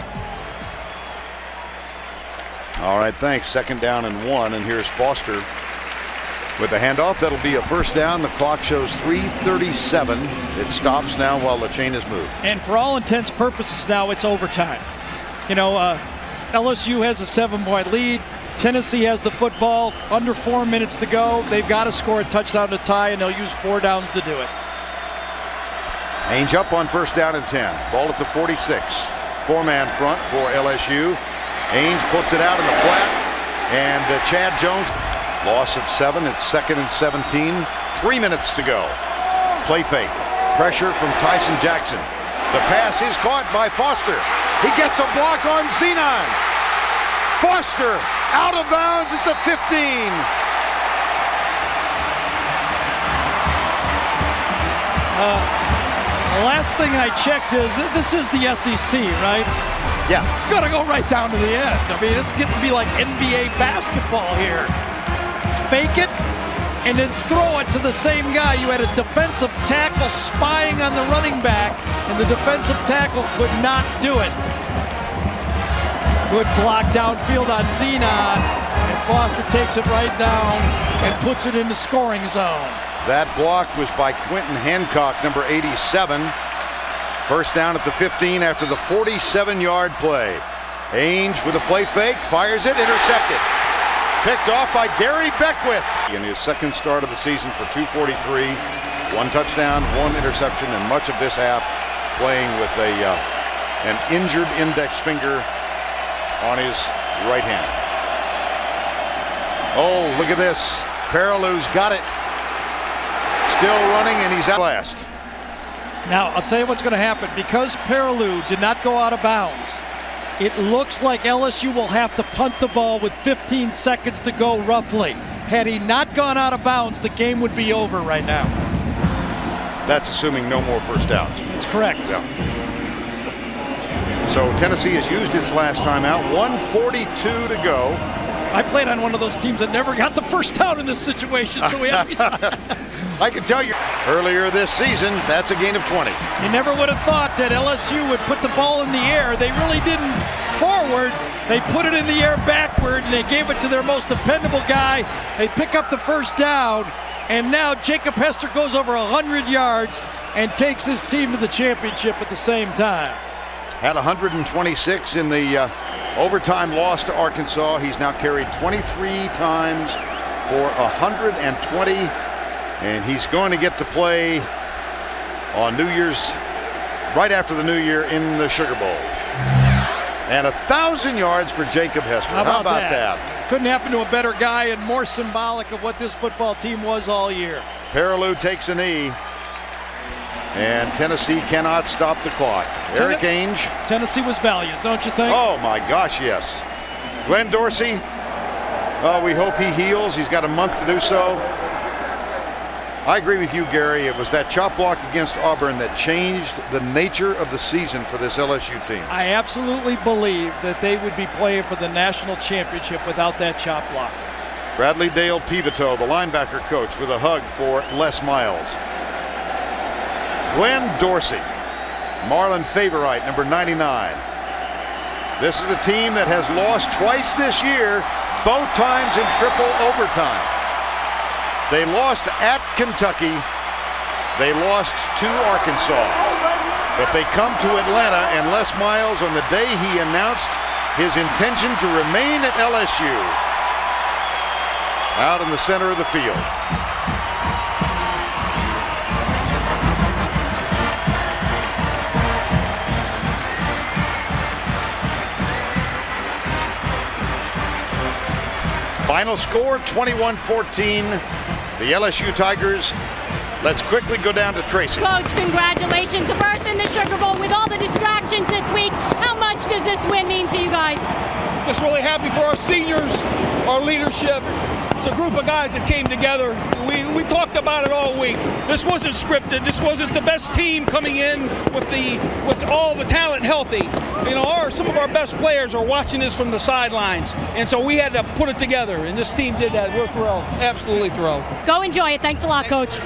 Speaker 12: All right, thanks. 2nd down and 1, and here's Foster with the handoff. That'll be a first down. The clock shows 3:37. It stops now while the chain is moved.
Speaker 13: And for all intents and purposes now, it's overtime. You know, LSU has a 7-point lead. Tennessee has the football. Under 4 minutes to go. They've got to score a touchdown to tie, and they'll use 4 downs to do it.
Speaker 12: Ainge up on first down and 10. Ball at the 46. 4-man front for LSU. Ainge puts it out in the flat, and Chad Jones. Loss of 7. It's 2nd and 17. 3 minutes to go. Play fake. Pressure from Tyson Jackson. The pass is caught by Foster. He gets a block on Zenon. Foster out of bounds at the 15.
Speaker 13: The last thing I checked is this is the SEC, right?
Speaker 12: Yeah.
Speaker 13: It's going to go right down to the end. I mean, it's getting to be like NBA basketball here. Fake it and then throw it to the same guy. You had a defensive tackle spying on the running back, and the defensive tackle could not do it. Good block downfield on Zenon, and Foster takes it right down and puts it in the scoring zone.
Speaker 12: That block was by Quentin Hancock, number 87. First down at the 15 after the 47-yard play. Ainge with a play fake, fires it, intercepted. Picked off by Gary Beckwith. In his 2nd start of the season for 243. 1 touchdown, 1 interception, and much of this half playing with an injured index finger on his right hand. Oh, look at this. Perillou's got it. Still running, and he's out last.
Speaker 13: Now, I'll tell you what's going to happen. Because Perilou did not go out of bounds, it looks like LSU will have to punt the ball with 15 seconds to go, roughly. Had he not gone out of bounds, the game would be over right now.
Speaker 12: That's assuming no more first downs.
Speaker 13: That's correct.
Speaker 12: Yeah. So Tennessee has used its last time out. 1:42 to go.
Speaker 13: I played on one of those teams that never got the first down in this situation. So we have
Speaker 12: I can tell you, earlier this season, that's a gain of 20.
Speaker 13: You never would have thought that LSU would put the ball in the air. They really didn't forward. They put it in the air backward, and they gave it to their most dependable guy. They pick up the first down, and now Jacob Hester goes over 100 yards and takes his team to the championship at the same time.
Speaker 12: Had 126 in the overtime loss to Arkansas. He's now carried 23 times for 120, and he's going to get to play on New Year's, right after the New Year in the Sugar Bowl. And 1,000 yards for Jacob Hester. How about that?
Speaker 13: Couldn't happen to a better guy, and more symbolic of what this football team was all year.
Speaker 12: Perilou takes a knee, and Tennessee cannot stop the clock. Eric Ainge.
Speaker 13: Tennessee was valiant, don't you think?
Speaker 12: Oh, my gosh, yes. Glenn Dorsey, we hope he heals. He's got a month to do so. I agree with you, Gary. It was that chop block against Auburn that changed the nature of the season for this LSU team.
Speaker 13: I absolutely believe that they would be playing for the national championship without that chop block.
Speaker 12: Bradley Dale Pivito, the linebacker coach, with a hug for Les Miles. Glenn Dorsey, Marlon Favorite, number 99. This is a team that has lost twice this year, both times in triple overtime. They lost at Kentucky. They lost to Arkansas. But they come to Atlanta, and Les Miles, on the day he announced his intention to remain at LSU, out in the center of the field. Final score, 21-14. The LSU Tigers. Let's quickly go down to Tracy.
Speaker 3: Coach, congratulations. A berth in the Sugar Bowl with all the distractions this week. How much does this win mean to you guys?
Speaker 14: Just really happy for our seniors, our leadership. It's a group of guys that came together. We talked about it all week. This wasn't scripted. This wasn't the best team coming in with all the talent healthy. You know, some of our best players are watching this from the sidelines, and so we had to put it together, and this team did that. We're thrilled, absolutely thrilled.
Speaker 3: Go enjoy it. Thanks a lot, Coach.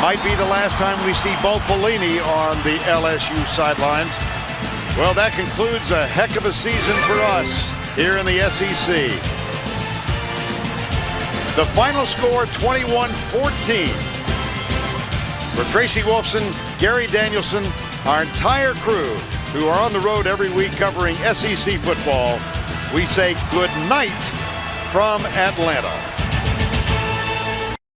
Speaker 12: Might be the last time we see Bo Pelini on the LSU sidelines. Well, that concludes a heck of a season for us here in the SEC. The final score, 21-14. For Tracy Wolfson, Gary Danielson, our entire crew who are on the road every week covering SEC football, we say good night from Atlanta.